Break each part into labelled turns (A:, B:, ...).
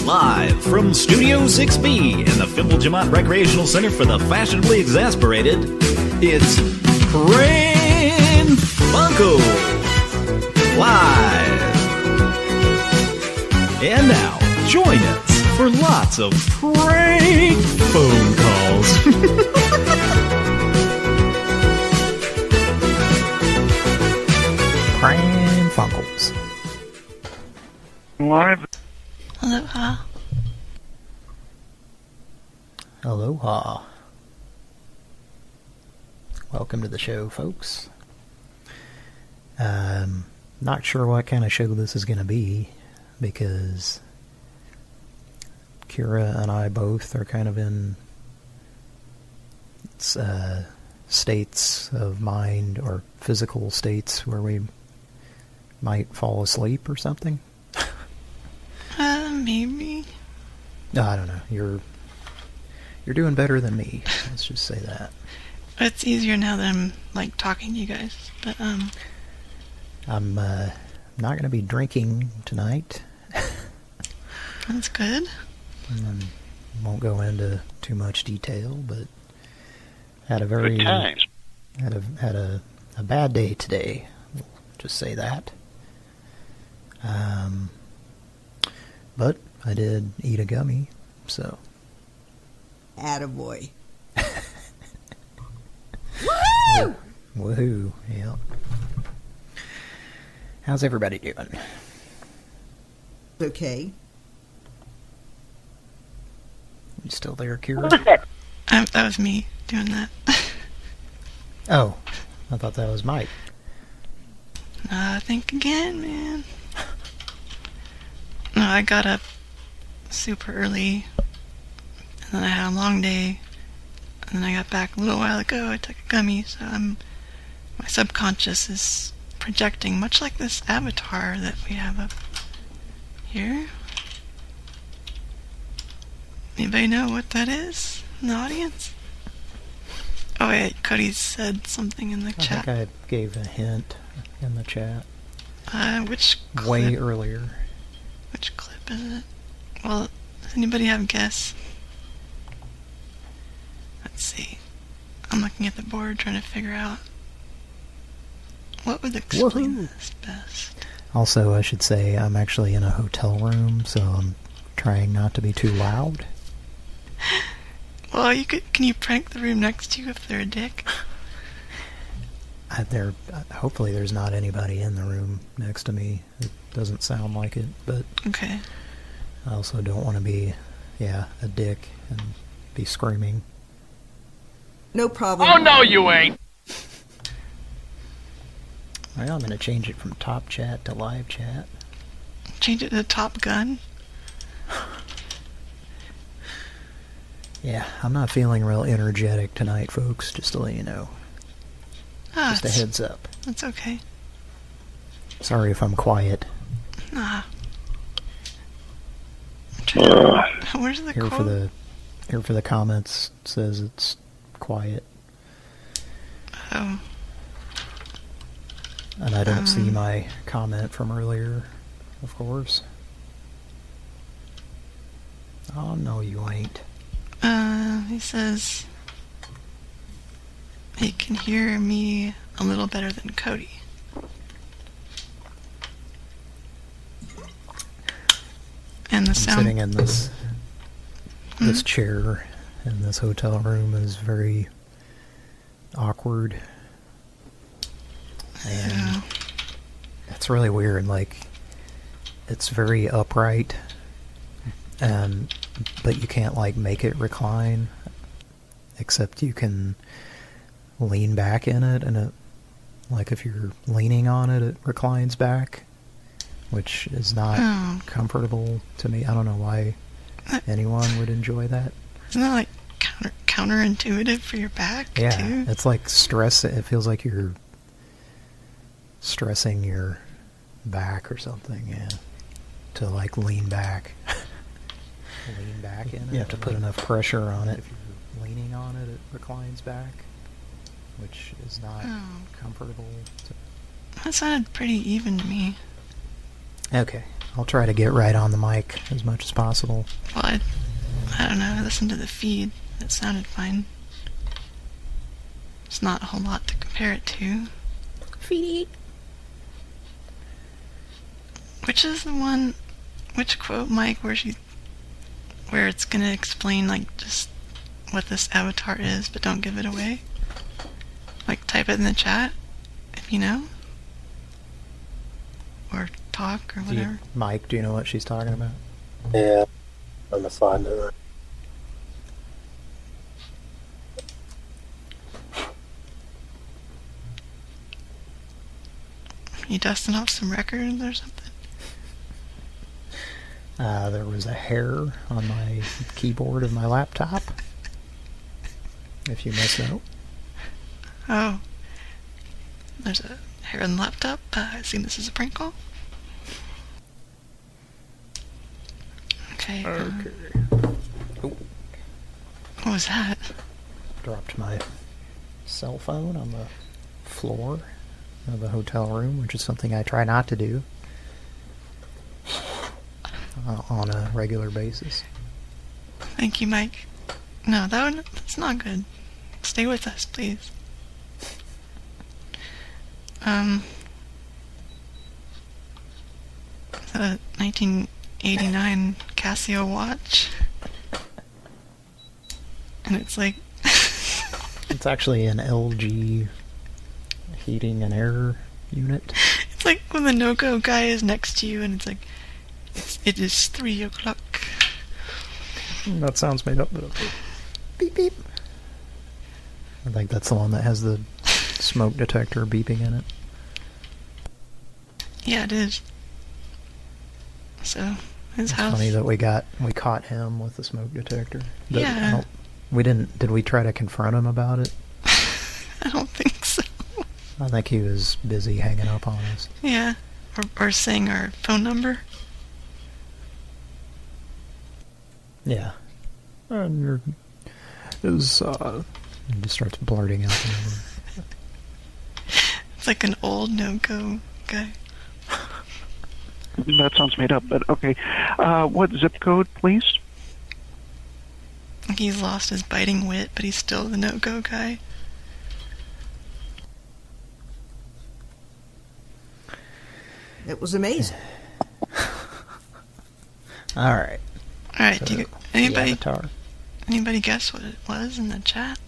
A: Live from Studio 6B in the Fimbulgemont Recreational Center for the Fashionably Exasperated, it's Pran Funkels Live. And now, join us for lots of prank phone calls.
B: Pran Funkels.
C: Live.
D: Aloha.
B: Aloha. Welcome to the show, folks. Not sure what kind of show this is going to be, because Kira and I both are kind of in states of mind, or physical states, where we might fall asleep or something.
D: Maybe.
B: No, I don't know. You're doing better than me. Let's just say that.
D: It's easier now that I'm, like, talking to you guys, but,
B: I'm not going to be drinking tonight.
D: That's good.
B: And won't go into too much detail, but had a very...
C: Good times.
B: Had a bad day today. We'll just say that. But I did eat a gummy, so...
E: Attaboy.
B: Woo! Woohoo, yeah. How's everybody doing?
E: Okay.
B: You still there, Kira?
D: That was me doing that.
B: Oh, I thought that was Mike.
D: Think again, man. No, I got up super early, and then I had a long day, and then I got back a little while ago. I took a gummy, so my subconscious is projecting, much like this avatar that we have up here. Anybody know what that is in the audience? Oh wait, Cody said something in the chat.
B: I think I gave a hint in the chat.
D: Which clip?
B: Way earlier.
D: Which clip is it? Well, does anybody have a guess? Let's see. I'm looking at the board trying to figure out what would explain
B: Woohoo.
D: this best.
B: Also, I should say I'm actually in a hotel room, so I'm trying not to be too loud.
D: Well, can you prank the room next to you if they're a dick?
B: Hopefully there's not anybody in the room next to me. It doesn't sound like it, but
D: Okay.
B: I also don't want to be, a dick and be screaming.
E: No problem.
C: Oh, no, you ain't.
B: Well, I'm going to change it from top chat to live chat.
D: Change it to Top Gun.
B: Yeah, I'm not feeling real energetic tonight, folks, just to let you know. Just a heads up.
D: That's okay.
B: Sorry if I'm quiet.
D: Nah. Where's the
B: Here
D: quote?
B: for the comments, it says it's quiet.
D: Oh.
B: And I don't see my comment from earlier, of course. Oh, no, you ain't.
D: He says he can hear me a little better than Cody. And the
B: I'm
D: sound...
B: sitting in this chair in this hotel room is very awkward. And it's really weird. Like, it's very upright, but you can't, like, make it recline, except you can lean back in it, and like, if you're leaning on it, it reclines back, which is not comfortable to me. I don't know why anyone would enjoy that.
D: Isn't that, like, counterintuitive for your back, too?
B: Yeah, it's like stress. It feels like you're stressing your back or something, yeah, to, like, lean back. Lean back in it. You have to put enough pressure on it. If you're leaning on it, it reclines back, which is not comfortable.
D: That sounded pretty even to me.
B: Okay, I'll try to get right on the mic as much as possible.
D: Well, I don't know. I listened to the feed. It sounded fine. It's not a whole lot to compare it to.
B: Feed.
D: Which is the one? Which quote, Mike? Where it's gonna explain like just what this avatar is, but don't give it away. Like type it in the chat if you know, or talk or whatever.
B: Mike, do you know what she's talking about?
C: Yeah, I'm gonna find it.
D: You dusting off some records or something?
B: There was a hair on my keyboard of my laptop. If you must know.
D: Oh. There's a hair on the laptop. I assume this is a prank call. Okay.
B: Okay.
D: What was that?
B: Dropped my cell phone on the floor of the hotel room, which is something I try not to do on a regular basis.
D: Thank you, Mike. No, that's not good. Stay with us, please. The 1989 Casio watch. And it's like...
B: It's actually an LG heating and air unit.
D: It's like when the no-go guy is next to you and it's like, it is 3 o'clock.
B: That sounds made up, but okay. Beep beep. I think that's the one that has the smoke detector beeping in it.
D: Yeah, it is. So, his
B: It's
D: house...
B: funny that we caught him with the smoke detector. But
D: Yeah.
B: did we try to confront him about it?
D: I don't think so.
B: I think he was busy hanging up on us.
D: Yeah. Or saying our phone number.
B: Yeah. And it was, he just starts blurting out the number.
D: It's like an old no-go guy.
F: That sounds made up, but okay. What zip code, please?
D: He's lost his biting wit, but he's still the no-go guy.
E: It was amazing.
B: All right.
D: All right,
B: So,
D: anybody
B: the avatar.
D: anybody guess what it was in the chat?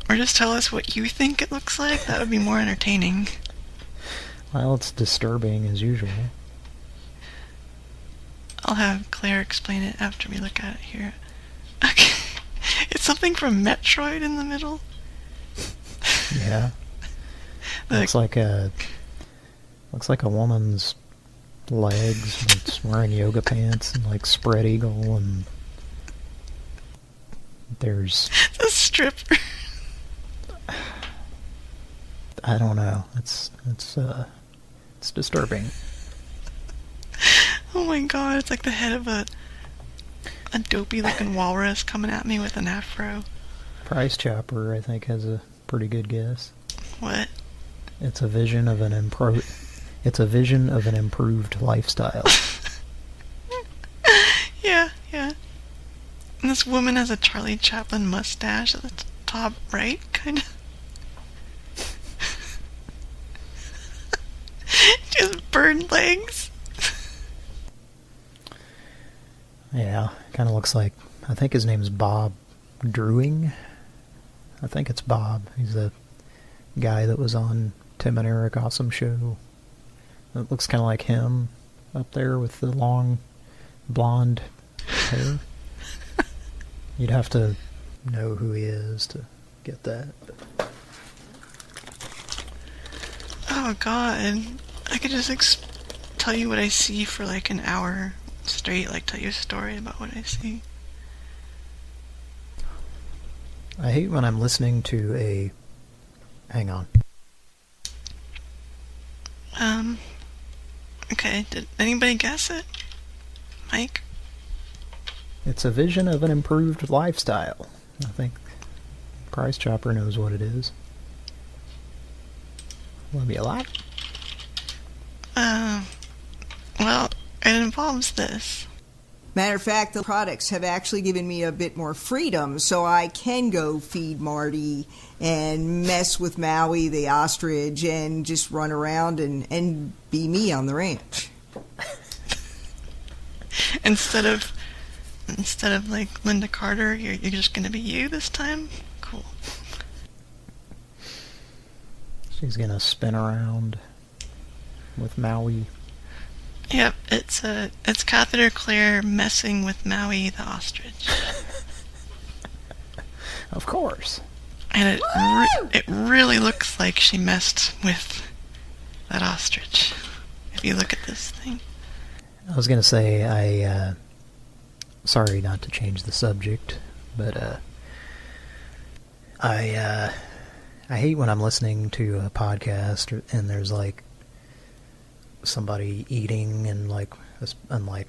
D: Or just tell us what you think it looks like. That would be more entertaining.
B: Well, it's disturbing as usual.
D: I'll have Claire explain it after we look at it here. Okay. It's something from Metroid in the middle.
B: Yeah. Looks like a woman's legs. It's wearing yoga pants and like spread eagle, and there's
D: The stripper.
B: I don't know. It's disturbing.
D: Oh my god, it's like the head of a dopey looking walrus coming at me with an afro.
B: Price Chopper, I think, has a pretty good guess.
D: What?
B: It's a vision of an improved lifestyle.
D: Yeah. And this woman has a Charlie Chaplin mustache at the top right, kind of. She has bird legs.
B: Yeah, kind of looks like, I think his name's Bob Drewing. I think it's Bob. He's the guy that was on Tim and Eric Awesome Show. It looks kind of like him up there with the long blonde hair. You'd have to know who he is to get that.
D: Oh god. I could just tell you what I see for like an hour straight, like tell you a story about what I see.
B: I hate when I'm listening to a... Hang on.
D: Okay, did anybody guess it? Mike?
B: It's a vision of an improved lifestyle. I think Price Chopper knows what it is. Want me a lot?
D: Well, it involves this.
E: Matter of fact, the products have actually given me a bit more freedom, so I can go feed Marty and mess with Maui, the ostrich, and just run around and be me on the ranch.
D: Instead of like Linda Carter, you're just gonna be you this time? Cool.
B: She's gonna spin around with Maui.
D: Yep, it's Catheter Claire messing with Maui the ostrich.
B: Of course.
D: And it really looks like she messed with that ostrich. If you look at this thing.
B: I was gonna say, sorry not to change the subject, but I hate when I'm listening to a podcast and there's like somebody eating and like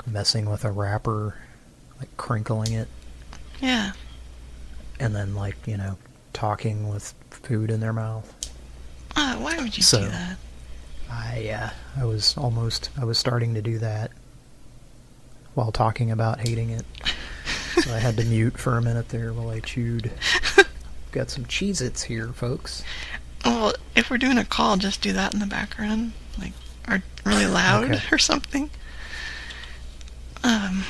B: messing with a wrapper, like crinkling it.
D: Yeah.
B: And then like, you know, talking with food in their mouth.
D: Why would you do that?
B: I was starting to do that while talking about hating it. So I had to mute for a minute there while I chewed. Got some Cheez-Its here, folks.
D: Well, if we're doing a call, just do that in the background, like, or really loud
B: Okay.
D: or something. And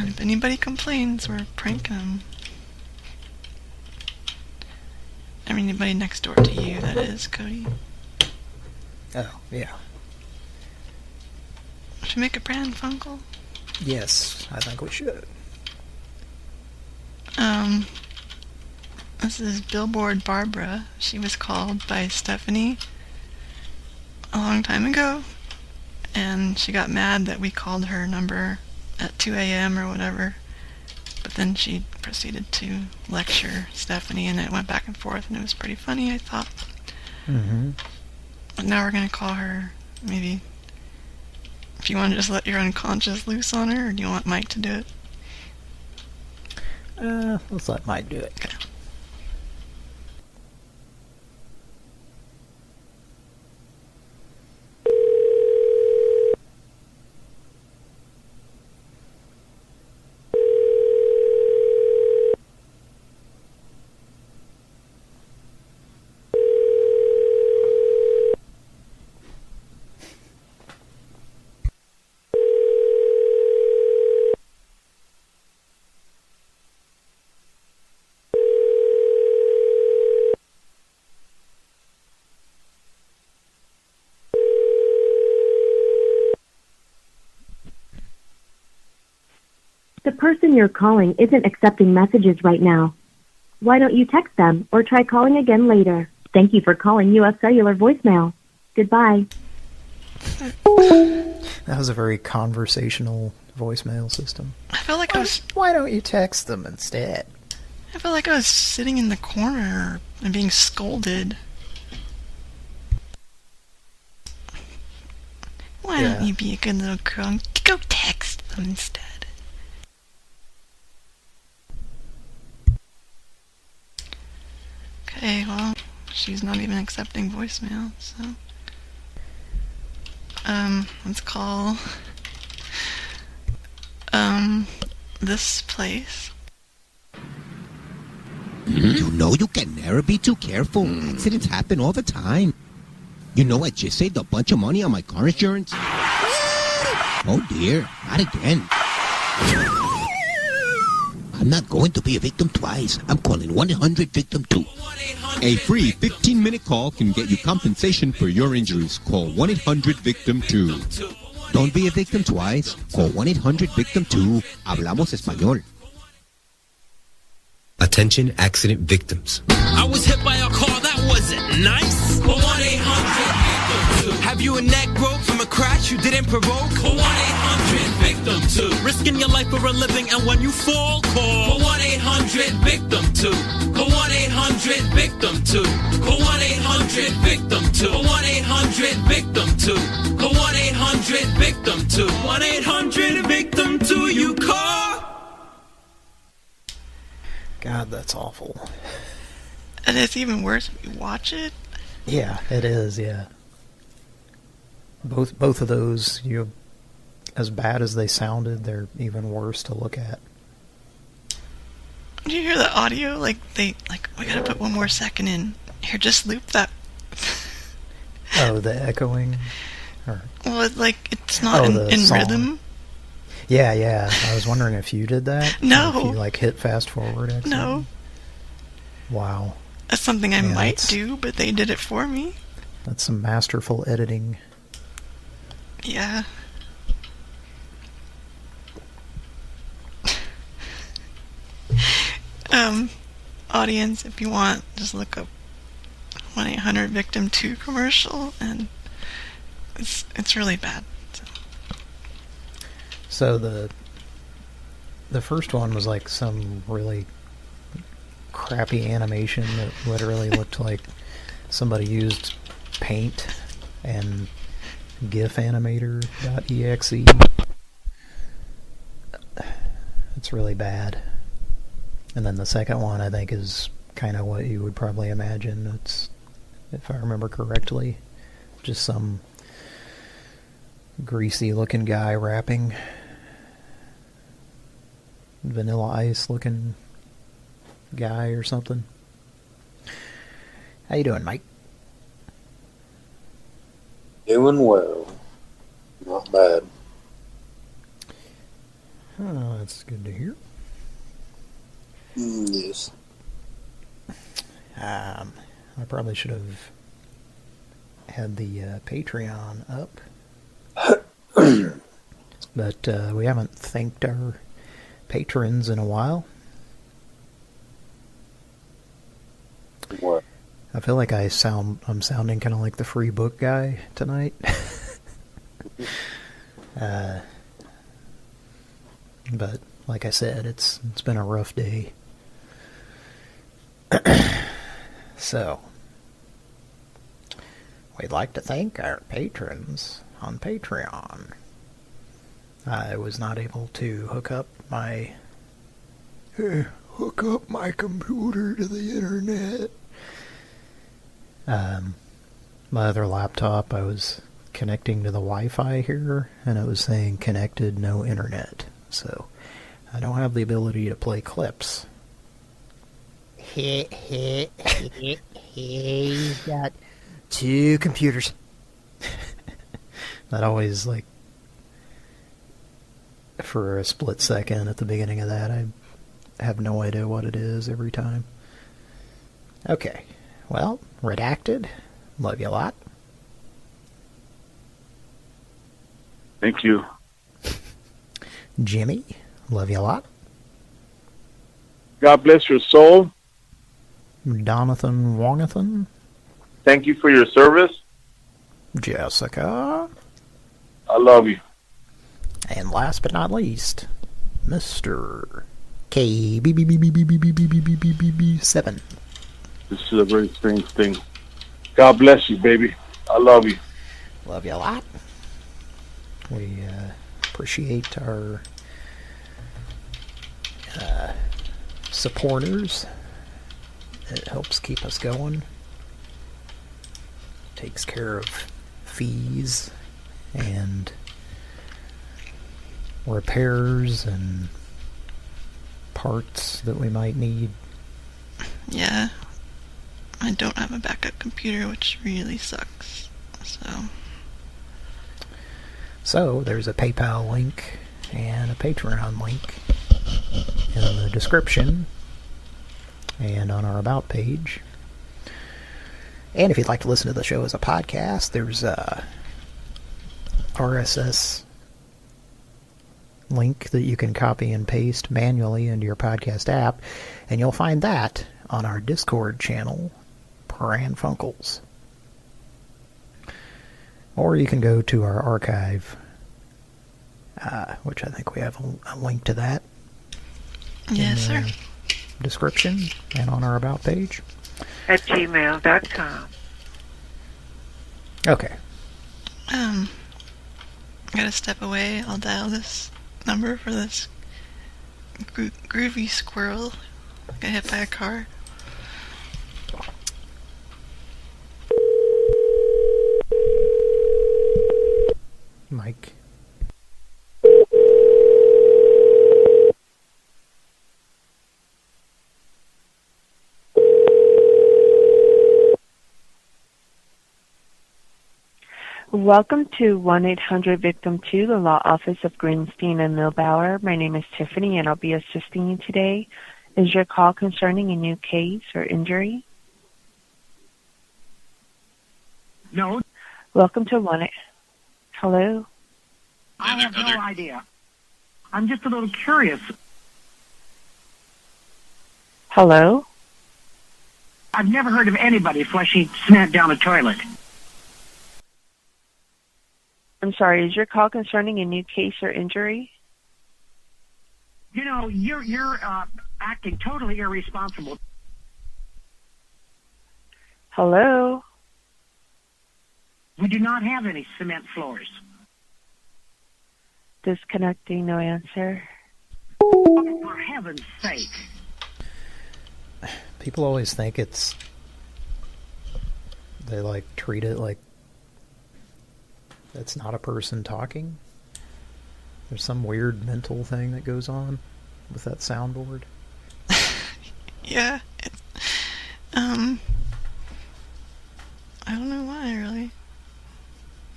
D: if anybody complains, we're pranking them. I mean, anybody next door to you, that is, Cody.
B: Oh, yeah.
D: Should we make a Pran Funkel?
B: Yes, I think we should.
D: This is Billboard Barbara. She was called by Stephanie a long time ago, and she got mad that we called her number at 2 a.m. or whatever, but then she proceeded to lecture Stephanie, and it went back and forth, and it was pretty funny, I thought.
B: Mm-hmm.
D: But now we're going to call her, maybe, if you want to just let your unconscious loose on her, or do you want Mike to do it?
B: Let's let Mike do it.
D: Okay.
G: The person you're calling isn't accepting messages right now. Why don't you text them or try calling again later? Thank you for calling U.S. Cellular voicemail. Goodbye.
B: That was a very conversational voicemail system.
D: I felt like
B: Why don't you text them instead?
D: I felt like I was sitting in the corner and being scolded. Why don't you be a good little girl and go text them instead? Okay, well, she's not even accepting voicemail, so... let's call... this place.
H: You know you can never be too careful. Accidents happen all the time. You know I just saved a bunch of money on my car insurance. Oh dear, not again. I'm not going to be a victim twice. I'm calling 1-800-VICTIM-2. A free 15-minute call can get you compensation for your injuries. Call 1-800-VICTIM-2. Don't be a victim twice. Call 1-800-VICTIM-2. Hablamos español.
I: Attention accident victims.
J: I was hit by a car that wasn't nice. Call 1-800-VICTIM-2. Have you a neck broke from a crash you didn't provoke? Call 1-800-VICTIM-2. Risking your life for a living, and when you fall, call 1-800-VICTIM-2. Call 1-800-VICTIM-2. Call 1-800-VICTIM-2. Call 1-800-VICTIM-2. Call 1-800-VICTIM-2. 1-800-VICTIM-2. You call.
B: God, that's awful.
D: And it's even worse if you watch it.
B: Yeah, it is, yeah. Both of those, as bad as they sounded, they're even worse to look at.
D: Did you hear the audio? We gotta put one more second in. Here, just loop that.
B: Oh, the echoing?
D: Well, it's not in rhythm.
B: Yeah. I was wondering if you did that.
D: No.
B: If you, hit fast forward accidentally.
D: No.
B: Wow.
D: That's something I might do, but they did it for me.
B: That's some masterful editing.
D: Yeah. Audience, if you want, just look up 1-800-VICTIM-2 commercial, and it's really bad.
B: So the first one was like some really crappy animation that literally looked like somebody used Paint and GIFanimator.exe. It's really bad. And then the second one, I think, is kind of what you would probably imagine. It's, if I remember correctly, just some greasy-looking guy rapping. Vanilla Ice-looking guy or something. How you doing, Mike?
C: Doing well. Not bad.
B: Oh, that's good to hear.
C: Yes.
B: I probably should have had the Patreon up. But we haven't thanked our patrons in a while.
C: What?
B: I feel like I'm sounding kind of like the free book guy tonight. But like I said, it's been a rough day. So, we'd like to thank our patrons on Patreon. I was not able to hook up my computer to the internet. My other laptop, I was connecting to the Wi-Fi here, and it was saying connected, no internet. So, I don't have the ability to play clips. He's got 2 computers. That always, for a split second at the beginning of that, I have no idea what it is every time. Okay, well, Redacted, love you a lot.
F: Thank you.
B: Jimmy, love you a lot.
F: God bless your soul.
B: Donathan Wongathan.
F: Thank you for your service.
B: Jessica.
F: I love you.
B: And last but not least, Mr. KBBBBBBBBBBB7.
F: This is a very strange thing. God bless you, baby. I love you.
B: Love you a lot. We appreciate our supporters. It helps keep us going. Takes care of fees and repairs and parts that we might need.
D: Yeah. I don't have a backup computer, which really sucks.
B: So, there's a PayPal link and a Patreon link in the description and on our About page. And if you'd like to listen to the show as a podcast, there's a RSS link that you can copy and paste manually into your podcast app, and you'll find that on our Discord channel, Pran Funkels. Or you can go to our archive, which I think we have a link to that.
D: Yes, sir.
B: Description and on our About page.
K: At gmail.com.
B: Okay.
D: I gotta step away. I'll dial this number for this groovy squirrel. Got hit by a car.
K: Welcome to 1-800-VICTIM-2, the Law Office of Greenstein and Milbauer. My name is Tiffany, and I'll be assisting you today. Is your call concerning a new case or injury?
L: No.
K: Welcome to 1-800. Hello?
L: I have no idea. I'm just a little curious.
K: Hello?
L: I've never heard of anybody flushing cement down a toilet.
K: I'm sorry, is your call concerning a new case or injury?
L: You know, you're acting totally irresponsible.
K: Hello?
L: We do not have any cement floors.
K: Disconnecting, no answer.
L: Oh, for heaven's sake.
B: People always think they like treat it like it's not a person talking. There's some weird mental thing that goes on with that soundboard.
D: Yeah. I don't know why, really.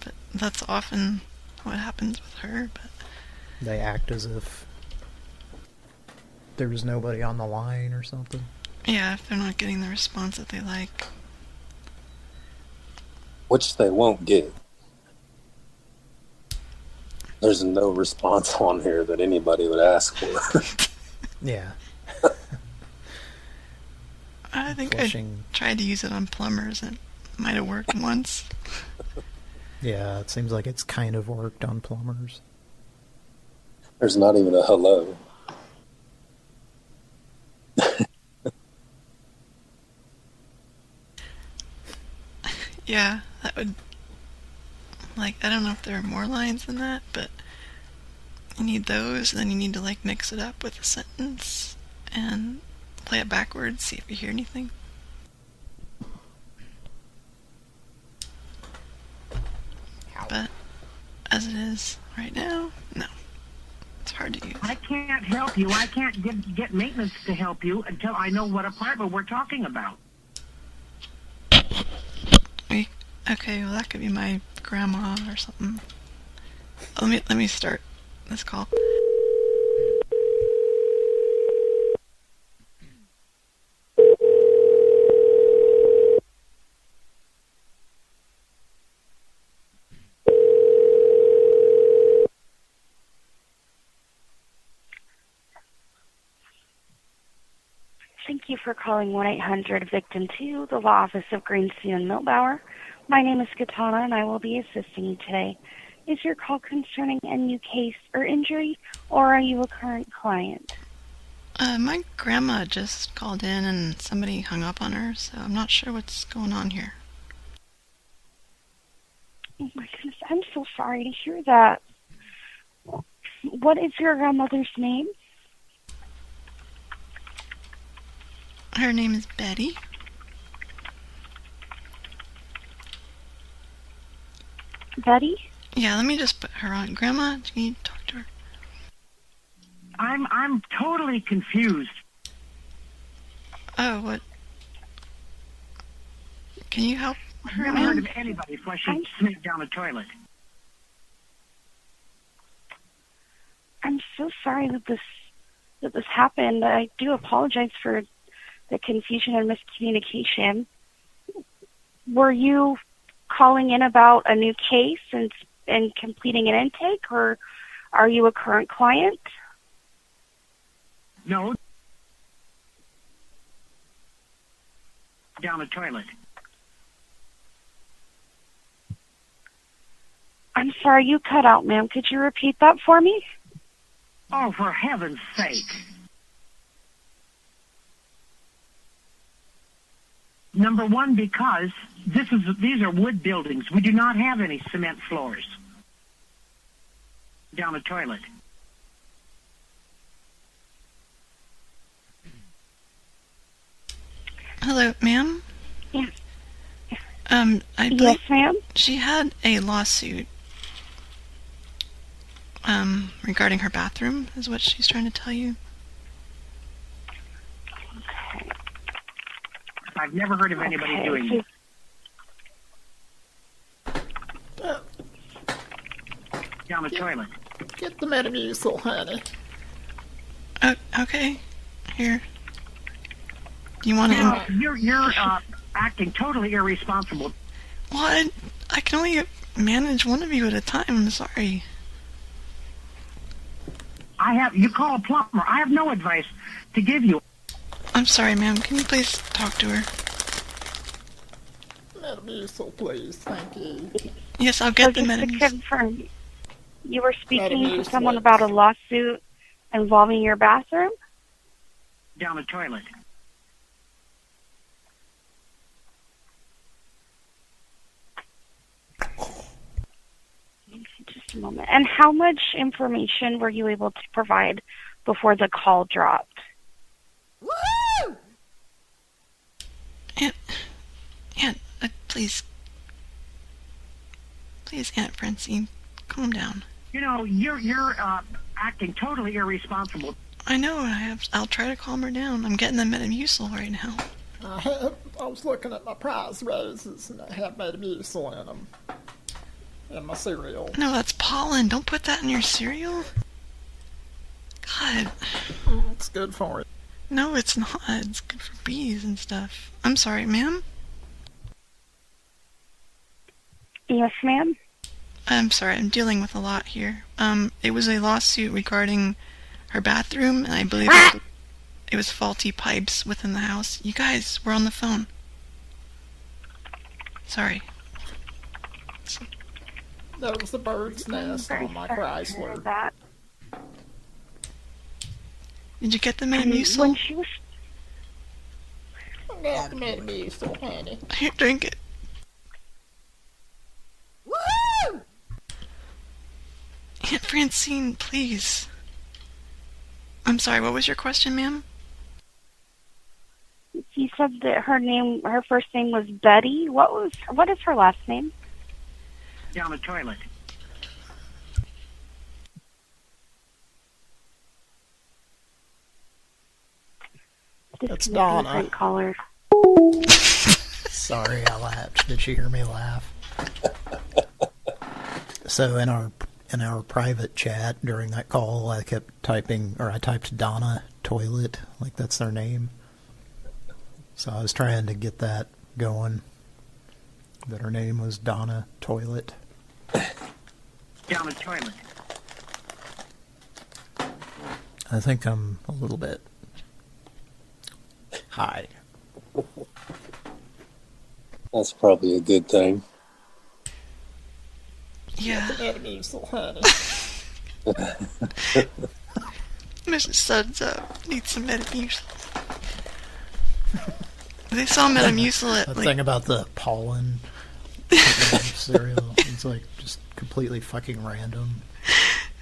D: But that's often what happens with her, but...
B: They act as if there was nobody on the line or something.
D: Yeah, if they're not getting the response that they like.
C: Which they won't get. There's no response on here that anybody would ask for.
B: Yeah.
D: I think I tried to use it on plumbers. It might have worked once.
B: Yeah, it seems like it's kind of worked on plumbers.
C: There's not even a hello.
D: Yeah, that would... Like, I don't know if there are more lines than that, but you need those, and then you need to, like, mix it up with a sentence and play it backwards, see if you hear anything. But as it is right now, no. It's hard to use.
L: I can't help you. I can't get maintenance to help you until I know what apartment we're talking about.
D: Okay, well, that could be my grandma or something. Let me start this call.
G: Thank you for calling 1-800-VICTIM-2, the Law Office of Greenstein and Milbauer. My name is Katana, and I will be assisting you today. Is your call concerning a new case or injury, or are you a current client?
D: My grandma just called in and somebody hung up on her, so I'm not sure what's going on here.
G: Oh my goodness, I'm so sorry to hear that. What is your grandmother's name?
D: Her name is Betty.
G: Betty?
D: Yeah, let me just put her on. Grandma, can you talk to her?
L: I'm totally confused.
D: Oh, what? Can you help her,
L: I've never heard
D: ma'am?
L: of anybody flushing cement down a toilet.
G: I'm so sorry that this happened. I do apologize for the confusion and miscommunication. Were you calling in about a new case and completing an intake, or are you a current client?
L: No. Down a toilet.
G: I'm sorry, you cut out, ma'am. Could you repeat that for me?
L: Oh, for heaven's sake. Number one, because these are wood buildings. We do not have any cement floors down a toilet.
D: Hello, ma'am?
G: Yeah.
D: I believe
G: Yes, ma'am?
D: she had a lawsuit regarding her bathroom, is what she's trying to tell you.
L: I've never heard of anybody doing Down the toilet.
M: Get the Metamucil, honey.
D: Okay. Here. Do you want
L: No,
D: to...
L: you're acting totally irresponsible.
D: Well, I can only manage one of you at a time. I'm sorry.
L: You call a plumber. I have no advice to give you.
D: I'm sorry, ma'am. Can you please talk to her?
M: Metamucil, please. Thank you.
D: Yes, I'll get the
G: just to
D: Metamucil.
G: confirm, you were speaking to
M: Metamucil.
G: someone about a lawsuit involving your bathroom?
L: Down the toilet.
G: Just a moment. And how much information were you able to provide before the call dropped?
E: Woo!
D: Aunt, please. Please, Aunt Francine, calm down.
L: You know, you're acting totally irresponsible.
D: I know, I'll try to calm her down. I'm getting the Metamucil right now.
M: I was looking at my prize roses, and I have Metamucil in them. In my cereal.
D: No, that's pollen. Don't put that in your cereal. God.
M: It's good for it.
D: No, it's not. It's good for bees and stuff. I'm sorry, ma'am.
G: Yes, ma'am?
D: I'm sorry, I'm dealing with a lot here. It was a lawsuit regarding her bathroom, and I believe it was faulty pipes within the house. You guys, we're on the phone. Sorry.
M: That was the bird's nest on my Chrysler.
G: That.
D: Did you get the Metamucil?
G: When she was...
M: I got the Metamucil, honey.
D: Here, drink it.
E: Woo!
D: Aunt Francine, please. I'm sorry, what was your question, ma'am?
G: You said that her first name was Betty. What is her last name?
L: Down the toilet.
M: That's Donna.
G: Caller.
B: Sorry, I laughed. Did you hear me laugh? So in our private chat during that call, I kept I typed Donna Toilet, like that's their name. So I was trying to get that going, that her name was Donna Toilet.
L: Down the toilet.
B: I think I'm a little bit high.
C: That's probably a good thing.
D: Yeah.
M: Metamucil, honey.
D: Mrs. Suds needs some Metamucil. They saw Metamucil at
B: The thing about the pollen cereal, it's like just completely fucking random.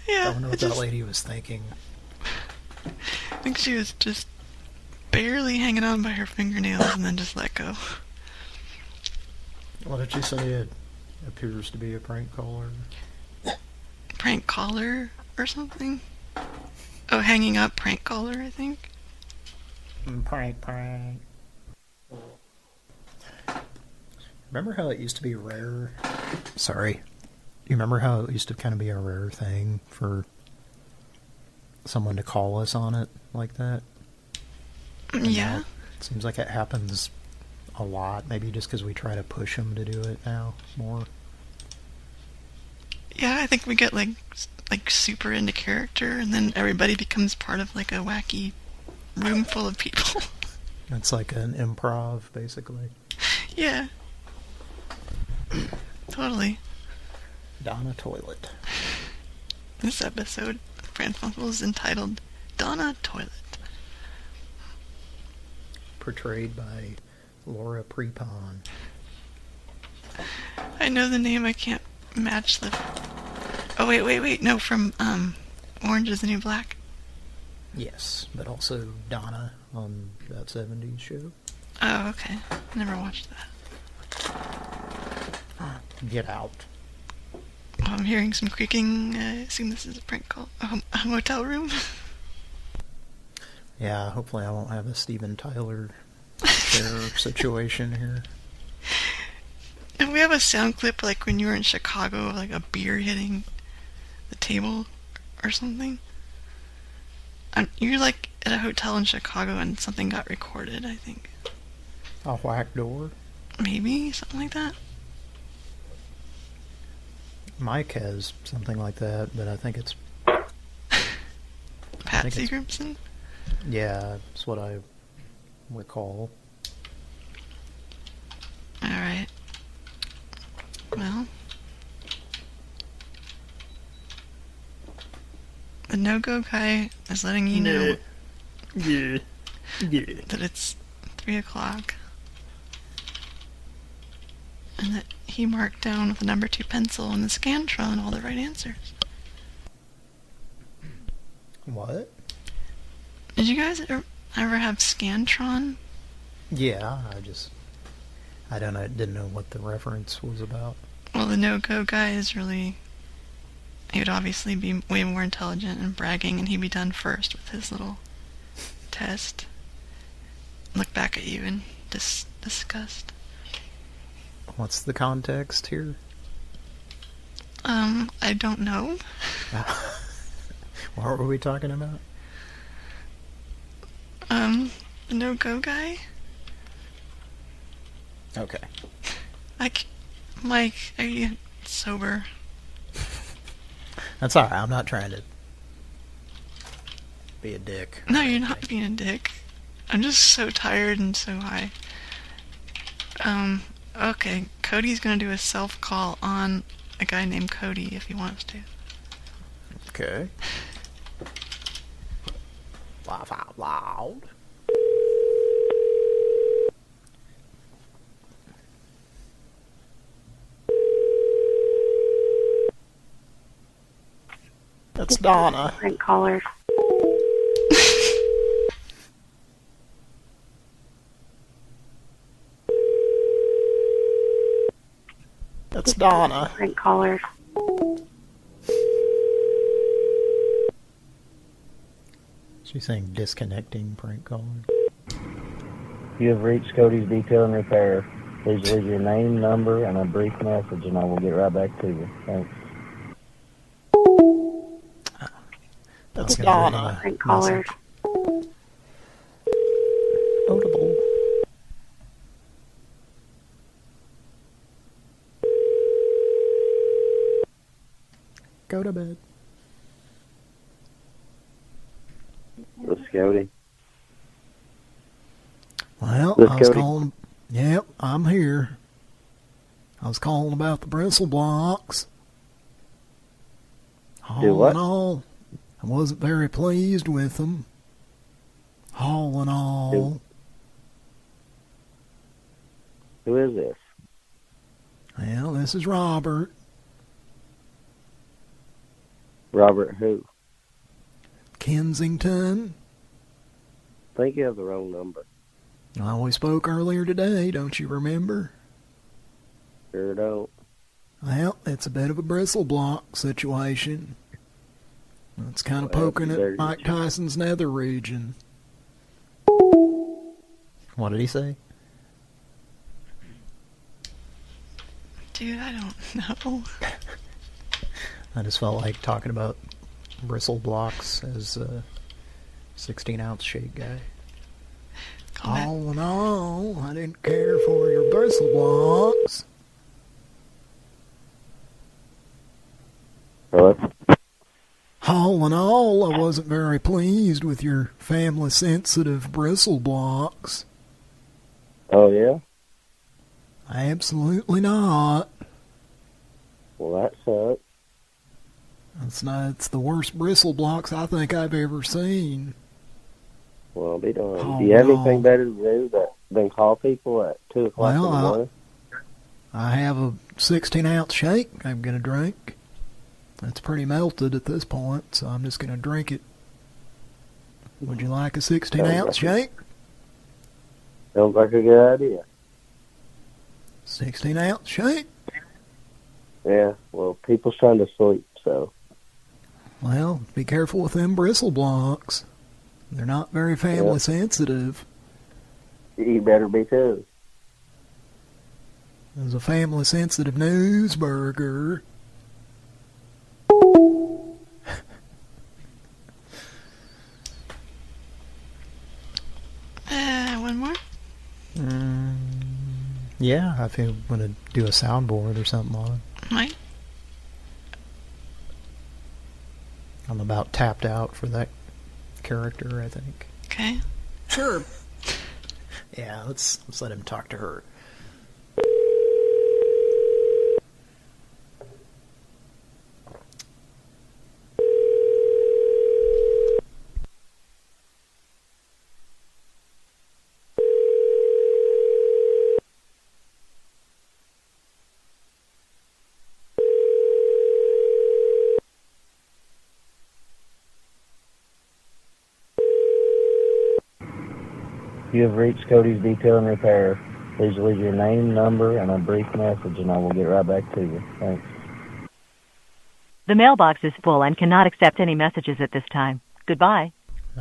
D: Yeah.
B: I wonder what that lady was thinking.
D: I think she was just barely hanging on by her fingernails and then just let go.
B: What did she say? It appears to be a prank caller.
D: Prank caller or something? Oh, hanging up prank caller, I think.
B: Prank. Remember how it used to be rare? Sorry. You remember how it used to kind of be a rare thing for someone to call us on it like that? And
D: yeah.
B: It seems like it happens a lot. Maybe just because we try to push them to do it now more.
D: Yeah, I think we get like super into character, and then everybody becomes part of like a wacky room full of people.
B: It's like an improv, basically.
D: Yeah. Totally.
B: Donna Toilet.
D: This episode of Pran Funkels is entitled Donna Toilet.
B: Portrayed by Laura Prepon.
D: I know the name, I can't match the... Oh, wait, no, from Orange is the New Black.
B: Yes, but also Donna on that 70s show.
D: Oh, okay. Never watched that.
B: Get out.
D: Oh, I'm hearing some creaking. I assume this is a prank call. A motel room?
B: Yeah, hopefully I won't have a Steven Tyler situation here.
D: And we have a sound clip like when you were in Chicago, like a beer hitting the table or something. You're like at a hotel in Chicago and something got recorded, I think.
B: A whack door?
D: Maybe, something like that.
B: Mike has something like that, but I think it's...
D: Patsy Grimson?
B: Yeah, that's what I recall.
D: Alright. Well... The no-go guy is letting you know that it's 3 o'clock. And that he marked down with a number 2 pencil in the Scantron all the right answers.
B: What?
D: Did you guys ever have Scantron?
B: Yeah, I didn't know what the reference was about.
D: Well, the no-go guy is really... He would obviously be way more intelligent and bragging, and he'd be done first with his little test. Look back at you in disgust.
B: What's the context here?
D: I don't know.
B: What were we talking about?
D: The no-go guy?
B: Okay.
D: Mike, are you sober?
B: That's alright, I'm not trying to be a dick.
D: No, you're not being a dick. I'm just so tired and so high. Okay, Cody's gonna do a self-call on a guy named Cody if he wants to.
B: Okay. Laugh out loud. That's Donna.
G: Frank caller.
B: That's Donna.
G: Frank caller.
B: She's saying disconnecting prank caller.
N: You have reached Cody's Detail and Repair. Please leave your name, number, and a brief message, and I will get right back to you. Thanks.
B: That's Donna.
G: Frank caller.
B: Notable. Go to bed.
N: This is Cody.
B: Well,
N: This
B: I was
N: Cody.
B: calling... Yep, I'm here. I was calling about the bristle blocks.
N: Do what?
B: All in all, I wasn't very pleased with them. All in all.
N: Who is this?
B: Well, this is Robert.
N: Robert who?
B: Kensington.
N: I think you have the wrong number.
B: Well, we spoke earlier today, don't you remember?
N: Sure don't.
B: Well, it's a bit of a bristle block situation. It's kind of poking at Mike Tyson's nether region. What did he say?
D: Dude, I don't know.
B: I just felt like talking about bristle blocks as a 16-ounce shake guy. All in all, I didn't care for your bristle blocks.
N: What?
B: All in all, I wasn't very pleased with your family-sensitive bristle blocks.
N: Oh, yeah?
B: Absolutely not.
N: Well, that sucks.
B: It's the worst bristle blocks I think I've ever seen.
N: Well, I'll be darned.
B: Oh,
N: do you have
B: no.
N: anything better to do than call people at 2 o'clock in the morning?
B: I have a 16-ounce shake I'm going to drink. It's pretty melted at this point, so I'm just going to drink it. Would you like a 16-ounce shake?
N: Sounds like a good idea.
B: 16-ounce shake?
N: Yeah, well, people's trying to sleep, so.
B: Well, be careful with them bristle blocks. They're not very family sensitive.
N: You better be too.
B: As a family sensitive news burger. Yeah, if you want to do a soundboard or something on it.
D: Might.
B: I'm about tapped out for that character, I think.
D: Okay.
E: Sure.
B: Yeah, let's let him talk to her.
N: You have reached Cody's Detail and Repair. Please leave your name, number, and a brief message, and I will get right back to you. Thanks.
O: The mailbox is full and cannot accept any messages at this time. Goodbye.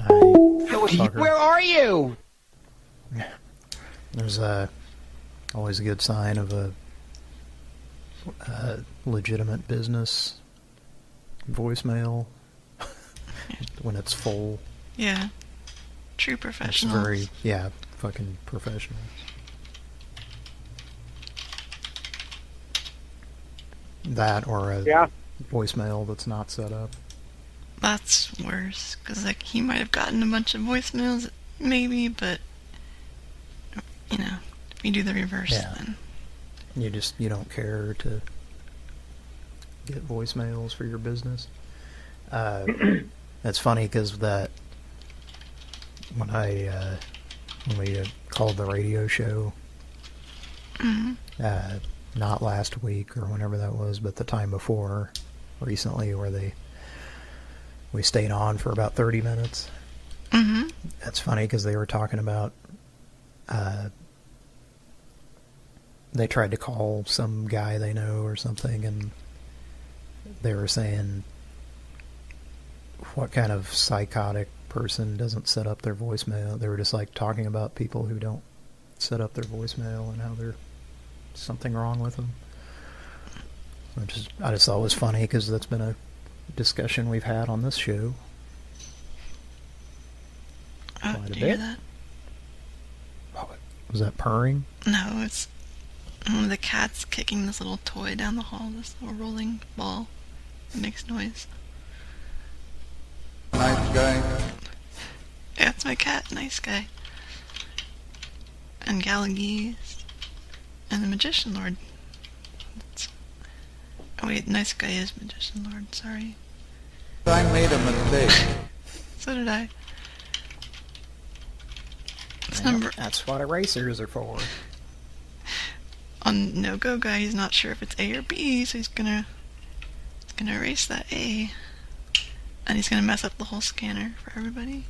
B: Cody,
P: where are you?
B: There's always a good sign of a legitimate business voicemail when it's full.
D: Yeah. True professionals.
B: It's very, yeah, fucking professionals. That or a voicemail that's not set up.
D: That's worse, because like he might have gotten a bunch of voicemails, maybe, but you know, if you do the reverse, then
B: You don't care to get voicemails for your business. That's funny because that when we called the radio show, not last week or whenever that was, but the time before, recently, where we stayed on for about 30 minutes.
D: Mm-hmm.
B: That's funny because they were talking about they tried to call some guy they know or something, and they were saying, what kind of psychotic person doesn't set up their voicemail? They were just like talking about people who don't set up their voicemail and how there's something wrong with them. I just thought it was funny because that's been a discussion we've had on this show. Quite a bit.
D: Hear that?
B: Was that purring?
D: No, it's one of the cats kicking this little toy down the hall, this little rolling ball. It makes noise.
Q: Nice guy.
D: Yeah, it's my cat, Nice Guy. And Gallaghees. And the Magician Lord. Oh wait, Nice Guy is Magician Lord, sorry.
Q: I made a mistake.
D: So did I. This number...
B: That's what erasers are for.
D: On No-Go Guy, he's not sure if it's A or B, so he's gonna erase that A. And he's gonna mess up the whole scanner for everybody.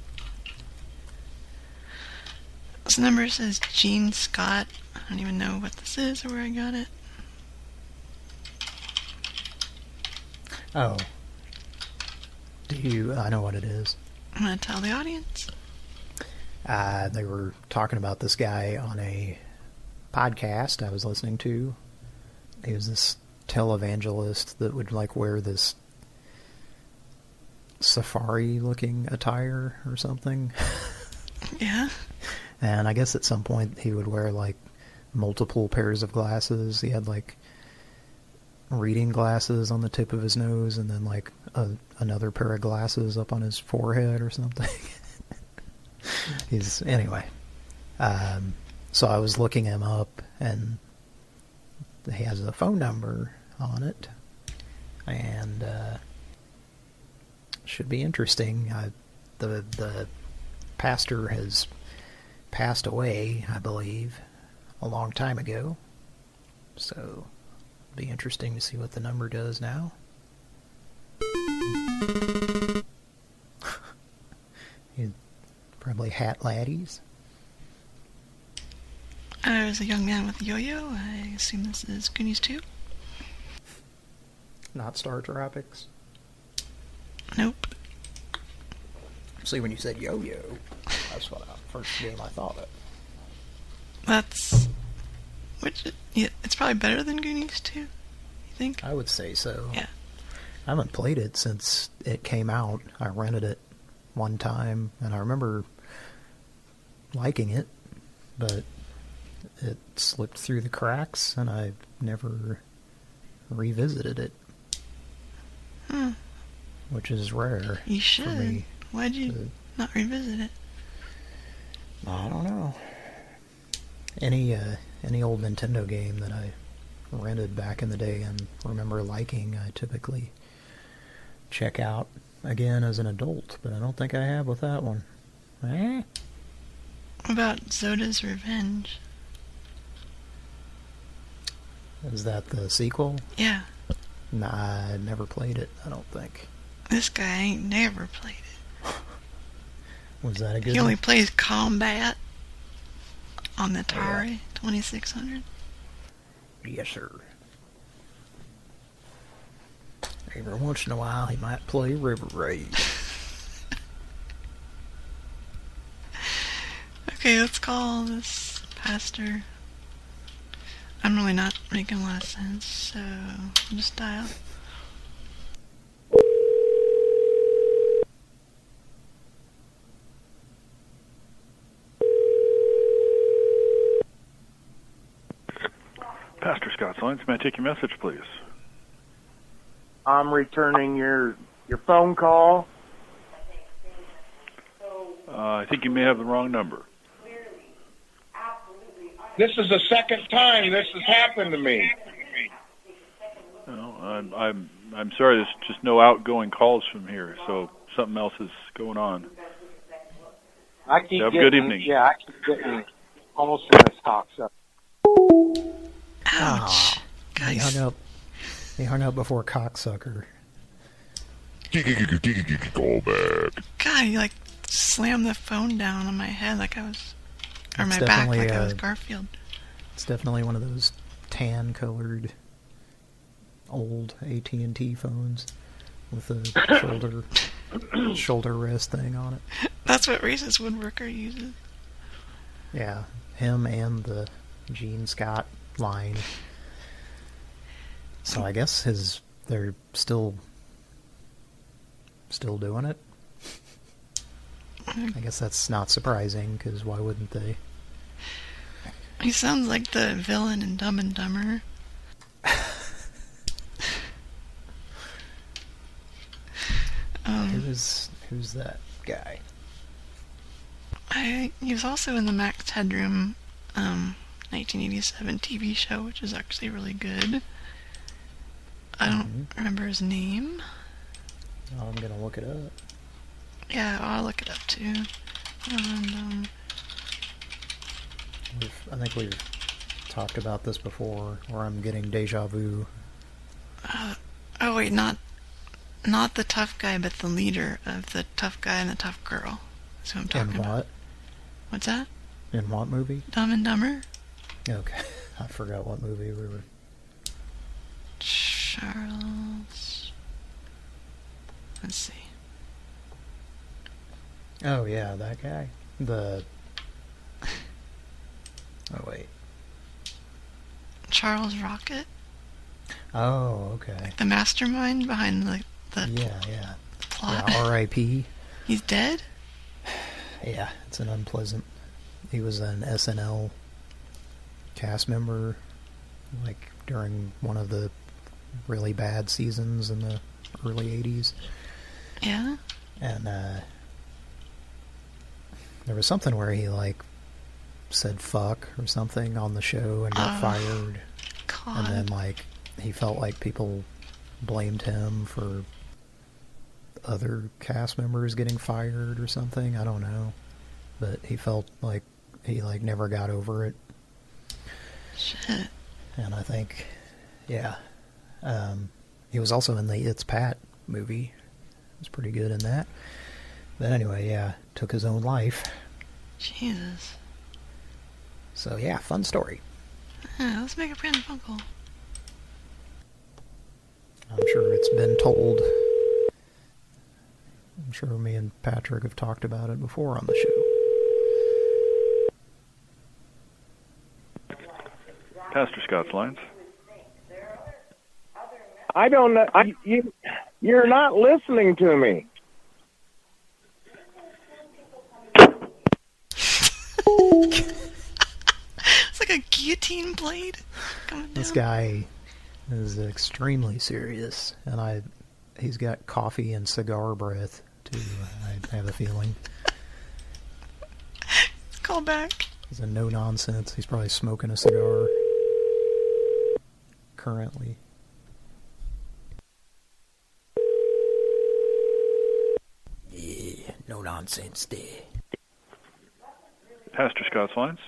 D: This number says Gene Scott. I don't even know what this is or where I got it.
B: Oh. I know what it is.
D: I'm gonna tell the audience.
B: They were talking about this guy on a podcast I was listening to. He was this televangelist that would like wear this safari-looking attire or something.
D: Yeah.
B: And I guess at some point he would wear like multiple pairs of glasses. He had like reading glasses on the tip of his nose and then like another pair of glasses up on his forehead or something. Anyway. So I was looking him up and he has a phone number on it. And should be interesting. The pastor has passed away, I believe, a long time ago. So it'll be interesting to see what the number does now. Probably hat laddies.
D: There's a young man with a yo-yo. I assume this is Goonies 2.
B: Not Star Tropics.
D: Nope.
B: See, when you said yo-yo, that's what first game I thought of.
D: That's... yeah, it's probably better than Goonies 2, you think?
B: I would say so.
D: Yeah.
B: I haven't played it since it came out. I rented it one time, and I remember liking it, but it slipped through the cracks, and I never revisited it. Which is rare.
D: You should.
B: For me.
D: Why'd you not revisit it?
B: I don't know. Any old Nintendo game that I rented back in the day and remember liking, I typically check out again as an adult, but I don't think I have with that one.
D: What about Zoda's Revenge?
B: Is that the sequel?
D: Yeah.
B: Nah, I never played it, I don't think.
D: This guy ain't never played it.
B: Was that a good
D: He only
B: one?
D: plays Combat on the Atari 2600.
B: Yes, sir. Every once in a while, he might play River Raid.
D: Okay, let's call this pastor. I'm really not making a lot of sense, so I'll just dial.
P: Pastor Scott's Lines, may I take your message, please?
R: I'm returning your phone call.
P: I think you may have the wrong number.
R: This is the second time this has happened to me.
P: No, I'm sorry. There's just no outgoing calls from here, so something else is going on.
R: I keep
P: Have a
R: getting,
P: good evening.
R: Yeah, I keep getting calls from this cocksucker.
B: Ouch. He hung up before cocksucker.
P: Call back.
D: God, he like slammed the phone down on my head like I was, or
B: It's
D: my back like I
B: definitely,
D: was Garfield.
B: It's definitely one of those tan-colored old AT&T phones with a shoulder rest thing on it.
D: That's what racist woodworker uses.
B: Yeah, him and the Gene Scott line. So I guess they're still doing it. I guess that's not surprising, because why wouldn't they?
D: He sounds like the villain in Dumb and Dumber.
B: Who's that guy?
D: He was also in the Max Headroom 1987 TV show, which is actually really good. I don't remember his name.
B: Oh, I'm gonna look it up.
D: Yeah, I'll look it up too. And,
B: I think we've talked about this before, or I'm getting deja vu.
D: oh wait, not the tough guy, but the leader of the tough guy and the tough girl. That's who I'm talking
B: In what?
D: about. What's that?
B: In what movie?
D: Dumb and Dumber?
B: Okay. I forgot what movie we were...
D: Charles... Let's see.
B: Oh, yeah, that guy. The... Oh, wait.
D: Charles Rocket?
B: Oh, okay.
D: The mastermind behind the
B: Yeah.
D: plot?
B: Yeah, R.I.P.
D: He's dead?
B: Yeah, it's an unpleasant... He was an SNL cast member, like, during one of the really bad seasons in the early 80s.
D: Yeah?
B: And, there was something where he, like, said fuck or something on the show and got fired.
D: God.
B: And then, like, he felt like people blamed him for other cast members getting fired or something. I don't know. But he felt like he, like, never got over it.
D: Shit.
B: And I think, yeah. He was also in the It's Pat movie. He was pretty good in that. But anyway, yeah, took his own life.
D: Jesus.
B: So, yeah, fun story.
D: Yeah, let's make a Pran Funkel.
B: I'm sure it's been told. I'm sure me and Patrick have talked about it before on the show.
P: Pastor Scott's Lines.
R: I don't know. You're not listening to me.
D: It's like a guillotine blade coming
B: This
D: down.
B: guy is extremely serious, and he's got coffee and cigar breath too. I have a feeling.
D: Call back.
B: He's a no nonsense. He's probably smoking a cigar currently. Yeah, no nonsense there.
P: Pastor Scott's lines.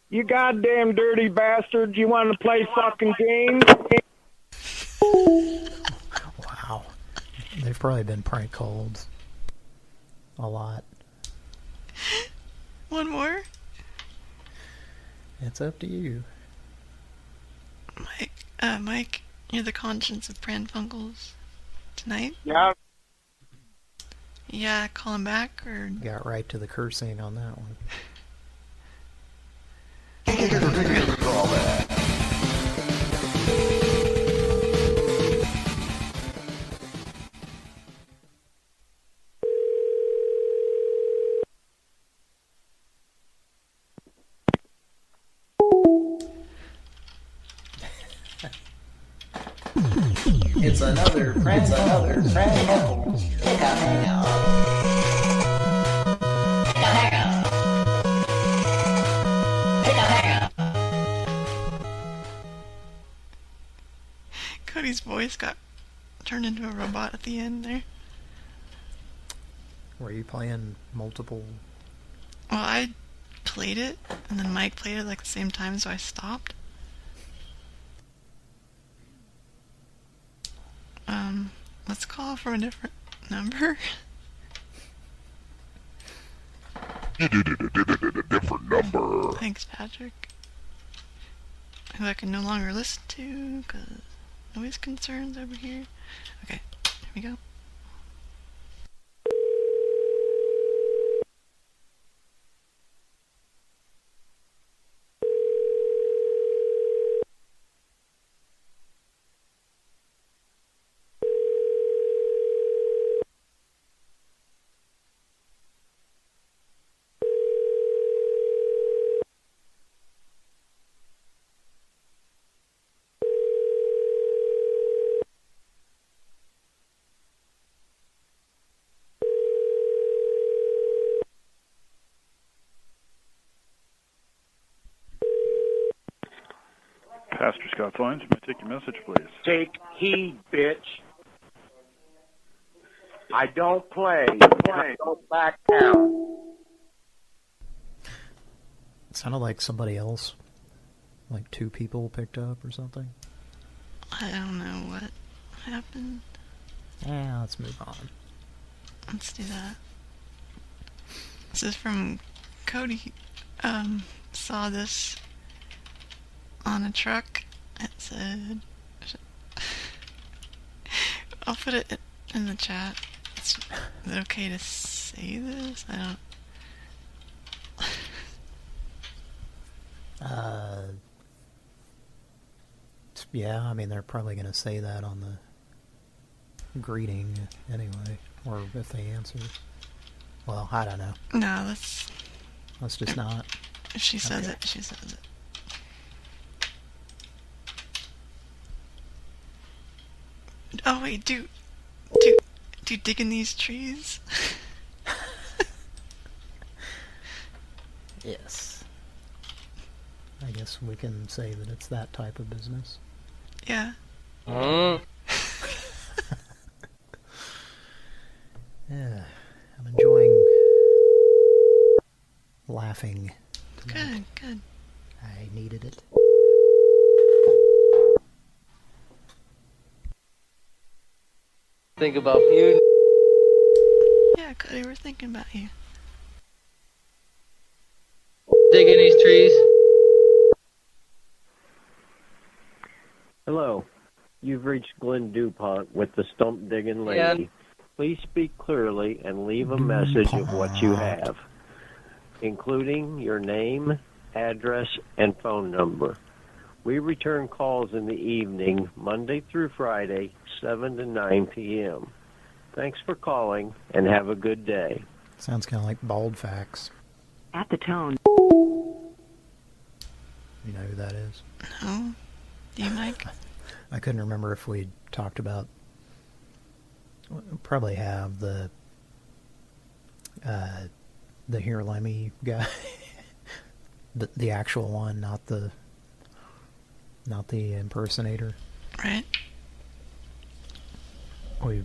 R: You goddamn dirty bastard. You want to play fucking games?
B: Wow. They've probably been prank called a lot.
D: One more?
B: It's up to you.
D: Mike, you're the conscience of Pran Funkels tonight?
R: Yeah.
D: Yeah, call him back, or...
B: Got right to the cursing on that one.
S: It's another Pran Funkels. Pick a hangout. Pick a hangout. Pick a hangout.
D: Cody's voice got turned into a robot at the end there.
B: Were you playing multiple?
D: Well, I played it, and then Mike played it like the same time, so I stopped. Let's call from a different number.
T: Different number.
D: Thanks, Patrick. Who I can no longer listen to, because noise concerns over here. Okay, here we go.
P: Pastor Scott's lines. May I take your message, please?
R: Take heed, bitch. I don't play. I don't back down.
B: It sounded like somebody else. Like two people picked up or something.
D: I don't know what happened.
B: Yeah, let's move on.
D: Let's do that. This is from Cody. Saw this on a truck. It said... I'll put it in the chat. Is it okay to say this? I don't...
B: Yeah, I mean, they're probably going to say that on the greeting anyway, or if they answer. Well, I don't know.
D: No, let's
B: just not.
D: If she says
B: Okay.
D: it, she says it. Oh wait, do dig in these trees?
B: Yes. I guess we can say that it's that type of business.
D: Yeah.
B: Yeah, I'm enjoying laughing tonight.
D: Good.
B: I needed it.
U: Think about you.
D: Yeah, Cody, we're thinking about you.
U: Digging these trees.
N: Hello. You've reached Glenn DuPont with the Stump Digging Lady.
U: Yeah.
N: Please speak clearly and leave a message of what you have, including your name, address, and phone number. We return calls in the evening, Monday through Friday, 7 to 9 p.m. Thanks for calling, and have a good day.
B: Sounds kind of like bald facts.
O: At the tone.
B: You know, who that is?
D: No. Do you, Mike?
B: I couldn't remember if we talked about... We'll probably have the Here Lemmy guy. the actual one, not the impersonator.
D: Right.
B: We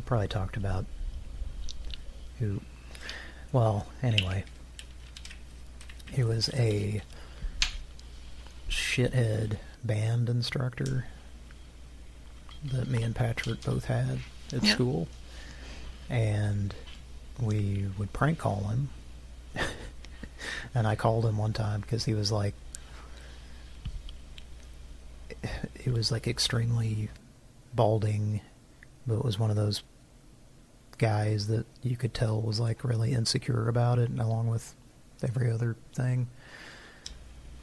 B: probably talked about who... Well, anyway. He was a shithead band instructor that me and Patrick both had at school. And we would prank call him. And I called him one time because he was like extremely balding, but was one of those guys that you could tell was like really insecure about it, and along with every other thing,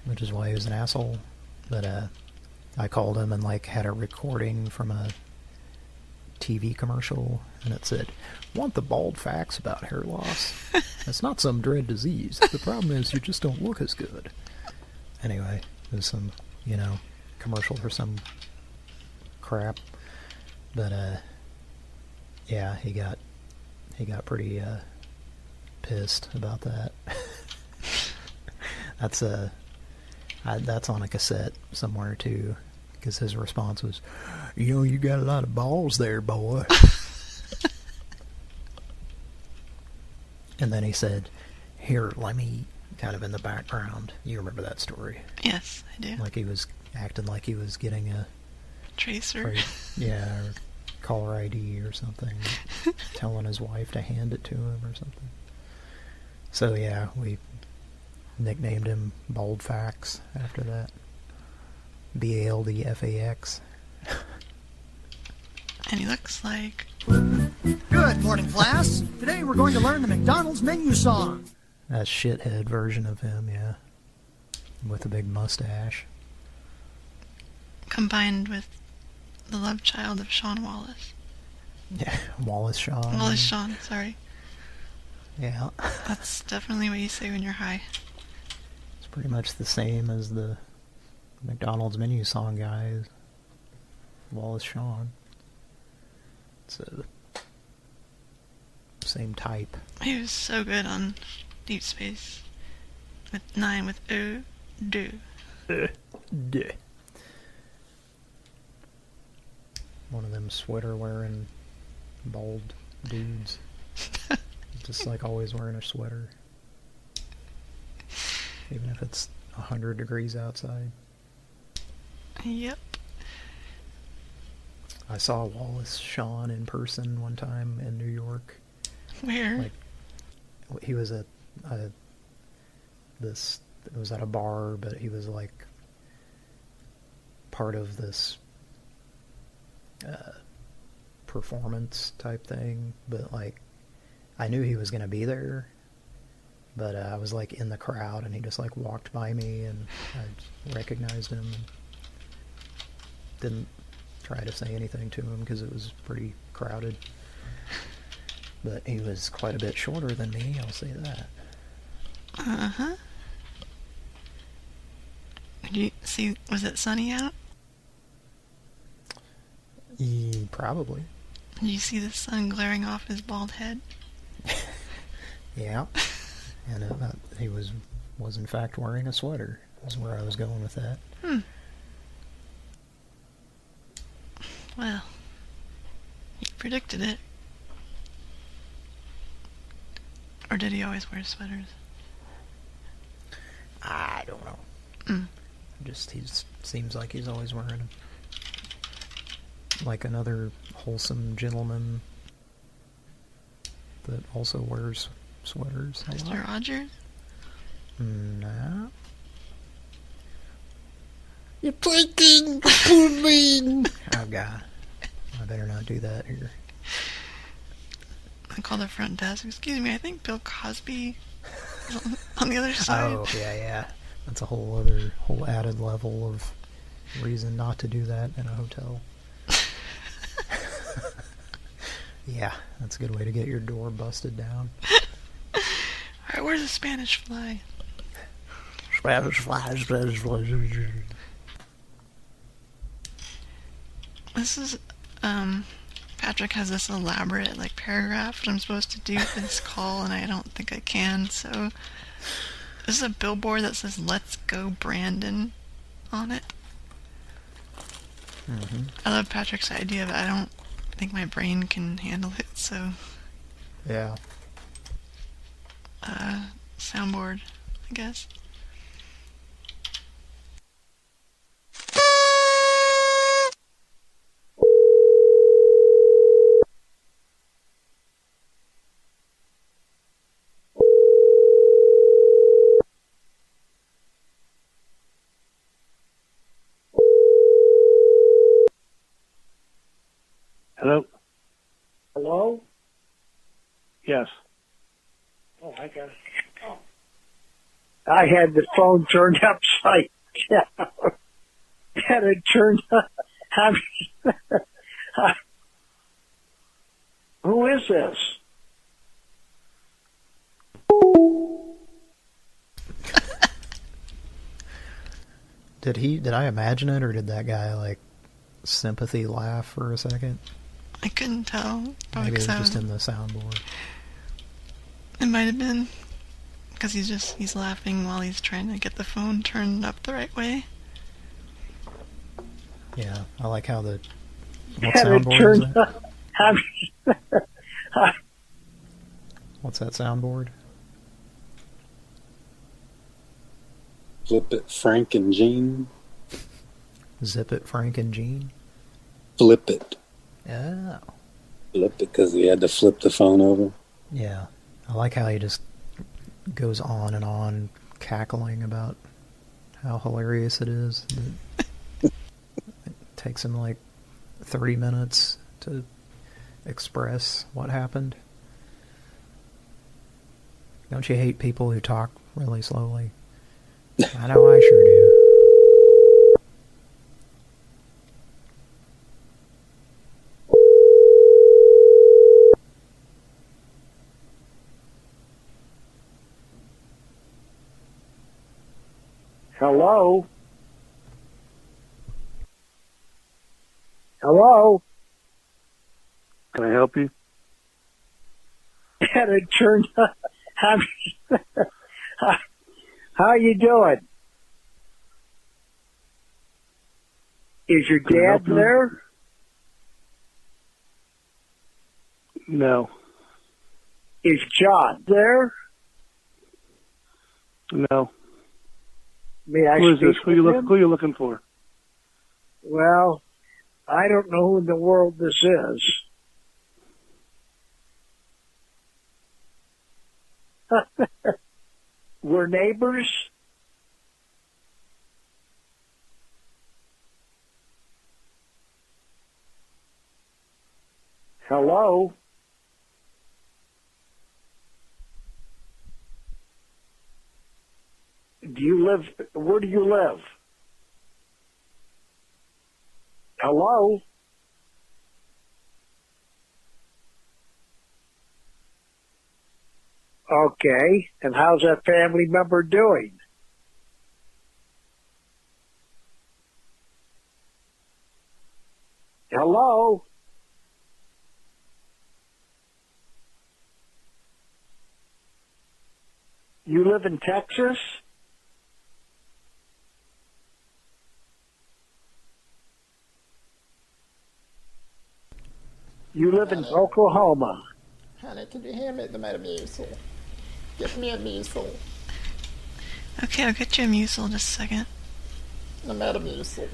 B: which is why he was an asshole. But I called him and like had a recording from a TV commercial, and it said, "Want the bald facts about hair loss? It's not some dread disease. The problem is you just don't look as good." Anyway, it was some, commercial for some crap. But yeah, he got pretty pissed about that. That's on a cassette somewhere too, because his response was, "You got a lot of balls there, boy." And then he said, "Here, let me," kind of in the background. You remember that story?
D: Yes, I do.
B: Like he was acting like he was getting a
D: tracer.
B: Yeah, or caller ID or something. Telling his wife to hand it to him or something. So yeah, we nicknamed him Bald Fax after that. BALDFAX.
D: And he looks like...
A: Good morning, class. Today we're going to learn the McDonald's menu song.
B: That shithead version of him, yeah. With a big mustache.
D: Combined with the love child of Sean Wallace.
B: Yeah, Wallace Shawn.
D: Wallace Shawn, sorry.
B: Yeah.
D: That's definitely what you say when you're high.
B: It's pretty much the same as the McDonald's menu song guys. Wallace Shawn. It's the same type.
D: He was so good on Deep Space. With 9 with O, do.
B: Duh. One of them sweater wearing bald dudes. Just like always wearing a sweater. Even if it's 100 degrees outside.
D: Yep.
B: I saw Wallace Shawn in person one time in New York.
D: Where?
B: Like, he was at it was at a bar, but he was like part of this performance type thing. But like, I knew he was going to be there, but I was like in the crowd, and he just like walked by me, and I recognized him and didn't try to say anything to him because it was pretty crowded. But he was quite a bit shorter than me, I'll say that.
D: Uh-huh. Did you see, was it sunny out?
B: Probably.
D: Did you see the sun glaring off his bald head?
B: Yeah. And he was in fact wearing a sweater. That's where I was going with that.
D: Well, he predicted it. Or did he always wear sweaters?
B: I don't know. He seems like he's always wearing them. Like another wholesome gentleman that also wears sweaters.
D: Mr. Rogers?
B: No.
A: You're taking the pudding.
B: Oh, God. I better not do that here.
D: I called the front desk. Excuse me, I think Bill Cosby is on the other side.
B: Oh, yeah. That's a whole added level of reason not to do that in a hotel. Yeah, that's a good way to get your door busted down.
D: Alright, where's the Spanish fly? This is, Patrick has this elaborate, like, paragraph that I'm supposed to do for this call, and I don't think I can, so... This is a billboard that says, "Let's go, Brandon," on it. I love Patrick's idea, but I don't think my brain can handle it, so...
B: Yeah.
D: Soundboard, I guess.
R: Hello?
L: Hello?
R: Yes.
L: Oh, I got it. Oh. I had the phone turned upside down. Had it turned up. Who is this?
B: Did I imagine it, or did that guy, like, sympathy laugh for a second?
D: I couldn't tell. Probably
B: Maybe it was
D: 'cause
B: just in the soundboard.
D: It might have been. Because he's laughing while he's trying to get the phone turned up the right way.
B: Yeah, I like how the... What
L: Had it
B: soundboard
L: turned
B: is that?
L: up.
B: What's that soundboard?
C: Flip it, Frank and Gene.
B: Zip it, Frank and Gene?
C: Flip it.
B: Oh.
C: Flip it because he had to flip the phone over.
B: Yeah. I like how he just goes on, cackling about how hilarious it is. It takes him like 30 minutes to express what happened. Don't you hate people who talk really slowly? I know I sure do.
L: Hello? Hello?
R: Can I help you?
L: Had it turned up. How you doing? Is your
R: Can I help
L: dad
R: you?
L: there?
R: No.
L: Is John there?
R: No.
L: May I
R: Who is this?
L: speak
R: Who you
L: with
R: look?
L: him?
R: Who you looking for?
L: Well, I don't know who in the world this is. We're neighbors? Hello? Where do you live? Hello? Okay, and how's that family member doing? Hello? You live in Texas? You live in Oklahoma.
M: Honey, can you hand me the Metamucil? Get me a mucil.
D: Okay, I'll get you a mucil in just a second.
M: The Metamucil.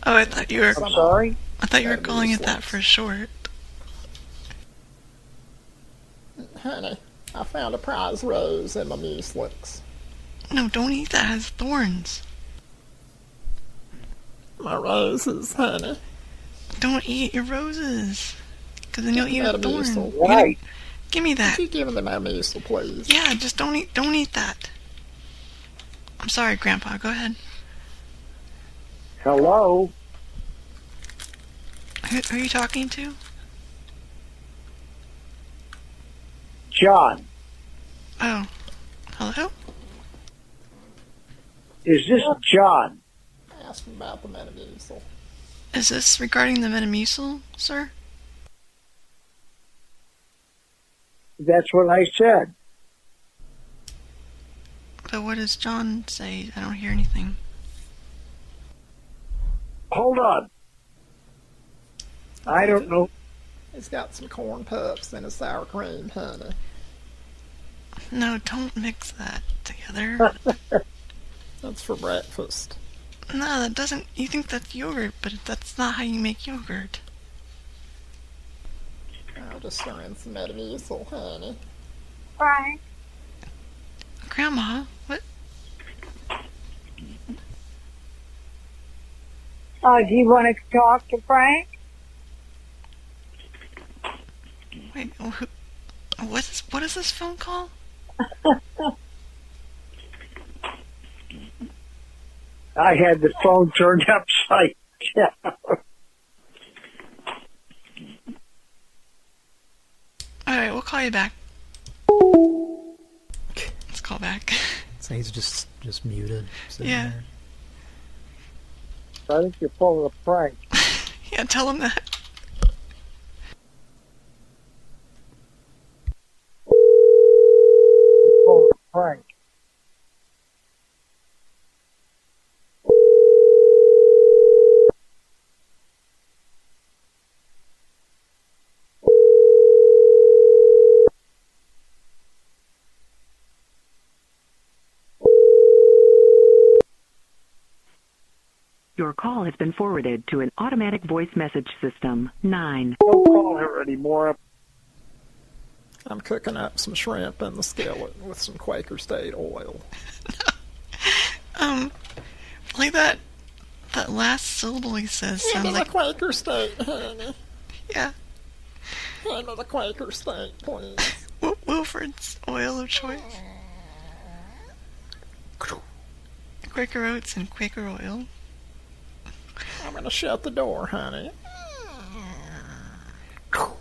D: Oh, I thought you were...
L: I'm sorry?
D: I thought you were calling it that for short.
M: Honey, I found a prize rose in my mucilix.
D: No, don't eat that. It has thorns.
M: My roses, honey.
D: Don't eat your roses. Because then you'll eat a thorn.
M: Metamucil.
L: Right.
D: Give me that.
M: Could you give me the Metamucil, please?
D: Yeah, just don't eat that. I'm sorry, Grandpa. Go ahead.
L: Hello?
D: Who are you talking to?
L: John.
D: Oh. Hello?
L: Is this John?
M: Ask him about the Metamucil.
D: Is this regarding the Metamucil, sir?
L: That's what I said.
D: But what does John say? I don't hear anything.
L: Hold on. I don't know.
M: He's got some corn puffs and a sour cream, honey.
D: No, don't mix that together.
M: That's for breakfast.
D: No, that doesn't... You think that's yogurt, but that's not how you make yogurt.
M: I'll just stir in some Metamucil, honey.
H: Frank?
D: Grandma, what?
H: Do you want to talk to Frank?
D: Wait, what is this phone call?
L: I had the phone turned upside down.
D: Alright, we'll call you back. Let's call back.
B: So he's just muted.
D: Yeah.
L: There. I think you're pulling a prank.
D: Yeah, tell him that.
L: You're pulling a prank.
V: Your call has been forwarded to an automatic voice message system. 9.
L: Don't call her anymore.
M: I'm cooking up some shrimp in the skillet with some Quaker State oil.
D: Like that last syllable he says sounds
M: Into
D: like...
M: the Quaker State, honey.
D: Yeah.
M: Into the Quaker State, please.
D: Wilfred's oil of choice. Quaker oats and Quaker oil.
M: I'm gonna shut the door, honey.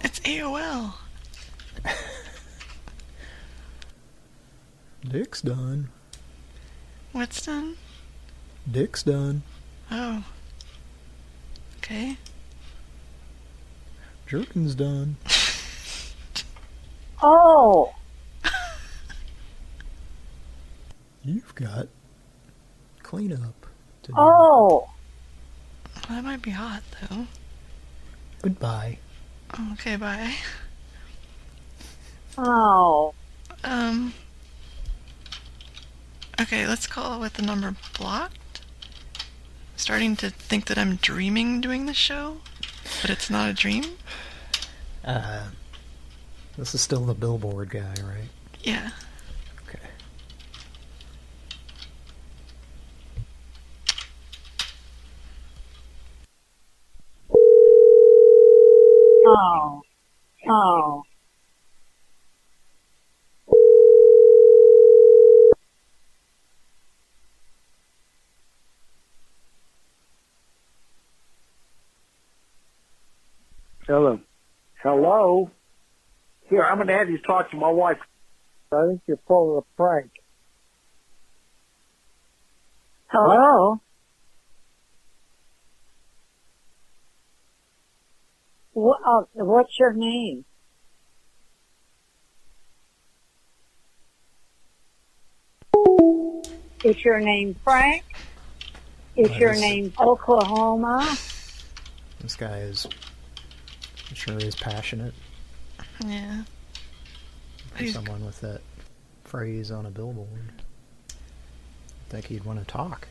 D: It's AOL.
B: Dick's done.
D: What's done?
B: Dick's done.
D: Oh. Okay.
B: Jerkin's done.
H: Oh.
B: You've got cleanup to do.
H: Oh.
D: Well, that might be hot, though.
B: Goodbye.
D: Okay, bye.
H: Oh.
D: Okay, let's call it with the number blocked. Starting to think that I'm dreaming doing the show, but it's not a dream.
B: This is still the billboard guy, right?
D: Yeah.
B: Okay.
H: Oh. Oh.
L: Hello. Hello? Here, I'm going to have you talk to my wife. I think you're pulling a prank.
H: Hello? What's your name? Is your name Frank? Is your name Oklahoma?
B: This guy is sure is passionate.
D: Yeah.
B: For someone with that phrase on a billboard. I think he'd want to talk.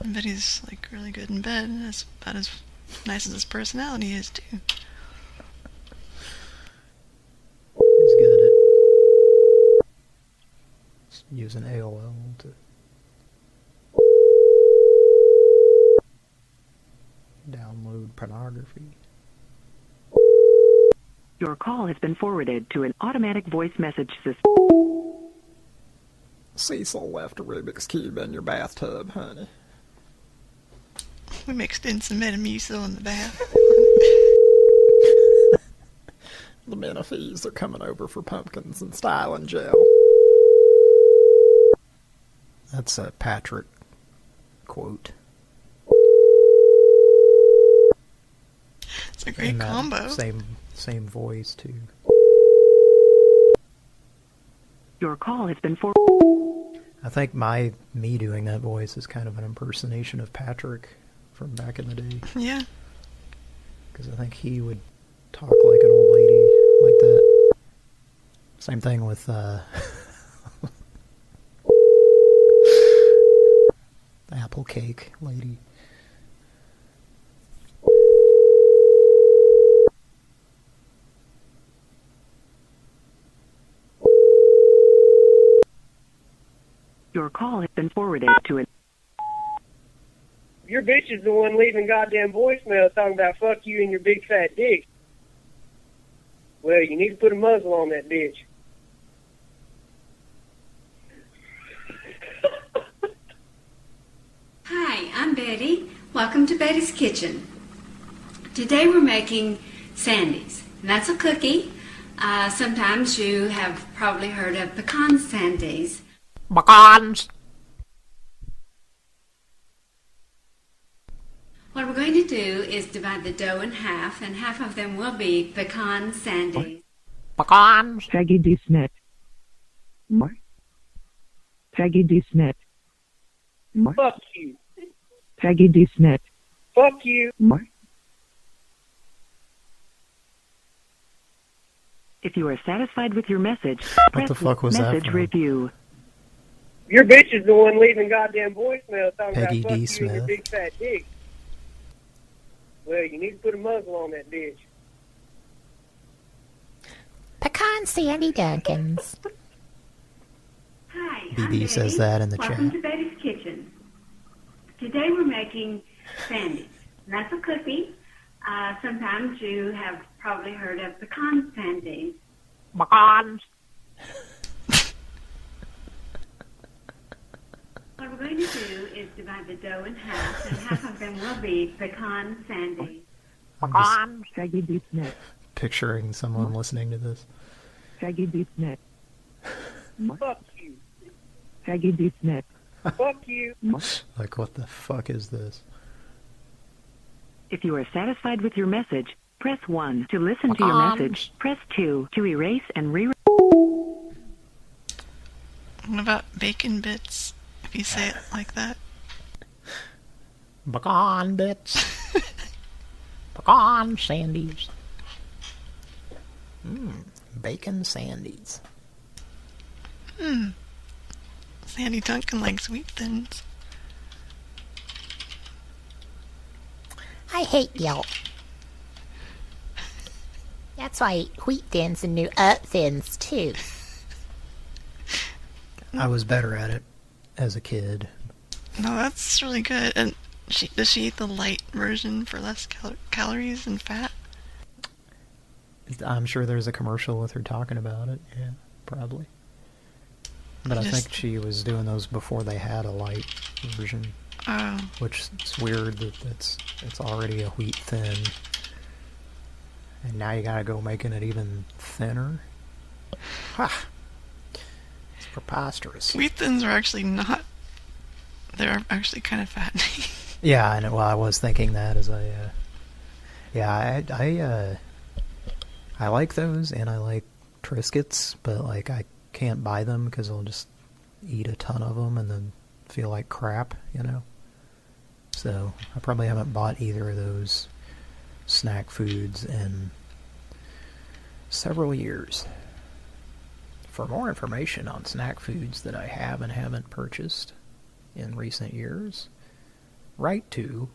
D: I bet he's like really good in bed. That's about as nice as his personality is too.
B: He's good at using AOL to download pornography.
V: Your call has been forwarded to an automatic voice message system.
M: Cecil left a Rubik's Cube in your bathtub, honey.
D: We mixed in some Metamucil in the bath.
M: The Menifees are coming over for pumpkins and styling gel.
B: That's Patrick quote.
D: It's a great
B: And that
D: combo.
B: Same voice, too.
V: Your call has been
B: I think me doing that voice is kind of an impersonation of Patrick from back in the day.
D: Yeah.
B: Because I think he would talk like an old lady like that. Same thing with the apple cake lady.
V: Your call has been forwarded to an...
I: Your bitch is the one leaving goddamn voicemail talking about fuck you and your big fat dick. Well, you need to put a muzzle on that bitch.
J: Hi, I'm Betty. Welcome to Betty's Kitchen. Today we're making sandies. And that's a cookie. Sometimes you have probably heard of pecan sandies.
B: Pecans!
J: What we're going to do is divide the dough in half, and half of them will be pecan sandies.
B: Pecans!
V: Peggy D. Smith. Peggy D. Smith.
I: Fuck you.
V: Peggy D. Smith.
I: Fuck you.
V: If you are satisfied with your message,
B: What the fuck was that
V: message
B: from?
V: review.
I: Your bitch is the one leaving goddamn voicemail talking
B: Peggy
I: about fuck
B: D.
I: you and your
B: Smith.
I: big fat dick. Well, you need to put a muzzle on that bitch.
W: Pecan Sandy Dunkins.
J: Hi, I'm
B: BB
J: Betty.
B: says that in the
J: Welcome
B: chat.
J: to Betty's Kitchen. Today we're making sandies. And that's a cookie. Sometimes you have probably heard of pecan sandies.
B: Pecans!
J: What we're going to do is divide the dough in half, and half of them will be pecan sandies.
B: I'm just
V: Peggy D. Smith.
B: picturing someone listening to this.
V: Peggy D. Smith.
I: Fuck you.
V: Peggy D. Smith.
I: Fuck you.
B: Like, what the fuck is this?
V: If you are satisfied with your message, press 1 to listen to your message. Press 2 to erase and re...
D: What about bacon bits? If you say it like that.
B: Pecan bits. Pecan sandies. Bacon sandies.
D: Sandy Duncan likes wheat thins.
W: I hate Yelp. That's why I eat wheat thins and new up thins, too.
B: I was better at it as a kid.
D: No, that's really good. And does she eat the light version for less calories and fat?
B: I'm sure there's a commercial with her talking about it. Yeah, probably. But I think she was doing those before they had a light version.
D: Oh.
B: Which is weird that it's already a wheat thin. And now you gotta go making it even thinner. Ha! It's preposterous.
D: Wheat thins are actually not... They're actually kind of fattening.
B: Yeah, I know. Well, I was thinking that as I... I like those, and I like Triscuits, but, like, I can't buy them because I'll just eat a ton of them and then feel like crap, you know? So, I probably haven't bought either of those snack foods in several years. For more information on snack foods that I have and haven't purchased in recent years, write to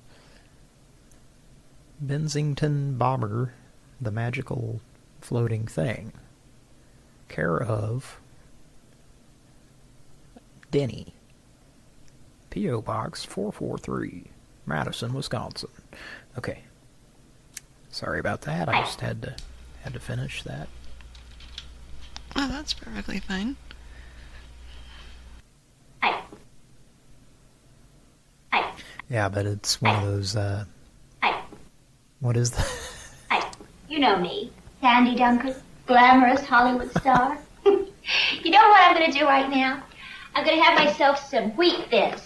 B: Bensington Bobber, the Magical Floating Thing, care of Denny, P.O. Box 443, Madison, Wisconsin. Okay. Sorry about that. I just had to finish that.
D: Oh, that's perfectly fine.
B: Yeah, but it's one of those, what is that?
X: You know me, Sandy Duncan, glamorous Hollywood star. You know what I'm going to do right now? I'm going to have myself some wheat thins.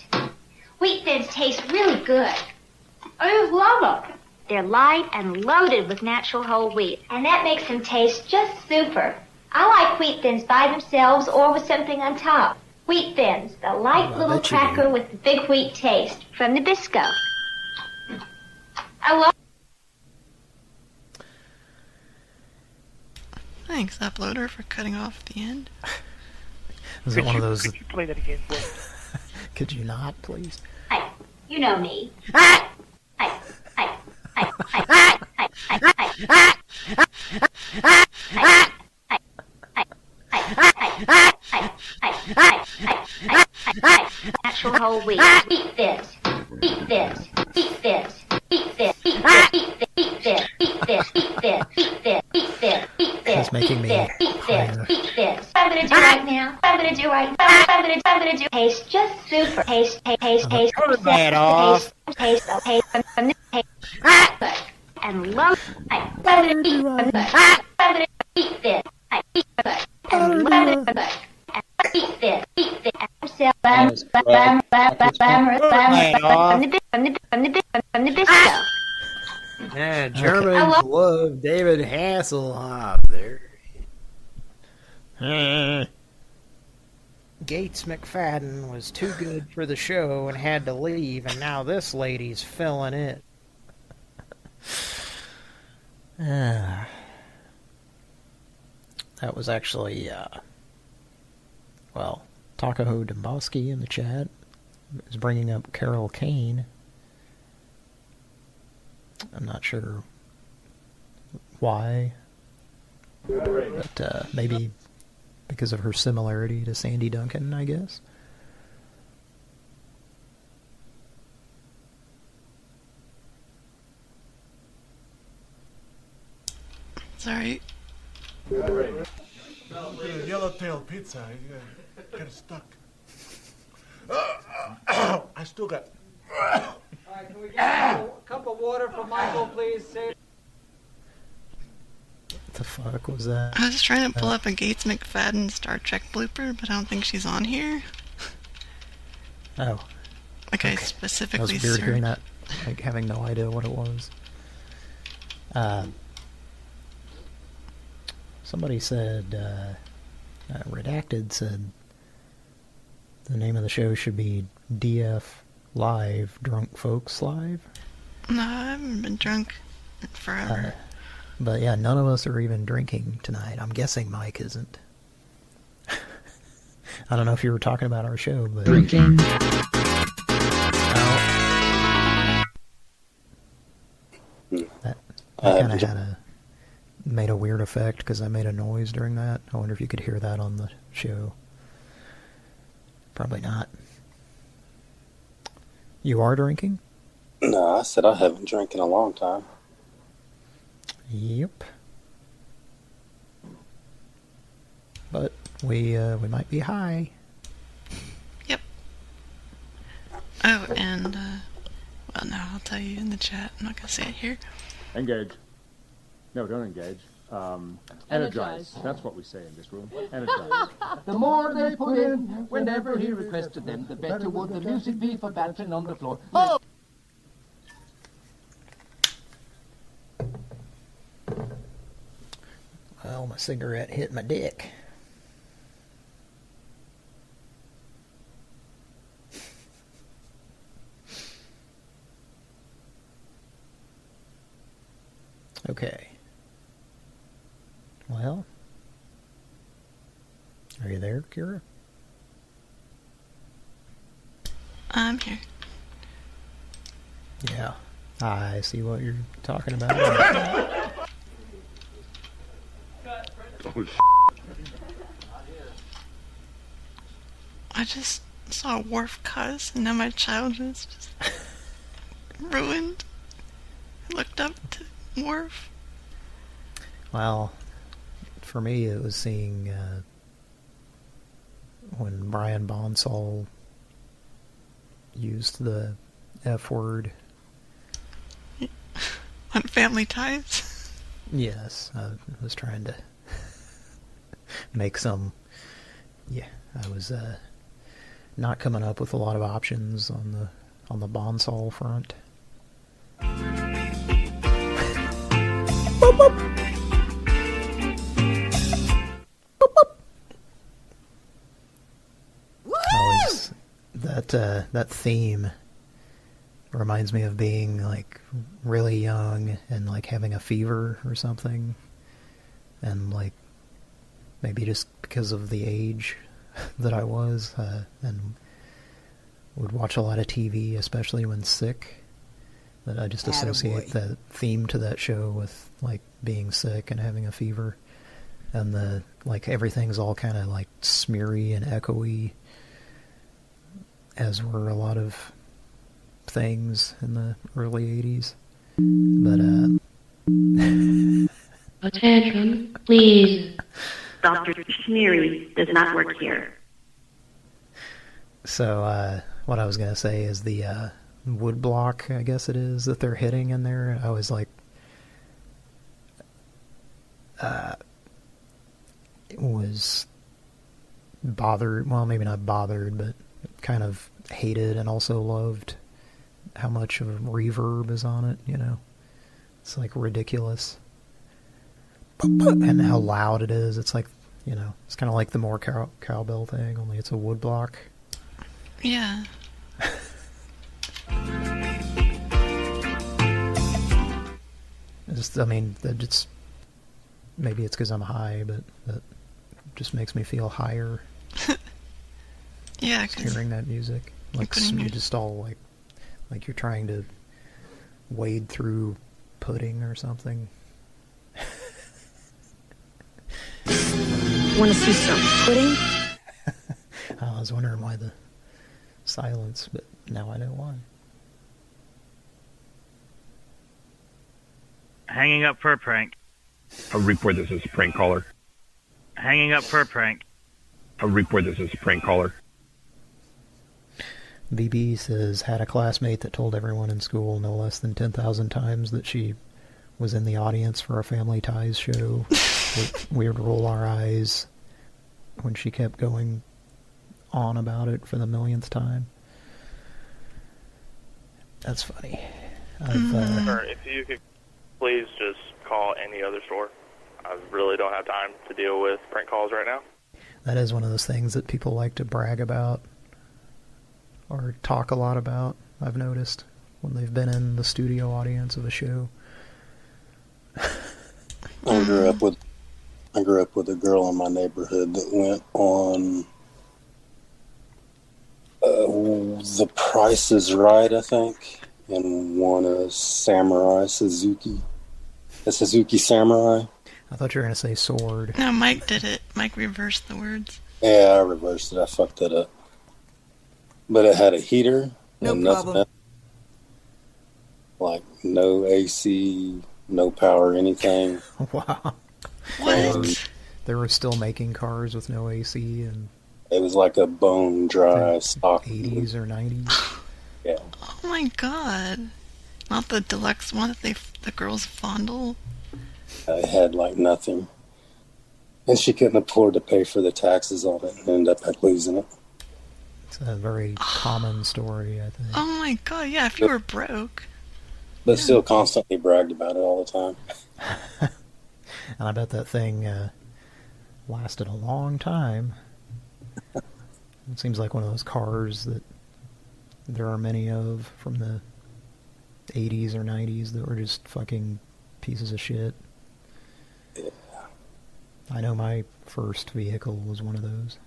X: Wheat thins taste really good. I just love them. They're light and loaded with natural whole wheat, and that makes them taste just super. I like wheat thins by themselves or with something on top. Wheat thins, the light little cracker with the big wheat taste from Nabisco. I love.
D: Thanks, Uploader, for cutting off the end.
B: Was it one of those?
L: Could you play that again, please?
B: Could you not, please?
X: Hi, you know me. Natural whole wheat. Eat this. Eat this. Eat this. Eat this. Eat this. Eat this. Eat this. Eat this. Eat this. Eat this. Eat this.
B: It's making me
X: Eat this.
B: higher.
X: Eat this. I'm gonna do right now. I'm gonna do right now. I'm gonna do. Taste just super. Taste.
L: Turn that off.
X: Taste. And love. I'm gonna eat this. I eat this. And love it. Eat this. Eat this. From the Bisco.
E: Yeah, Germans love David Hasselhoff there. Gates McFadden was too good for the show and had to leave, and now this lady's filling it.
B: That was actually, well, Takaho Domboski in the chat is bringing up Carol Kane. I'm not sure why, but maybe because of her similarity to Sandy Duncan, I guess.
D: Sorry.
F: Yellowtail pizza. You got stuck. I still got.
G: All right, can we get a cup of water for Michael, please?
B: What the fuck was that?
D: I was trying to pull up a Gates McFadden Star Trek blooper, but I don't think she's on here.
B: Oh.
D: Like I
B: That
D: specifically
B: was weird hearing
D: searched.
B: that, like having no idea what it was. Somebody said, Redacted said the name of the show should be DF Live, Drunk Folks Live.
D: No, I haven't been drunk in forever.
B: But yeah, none of us are even drinking tonight. I'm guessing Mike isn't. I don't know if you were talking about our show, but...
K: Drinking.
B: That kind of had made a weird effect because I made a noise during that. I wonder if you could hear that on the show. Probably not. You are drinking?
C: No, I said I haven't drank in a long time.
B: Yep. But we might be high.
D: Yep. Oh, and, well, no, I'll tell you in the chat. I'm not going to say it here.
Y: Engage. No, don't engage. Energize. That's what we say in this room. Energize.
K: The more they put in, whenever he requested them, the better would the music be for bouncing on the floor. Oh!
B: Well, my cigarette hit my dick. Okay. Well, are you there, Kira?
D: I'm here.
B: Yeah. I see what you're talking about.
D: I just saw Worf cuss, and now my childhood is just ruined. I looked up to Worf.
B: Well, for me, it was seeing when Brian Bonsall used the F word.
D: On Family Ties?
B: Yes, I was trying to make some... Yeah, I was not coming up with a lot of options on the on the bonsall front. Always, that theme reminds me of being like really young and like having a fever or something, and like maybe just because of the age that I was, and would watch a lot of TV, especially when sick, that I just associate the theme to that show with like being sick and having a fever, and the like everything's all kind of like smeary and echoey, as were a lot of things in the early 80s. But
V: Attention, please. Dr. Schneery does not work here.
B: So, what I was going to say is the wood block, I guess it is, that they're hitting in there. I was like, it was bothered, well, maybe not bothered, but kind of hated and also loved how much of reverb is on it, you know? It's like ridiculous. And how loud it is. It's like, you know, it's kind of like the more cowbell thing, only it's a wood block.
D: Yeah.
B: I mean, it's maybe it's because I'm high, but that just makes me feel higher.
D: Yeah,
B: just hearing that music, like you just all like you're trying to wade through pudding or something.
W: Want to see some pudding?
B: I was wondering why the silence, but now I know why.
P: Hanging up for a prank.
Q: I'll report this as a prank caller.
P: Hanging up for a prank.
Q: I'll report this as a prank caller.
B: BB says, had a classmate that told everyone in school no less than 10,000 times that she was in the audience for a Family Ties show. We would roll our eyes when she kept going on about it for the millionth time. That's funny.
S: Sir, if you could please just call any other store. I really don't have time to deal with prank calls right now.
B: That is one of those things that people like to brag about or talk a lot about, I've noticed, when they've been in the studio audience of a show.
C: I grew up with a girl in my neighborhood that went on The Price is Right, I think, and won a Suzuki Samurai.
B: I thought you were going to say sword.
D: No, Mike did it. Mike reversed the words.
C: Yeah, I reversed it. I fucked it up. But it had a heater and nothing else. Like no AC, no power, anything.
B: Wow.
D: What?
B: They were still making cars with no AC, and
C: it was like a bone dry stock.
B: 80s or 90s.
C: Yeah.
D: Oh my god. Not the deluxe one that the girls fondle.
C: It had like nothing. And she couldn't afford to pay for the taxes on it and ended up losing it.
B: It's a very common story, I think.
D: Oh my god, yeah, if you were broke.
C: But still constantly bragged about it all the time.
B: And I bet that thing lasted a long time. It seems like one of those cars that there are many of from the 80s or 90s that were just fucking pieces of shit.
C: Yeah.
B: I know my first vehicle was one of those.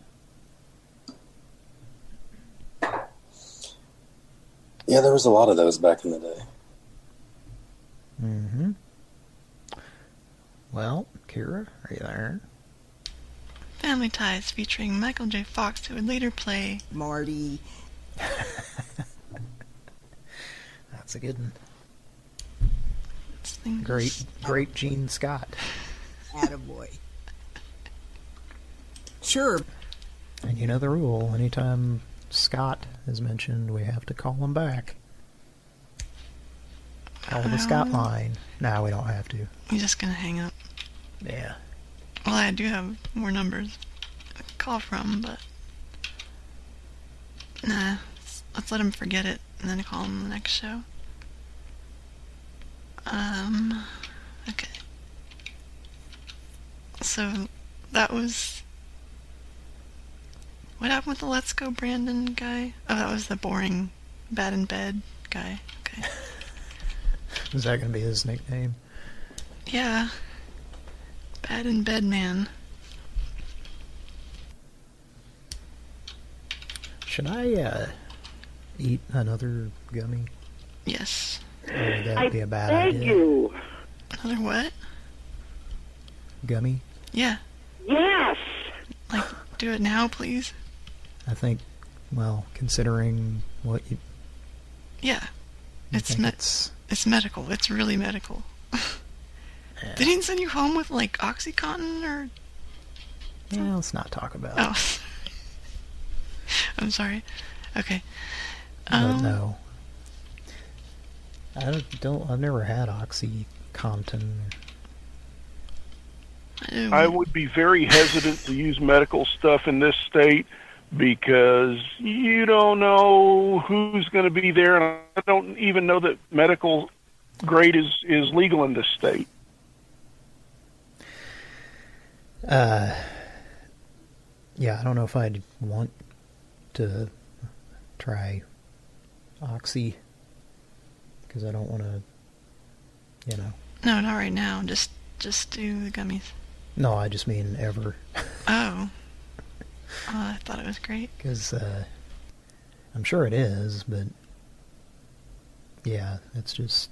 C: Yeah, there was a lot of those back in the day.
B: Mm-hmm. Well, Kira, are you there?
D: Family Ties featuring Michael J. Fox, who would later play
T: Marty.
B: That's a good one. Great Gene Scott.
T: Attaboy. Sure.
B: And you know the rule. Anytime Scott is mentioned, we have to call him back. Call the Scott line. No, we don't have to.
D: I'm just gonna hang up.
B: Yeah.
D: Well, I do have more numbers to call from, but nah, let's let him forget it. and then call him the next show. Okay. So, that was... What happened with the Let's Go Brandon guy? Oh, that was the boring bad in bed guy. Okay.
B: Is that going to be his nickname?
D: Yeah. Bad in bed man.
B: Should I eat another gummy?
D: Yes.
B: Or would that be a bad idea?
A: You.
D: Another what?
B: Gummy?
D: Yeah.
A: Yes.
D: Like, do it now, please.
B: I think, well, considering what you...
D: Yeah. It's medical. It's really medical.
B: Yeah.
D: Did he send you home with, like, OxyContin, or...
B: Yeah, let's not talk about it.
D: Oh. I'm sorry. Okay.
B: No. I've never had OxyContin.
N: I would be very hesitant to use medical stuff in this state because you don't know who's going to be there, and I don't even know that medical grade is legal in this state.
B: Yeah, I don't know if I'd want to try Oxy, because I don't want to,
D: No, not right now. Just do the gummies.
B: No, I just mean ever.
D: Oh. I thought it was great.
B: Because I'm sure it is, but yeah, it's just,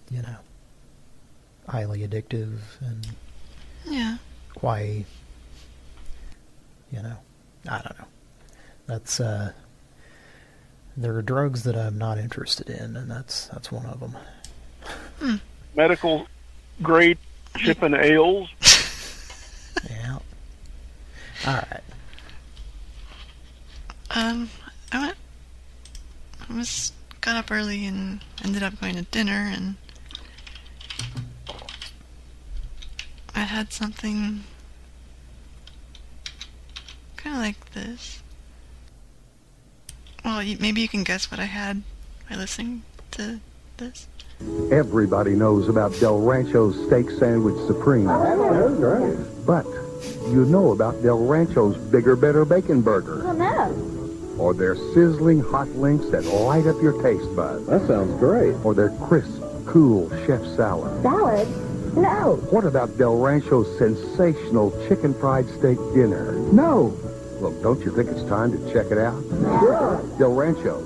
B: highly addictive and why, I don't know. That's, there are drugs that I'm not interested in, and that's one of them.
N: Medical grade chipping ales.
B: Yeah. All right.
D: Got up early and ended up going to dinner, and I had something kind of like this. Well, maybe you can guess what I had by listening to this.
O: Everybody knows about Del Rancho's Steak Sandwich Supreme. But you know about Del Rancho's Bigger, Better Bacon Burger.
X: Oh, no.
O: Or their sizzling hot links that light up your taste buds. That sounds great. Or their crisp, cool chef salad.
X: Salad? No.
O: What about Del Rancho's sensational chicken fried steak dinner? No. Look, don't you think it's time to check it out?
X: Sure.
O: Del Rancho.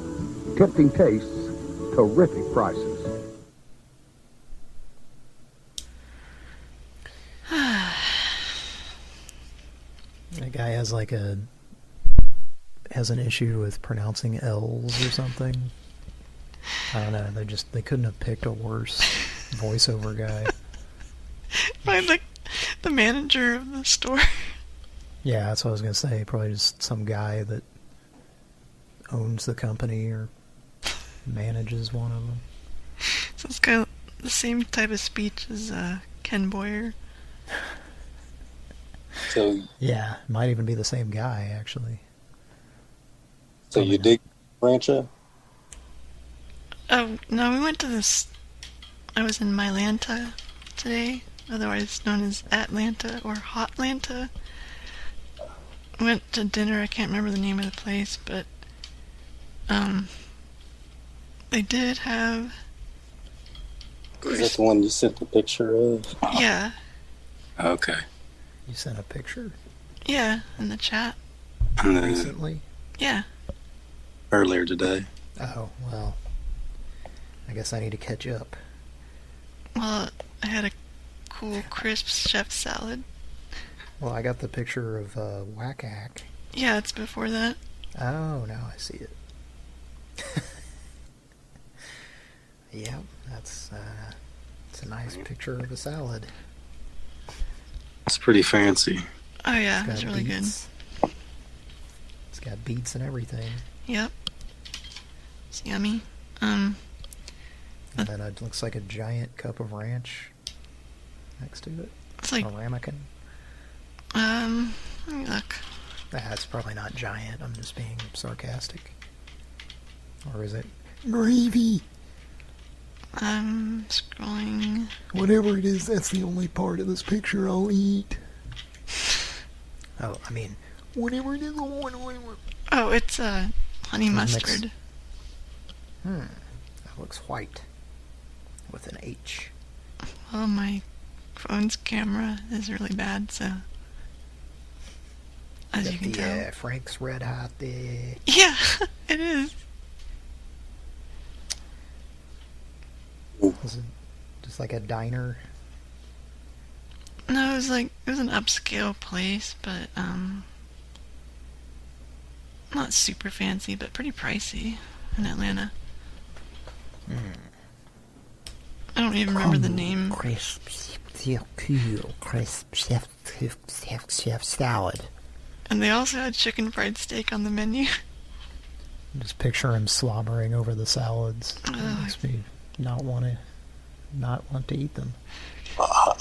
O: Tempting tastes, terrific prices.
B: That guy has has an issue with pronouncing L's or something. I don't know. They couldn't have picked a worse voiceover guy.
D: Probably the manager of the store.
B: Yeah, that's what I was gonna say. Probably just some guy that owns the company or manages one of them.
D: So it's got the same type of speech as Ken Boyer.
C: So
B: yeah, might even be the same guy actually.
C: So you dig Rancho?
D: Oh no, we went to this. I was in Mylanta today, otherwise known as Atlanta or Hotlanta. Went to dinner. I can't remember the name of the place, but they did have.
C: Is that the one you sent the picture of?
D: Yeah.
C: Okay.
B: You sent a picture?
D: Yeah, in the chat.
B: Recently?
D: Yeah.
C: Earlier today.
B: Oh, well. I guess I need to catch up.
D: Well, I had a cool, crisp chef salad.
B: Well, I got the picture of Whack-Ack.
D: Yeah, it's before that.
B: Oh, now I see it. Yep, it's a nice picture of a salad.
C: It's pretty fancy.
D: Oh yeah, it's really
B: beets. Good. It's got beets and everything.
D: Yep. It's yummy.
B: And then it looks like a giant cup of ranch next to it.
D: It's like
B: a ramekin.
D: Let me look.
B: It's probably not giant. I'm just being sarcastic. Or is it? Gravy.
D: I'm scrolling.
B: Whatever it is, that's the only part of this picture I'll eat. Oh, I mean, whatever it is,
D: Oh, it's honey mustard.
B: That looks white. With an H.
D: Well, my phone's camera is really bad, so... As you can tell.
B: Frank's Red Hot there.
D: Yeah, it is.
B: Was it just like a diner?
D: No, it was an upscale place, but not super fancy, but pretty pricey in Atlanta. I don't even remember the name.
B: Crisp chef salad.
D: And they also had chicken fried steak on the menu.
B: Just picture him slobbering over the salads. It makes me not want to eat them.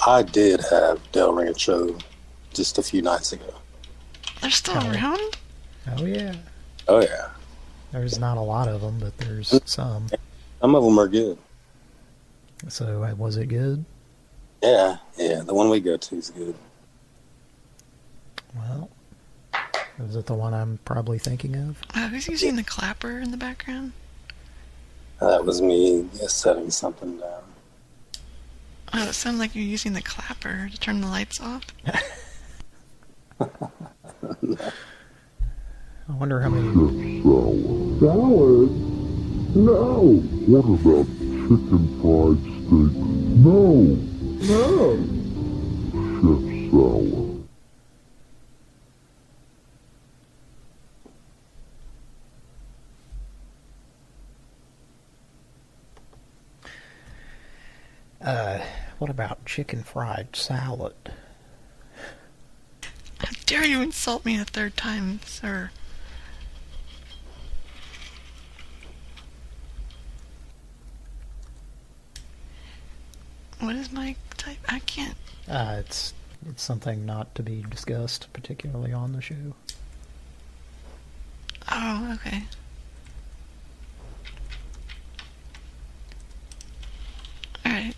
C: I did have Del Rancho just a few nights ago.
D: They're still around?
B: Oh yeah.
C: Oh yeah.
B: There's not a lot of them, but there's some.
C: Some of them are good.
B: So was it good?
C: Yeah. The one we go to is good.
B: Well, is it the one I'm probably thinking of?
D: Who's using the clapper in the background?
C: That was me setting something down.
D: Oh, it sounded like you're using the clapper to turn the lights off.
B: I wonder how many...
O: Salad? No! What about chicken fried steak? No! Chef salad.
B: What about chicken fried salad?
D: How dare you insult me a third time, sir? What is my type? I can't.
B: It's something not to be discussed, particularly on the show.
D: Oh, okay. Alright.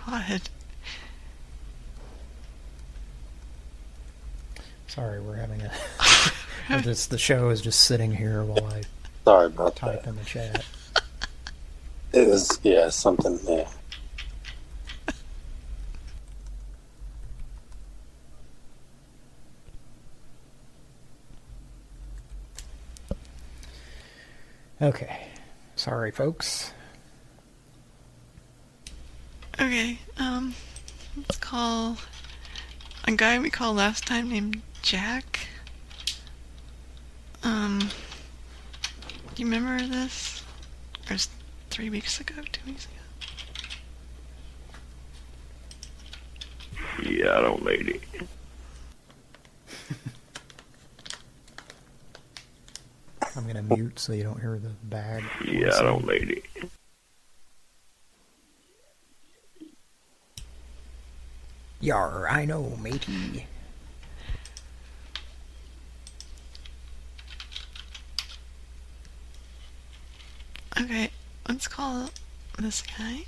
D: God.
B: Sorry, we're having a... the show is just sitting here while I
C: Sorry about
B: type in the chat.
C: It was, something there.
B: Okay. Sorry, folks.
D: Okay, let's call a guy we called last time named Jack. Do you remember this? Or was 3 weeks ago, 2 weeks ago?
Q: Yeah, I don't need it.
B: I'm gonna mute so you don't hear the bag.
Q: Yeah, I don't need it.
B: Yar, I know, matey.
D: Okay, let's call this guy.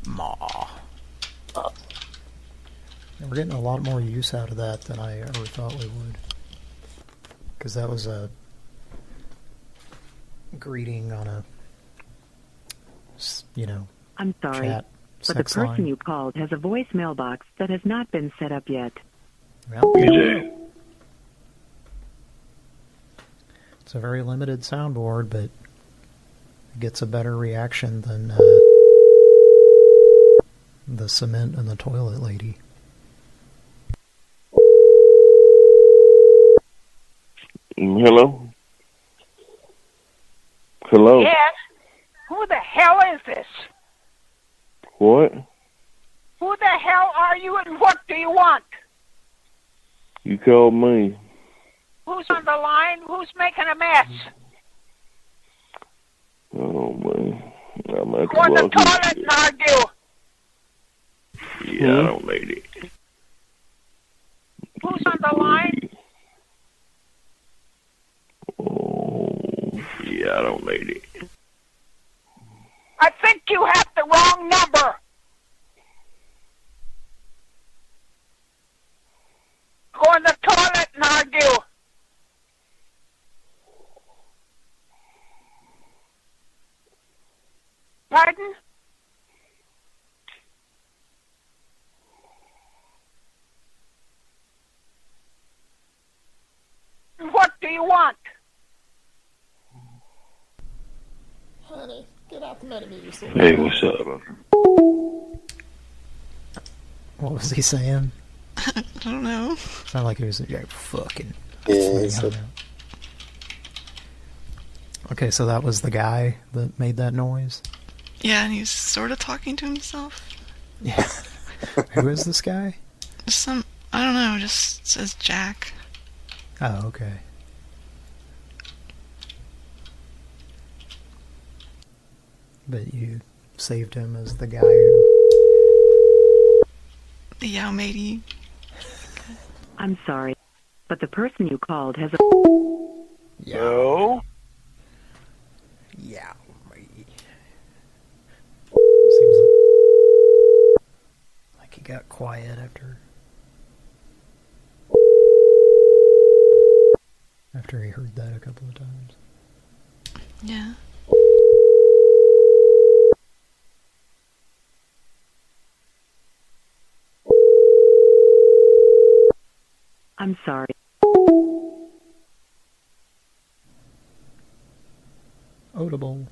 B: Ma. We're getting a lot more use out of that than I ever thought we would. Because that was a greeting on a,
V: I'm sorry,
B: chat,
V: but the
B: sex
V: person
B: line.
V: you called has a voicemail box that has not been set up yet.
B: Well, it's a very limited soundboard, but it gets a better reaction than the cement and the toilet lady.
Q: Hello? Hello?
A: Yes? Who the hell is this?
Q: What?
A: Who the hell are you and what do you want?
Q: You called me.
A: Who's on the line? Who's making a mess?
Q: Oh, man. I'm at
A: Go in the toilet and argue.
Q: Yeah, I don't need it.
A: Who's on the line?
Q: Oh, yeah, I don't need it.
A: I think you have the wrong number. Go in the toilet and argue. Pardon? What do you want?
W: Honey, get out the Metamucil.
Q: Hey, what's up?
B: What was he saying?
D: I don't know.
B: Sounded like he was like, fucking.
C: Yeah,
B: Okay, so that was the guy that made that noise?
D: Yeah, and he's sort of talking to himself.
B: Yeah. Who is this guy?
D: Some, I don't know, just says Jack.
B: Oh, okay. But you saved him as the guy who...
D: The Yao matey.
V: I'm sorry, but the person you called has a...
N: No?
B: Yeah. Seems like he got quiet after he heard that a couple of times.
D: Yeah.
V: I'm sorry.
B: Audible.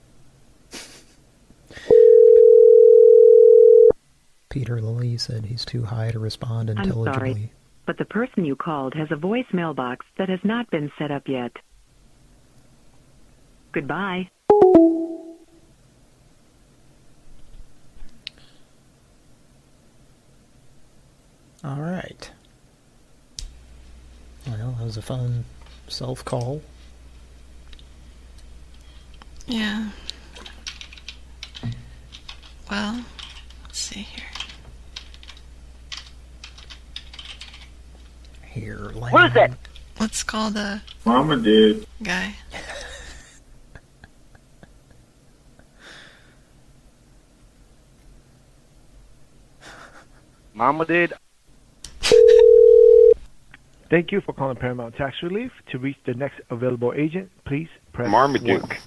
B: Peter Lilly said he's too high to respond intelligibly.
V: I'm sorry, but the person you called has a voicemail box that has not been set up yet. Goodbye.
B: All right. Well, that was a fun self-call.
D: Yeah. Well, let's see here.
A: What is it?
D: Let's call the
Q: Mama did.
D: guy.
H: Mama did. Thank you for calling Paramount Tax Relief. To reach the next available agent, please press
Q: Marmaduke.
H: 1.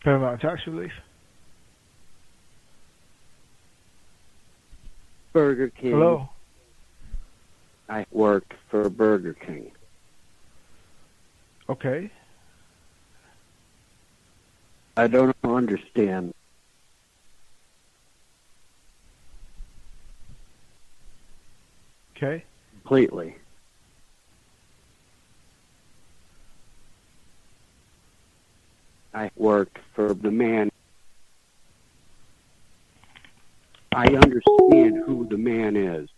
H: Paramount Tax Relief.
J: Burger King.
H: Hello.
J: I work for Burger King.
H: Okay.
J: I don't understand.
H: Okay.
J: Completely. I work for the man. I understand who the man is.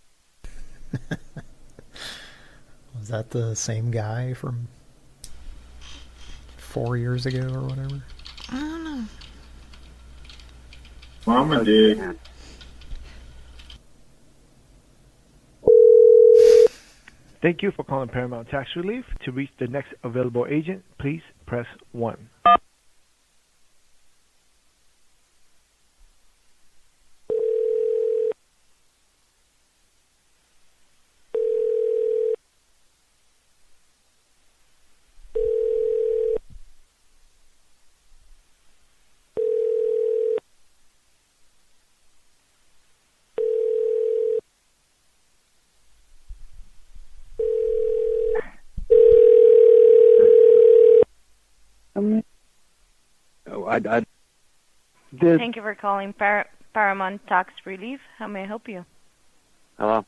B: Was that the same guy from 4 years ago or whatever?
D: I don't know.
Q: Mama did.
H: Thank you for calling Paramount Tax Relief. To reach the next available agent, please press 1.
M: Thank you for calling Paramount Tax Relief. How may I help you?
J: Hello?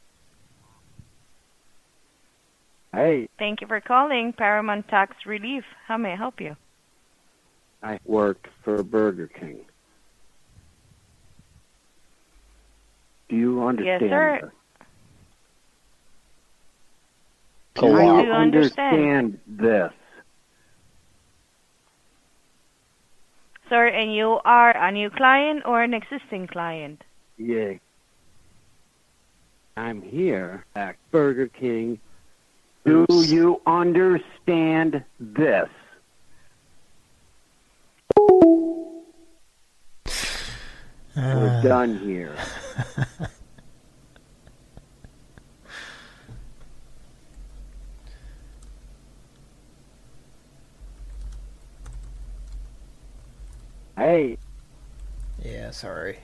J: Hey,
M: Thank you for calling Paramount Tax Relief. How may I help you?
J: I work for Burger King. Do you understand?
M: Yes, sir.
J: Do you understand this?
M: Sir, and you are a new client or an existing client?
J: Yeah. I'm here at Burger King. Do you understand this? We're done here. Hey.
B: Yeah, sorry.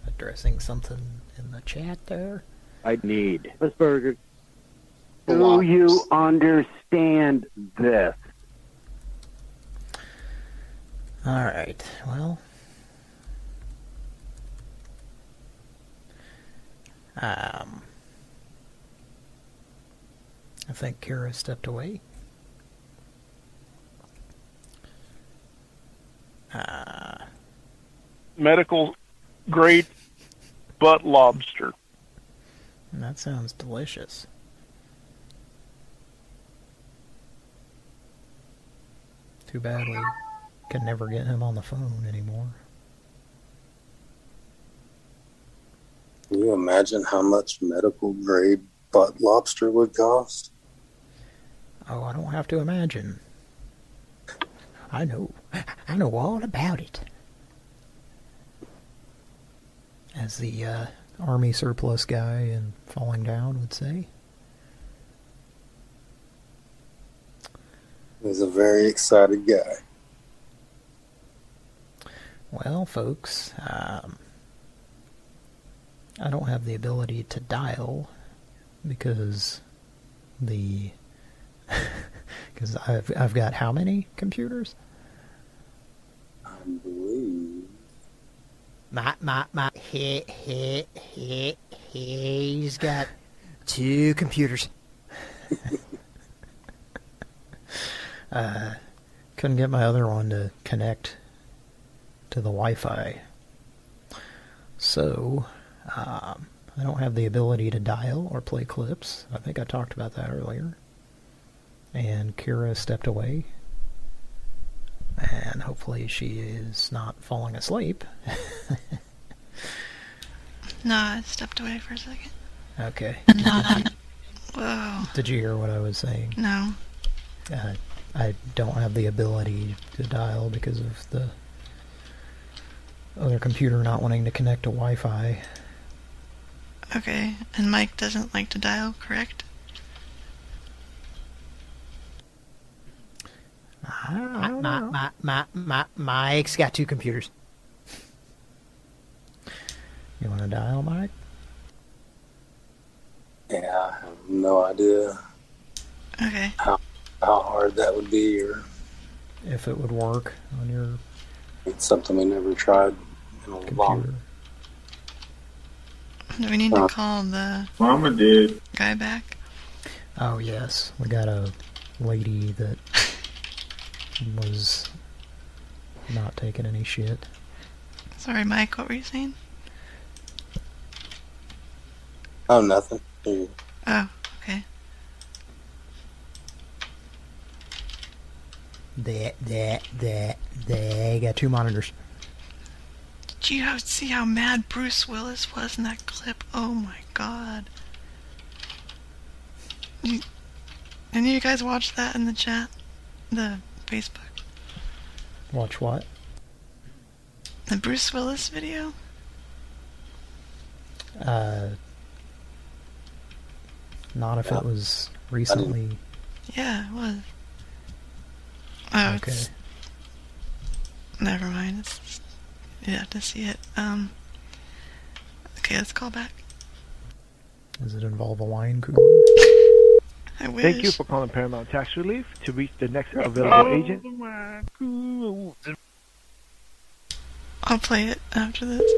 B: Addressing something in the chat there.
J: I need this burger. Do you understand this?
B: Alright, well. I think Kira stepped away.
N: Medical grade butt lobster.
B: That sounds delicious. Too bad we can never get him on the phone anymore.
C: Can you imagine how much medical grade butt lobster would cost?
B: Oh, I don't have to imagine. I know all about it. As the army surplus guy in Falling Down would say.
C: He's a very excited guy.
B: Well, folks, I don't have the ability to dial because because I've got how many computers?
C: I believe
B: he's got 2 computers. Couldn't get my other one to connect to the Wi-Fi. So, I don't have the ability to dial or play clips. I think I talked about that earlier. And Kira stepped away. And hopefully she is not falling asleep.
D: No, I stepped away for a second.
B: Okay.
D: Whoa.
B: Did you hear what I was saying?
D: No.
B: I don't have the ability to dial because of the other computer not wanting to connect to Wi-Fi.
D: Okay, and Mike doesn't like to dial, correct?
B: I don't know. Mike's got 2 computers. You want to dial, Mike?
C: Yeah, I have no idea.
D: Okay.
C: How hard that would be, or
B: if it would work on your.
C: It's something we never tried in a long.
D: Do we need to call the
Q: Mama did.
D: guy back?
B: Oh yes, we got a lady that was not taking any shit.
D: Sorry, Mike. What were you saying?
C: Oh, nothing.
D: Oh, okay.
B: They got 2 monitors.
D: Did you see how mad Bruce Willis was in that clip? Oh my god. Any of you guys watch that in the chat? The Facebook?
B: Watch what?
D: The Bruce Willis video?
B: Not if it was recently.
D: Yeah, it was. Oh,
B: okay.
D: Never mind. It's, you have to see it. Okay, let's call back.
B: Does it involve a wine cooler?
D: I wish.
H: Thank you for calling Paramount Tax Relief. To reach the next available agent.
D: I'll play it after this.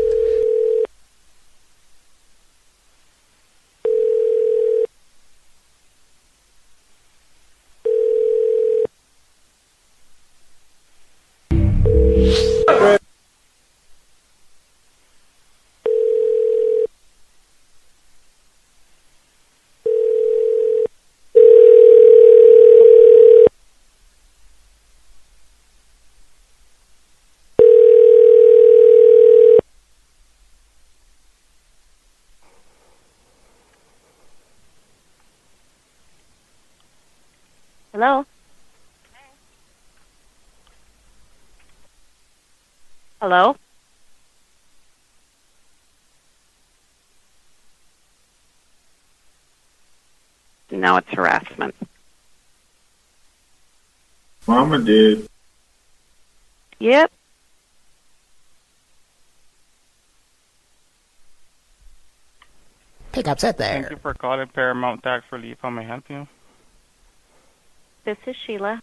M: Hello? No, it's harassment.
Q: Mama did.
M: Yep.
B: Pickup's at there.
E: Thank you for calling Paramount Tax Relief. How may I help you?
M: This is Sheila.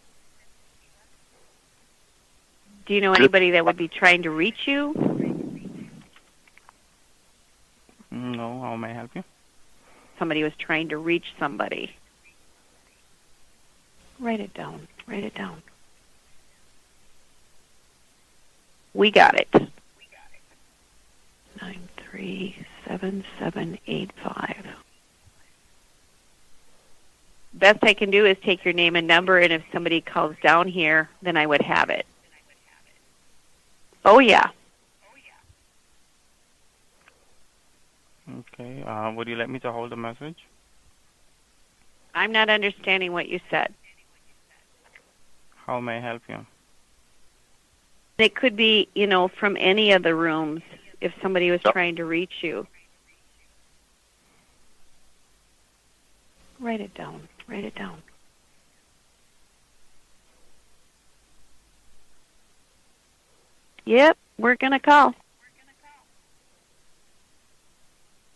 M: Do you know anybody that would be trying to reach you?
E: No, how may I help you?
M: Somebody was trying to reach somebody. Write it down. Write it down. We got it. 937785. Best I can do is take your name and number, and if somebody calls down here, then I would have it. Oh, yeah.
E: Okay. Would you like me to hold the message?
M: I'm not understanding what you said.
E: How may I help you?
M: It could be, from any of the rooms if somebody was trying to reach you. Write it down. Write it down. Yep, we're going to call.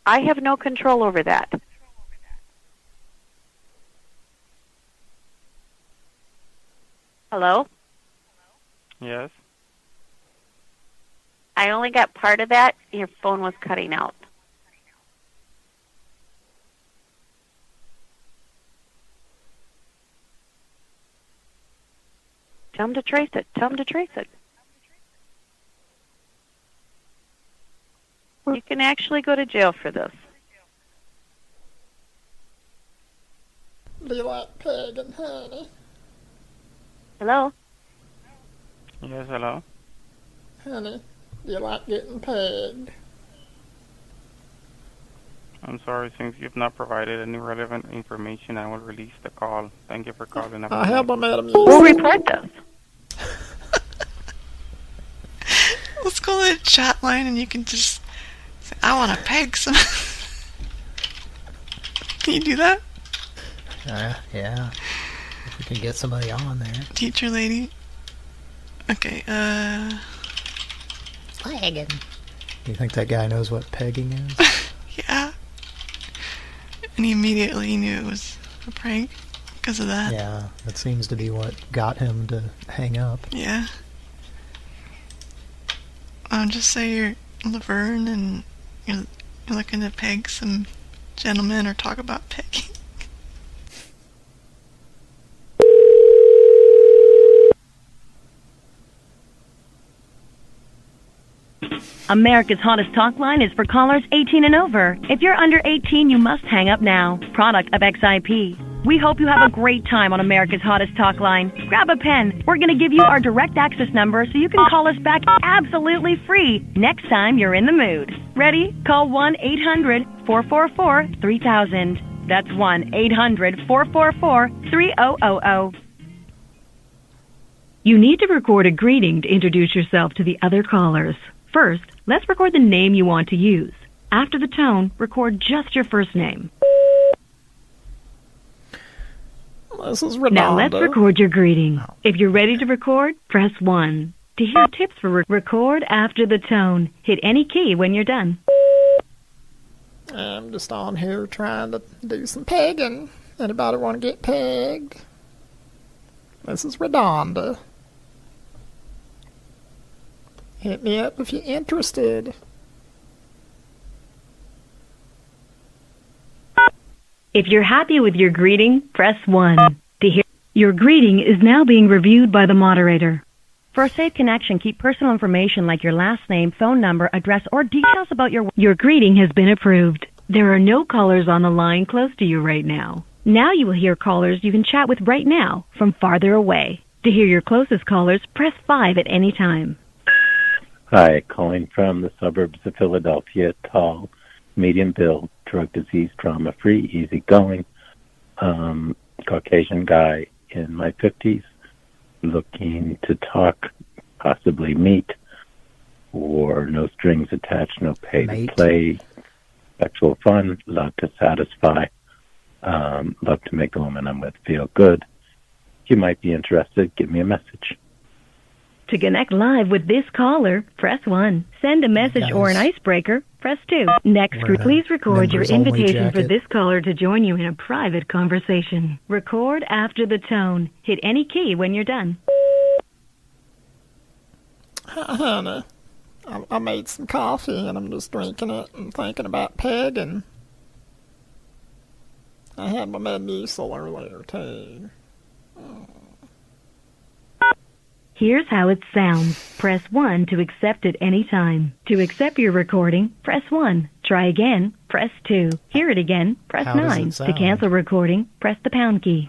M: I have no control over that. Hello?
E: Yes.
M: I only got part of that. Your phone was cutting out. Tell them to trace it. Tell them to trace it. You can actually go to jail for this.
I: Do you like pig and honey?
M: Hello?
E: Yes, hello.
I: Honey, do you like getting pegged?
E: I'm sorry, since you've not provided any relevant information, I will release the call. Thank you for calling.
I: I haven't met him.
M: We'll report this.
D: Let's go to the chat line and you can just say, I want to peg some. Can you do that?
B: Yeah. If we can get somebody on there.
D: Teacher lady. Okay,
W: Pegging.
B: You think that guy knows what pegging is?
D: Yeah. And he immediately knew it was a prank because of that.
B: Yeah, that seems to be what got him to hang up.
D: Yeah. Just say you're Laverne and you're looking to peg some gentlemen or talk about pegging.
L: America's Hottest Talk Line is for callers 18 and over. If you're under 18, you must hang up now. Product of XIP. We hope you have a great time on America's Hottest Talk Line. Grab a pen. We're going to give you our direct access number so you can call us back absolutely free next time you're in the mood. Ready? Call 1-800-444-3000. That's 1-800-444-3000. You need to record a greeting to introduce yourself to the other callers. First, let's record the name you want to use. After the tone, record just your first name.
I: This is Redondo.
L: Now let's record your greeting. If you're ready to record, press 1. To hear tips for record after the tone, hit any key when you're done.
I: I'm just on here trying to do some pegging. Anybody want to get pegged? This is Redondo. Hit me up if you're interested.
L: If you're happy with your greeting, press 1. To hear your greeting is now being reviewed by the moderator. For a safe connection, keep personal information like your last name, phone number, address, or details about your greeting has been approved. There are no callers on the line close to you right now. Now you will hear callers you can chat with right now from farther away. To hear your closest callers, press 5 at any time.
R: Hi, calling from the suburbs of Philadelphia, tall, medium build, drug disease, trauma-free, easygoing, Caucasian guy in my 50s, looking to talk, possibly meet or no strings attached, no pay
B: Mate.
R: to play, sexual fun, love to satisfy, love to make the woman I'm with feel good. If you might be interested, give me a message.
L: To connect live with this caller, press 1. Send a message or an icebreaker, press 2. Next,
B: We're in a
L: please record your
B: members-only
L: invitation for
B: jacket.
L: this caller to join you in a private conversation. Record after the tone. Hit any key when you're done.
I: Hi, honey. I made some coffee and I'm just drinking it and thinking about pegging. I had my Metamucil earlier, too.
L: Here's how it sounds. Press 1 to accept at any time. To accept your recording, press 1. Try again, press 2. Hear it again, press
B: How does
L: 9.
B: it
L: To
B: sound?
L: cancel recording, press the pound key.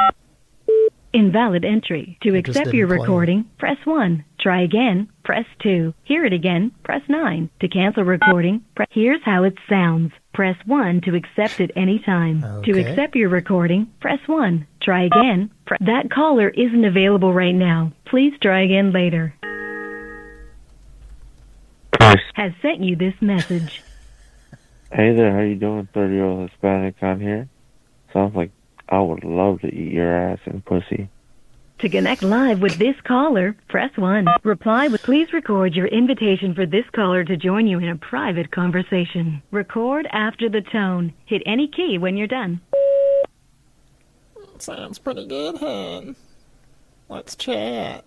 L: Invalid entry. To
B: It just
L: accept your
B: didn't play.
L: recording, press 1. Try again, press 2. Hear it again, press 9. To cancel recording, here's how it sounds. Press 1 to accept at any time. To
B: Okay.
L: accept your recording, press 1. Try again. That caller isn't available right now. Please try again later. Has sent you this message.
Q: Hey there, how you doing? 30-year-old Hispanic on here. Sounds like I would love to eat your ass and pussy.
L: To connect live with this caller, press 1. Reply with please record your invitation for this caller to join you in a private conversation. Record after the tone. Hit any key when you're done.
I: Sounds pretty good, hon. Let's chat.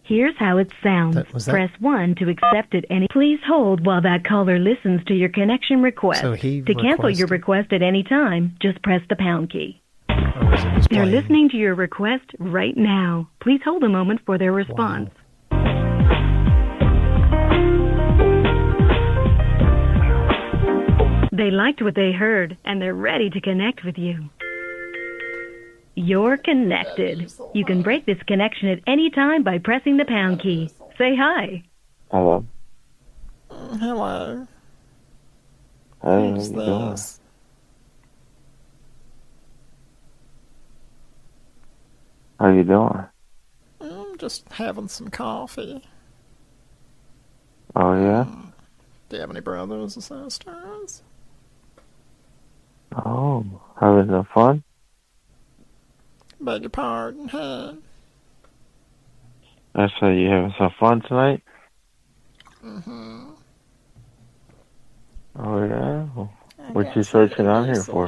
L: Here's how it sounds.
B: Was that-
L: Press 1 to accept it any. Please hold while that caller listens to your connection request.
B: So he
L: to cancel your request at any time, just press the pound key. They're listening to your request right now. Please hold a moment for their response. They liked what they heard, and they're ready to connect with you. You're connected. You can break this connection at any time by pressing the pound key. Say hi.
Q: Hello.
I: Hello.
Q: Hey,
I: Who's
Q: how you doing?
I: this?
Q: How you doing?
I: I'm just having some coffee.
Q: Oh, yeah?
I: Do you have any brothers or sisters?
Q: Oh, having some fun?
I: Beg your pardon, huh?
Q: I said you having some fun tonight?
I: Mm-hmm.
Q: Oh, yeah? What you searching on here for?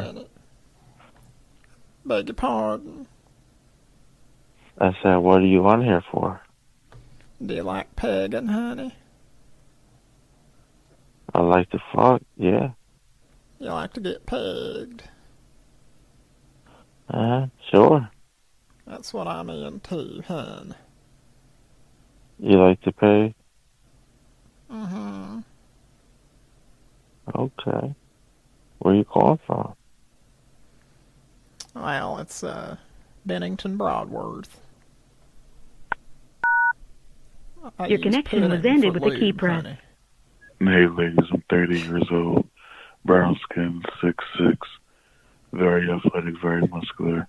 I: Beg your pardon.
Q: I said, what are you on here for?
I: Do you like pegging, honey?
Q: I like to fuck, yeah.
I: You like to get pegged?
Q: Sure.
I: That's what I'm into, hun.
Q: You like to pay?
I: Mm-hmm.
Q: Okay. Where you calling from?
I: Well, it's, Bennington Broadworth.
L: Your connection was ended with a key press.
F: Hey, ladies, I'm 30 years old, brown skin, 6'6", very athletic, very muscular.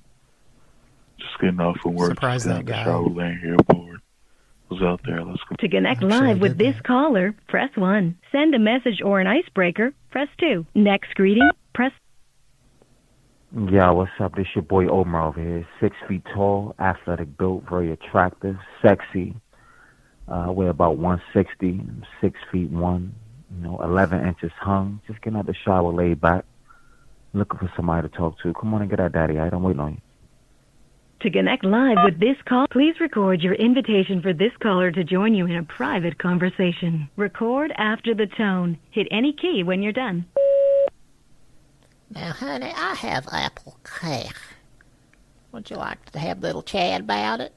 F: Just getting off from work,
B: Surprised
F: just
B: that
F: got in
B: guy.
F: the shower, laying here bored. Was out there, let's go.
L: To connect live with this caller, press 1. Send a message or an icebreaker, press 2. Next greeting, press.
G: Yeah, what's up? This your boy Omar over here. 6 feet tall, athletic built, very attractive, sexy. Weigh about 160, 6 feet 1, 11 inches hung. Just getting out the shower, laid back. Looking for somebody to talk to. Come on and get that daddy. I'm waiting on you.
L: To connect live with this call, please record your invitation for this caller to join you in a private conversation. Record after the tone. Hit any key when you're done.
W: Now, honey, I have apple cake. Would you like to have a little chat about it?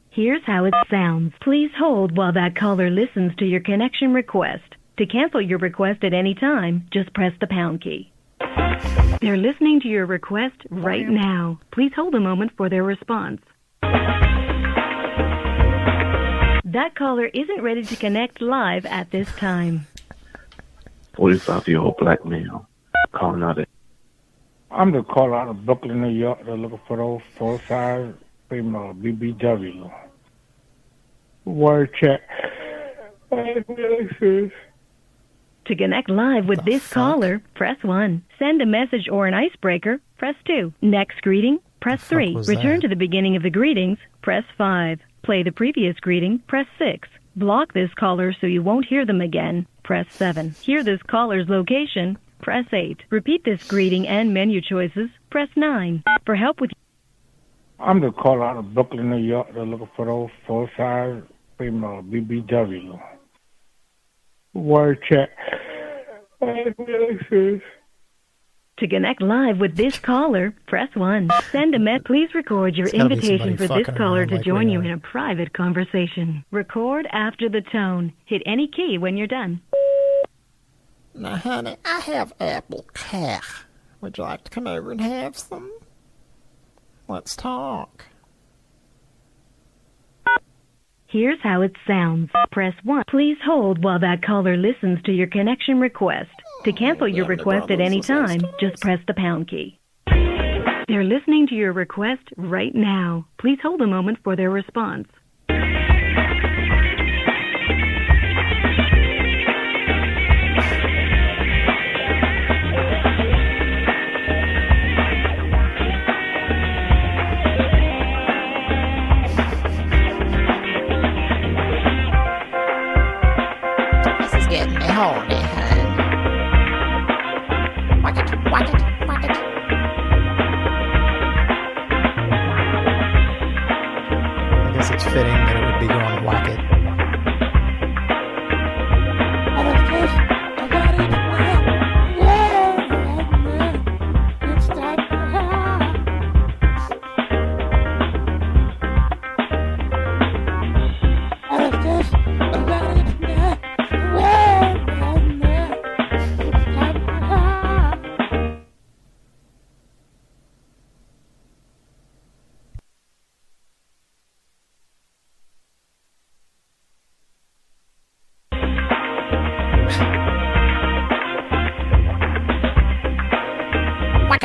L: Here's how it sounds. Please hold while that caller listens to your connection request. To cancel your request at any time, just press the pound key. They're listening to your request right now. Please hold a moment for their response. That caller isn't ready to connect live at this time.
F: What is that, the old black male? Calling out it.
K: I'm the caller out of Brooklyn, New York. They're looking for those full-size primo BBW. Word check.
L: To connect live with this caller, press 1. Send a message or an icebreaker, press 2. Next greeting, press 3. Return to the beginning of the greetings, press 5. Play the previous greeting, press 6. Block this caller so you won't hear them again, press 7. Hear this caller's location, press 8. Repeat this greeting and menu choices, press 9. For help with...
K: I'm the caller out of Brooklyn, New York. They're looking for those full-size primo BBW. Word check.
L: To connect live with this caller, press 1. Send a message. Please record your invitation for this caller to join you in a private conversation. Record after the tone. Hit any key when you're done.
I: Now, honey, I have apple cake. Would you like to come over and have some? Let's talk.
L: Here's how it sounds. Press 1. Please hold while that caller listens to your connection request. To cancel your request at any time, just press the pound key. They're listening to your request right now. Please hold a moment for their response.
W: Getting me horny, hun. Whack it, whack it, whack it.
B: I guess it's fitting that it would be going whack it.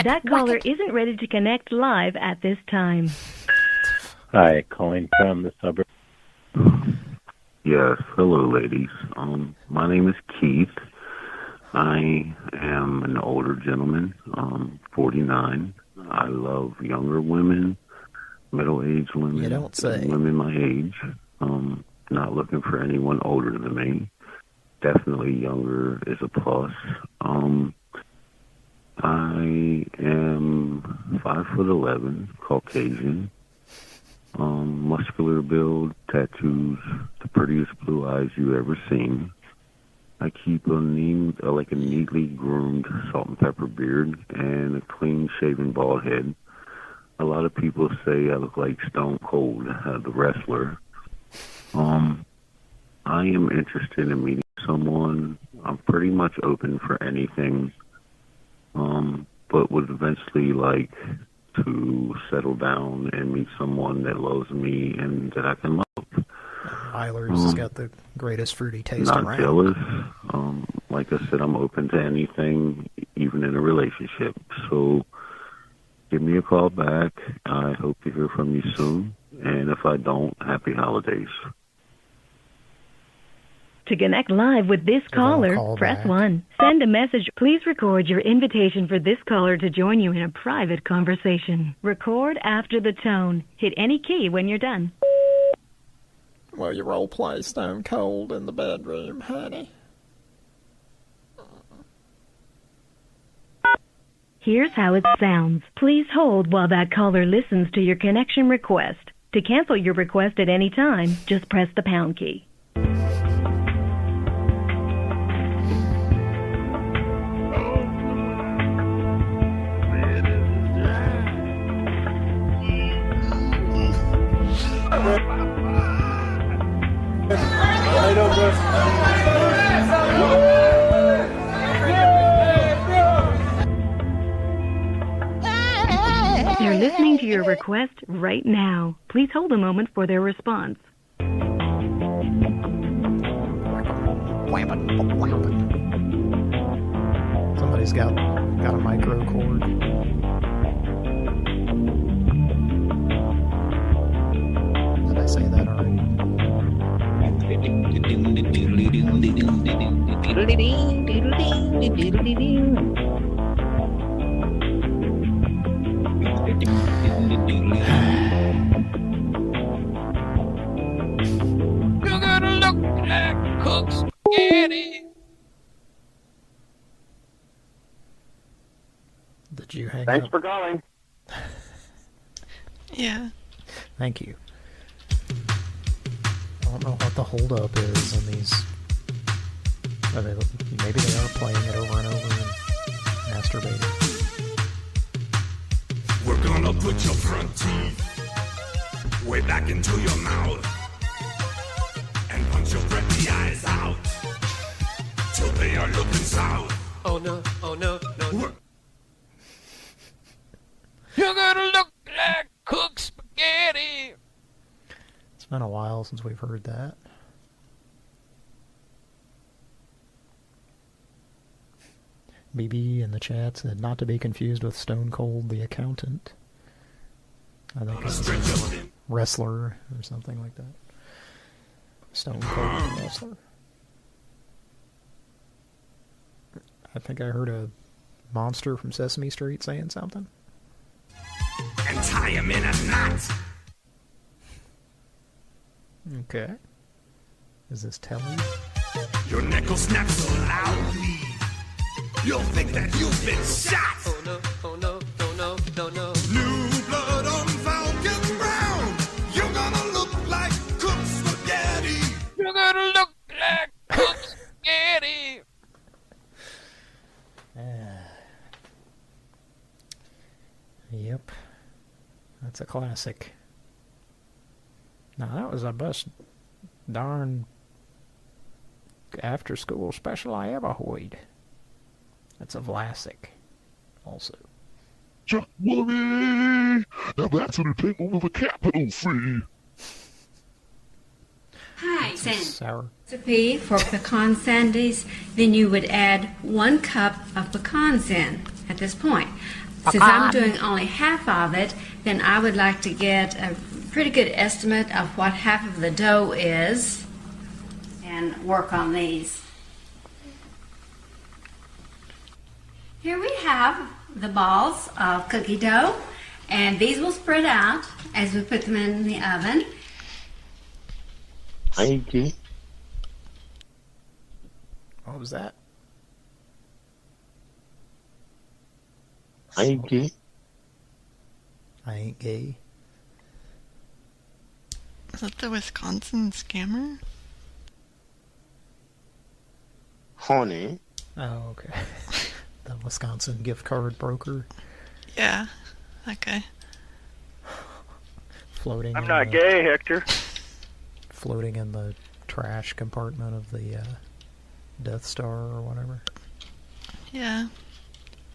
L: That caller isn't ready to connect live at this time.
R: Hi, calling from the suburb.
P: Yes, hello, ladies. My name is Keith. I am an older gentleman, 49. I love younger women, middle-aged women,
B: You don't say.
P: women my age. Not looking for anyone older than me. Definitely younger is a plus. I am 5'11", Caucasian, muscular build, tattoos, the prettiest blue eyes you ever seen. I keep a neatly groomed salt and pepper beard and a clean shaven bald head. A lot of people say I look like Stone Cold, the wrestler. I am interested in meeting someone. I'm pretty much open for anything. But would eventually like to settle down and meet someone that loves me and that I can love.
B: Eiler's has got the greatest fruity taste
P: Not
B: around.
P: jealous. Like I said, I'm open to anything, even in a relationship. So give me a call back. I hope to hear from you soon. And if I don't, happy holidays.
L: To connect live with this caller, press 1. Send a message. Please record your invitation for this caller to join you in a private conversation. Record after the tone. Hit any key when you're done.
I: Will you role play Stone Cold in the bedroom, honey?
L: Here's how it sounds. Please hold while that caller listens to your connection request. To cancel your request at any time, just press the pound key. They're listening to your request right now. Please hold a moment for their response.
B: Somebody's got a micro cord.
S: You're gonna look like cooked spaghetti.
B: Did you hang
J: Thanks
B: up?
J: for calling.
D: Yeah.
B: Thank you. I don't know what the holdup is on these. Maybe they are playing it over and over and masturbating.
S: We're gonna put your front teeth way back into your mouth and punch your pretty eyes out till they are looking south. Oh no, oh no, no, no. You're gonna look like cooked spaghetti.
B: It's been a while since we've heard that. BB in the chat said not to be confused with Stone Cold the Accountant. I think it's a wrestler or something like that. Stone Cold the Wrestler. I think I heard a monster from Sesame Street saying something.
S: And tie him in a knot.
B: Okay. Is this Telly?
S: Your neck will snap so loudly you'll think that you've been shot. Oh no, oh no, oh no, no, no. New blood on Falcon Brown. You're gonna look like cooked spaghetti. You're gonna look like cooked spaghetti.
B: Yep. That's a classic. Now that was the best darn after school special I ever heard. That's a Vlasic also.
T: Chuck Woolery! Now that's an thing with a capital C.
U: Hi,
B: Sour.
U: recipe for pecan sandies, then you would add 1 cup of pecans in at this point. Since I'm doing only half of it, then I would like to get a pretty good estimate of what half of the dough is and work on these. Here we have the balls of cookie dough, and these will spread out as we put them in the oven.
T: Thank you.
B: What was that?
T: I ain't gay.
B: I ain't gay.
D: Is that the Wisconsin scammer?
T: Honey.
B: Oh, okay. The Wisconsin gift card broker.
D: Yeah, that guy.
B: Floating.
H: I'm not gay, Hector.
B: Floating in the trash compartment of the Death Star or whatever.
D: Yeah.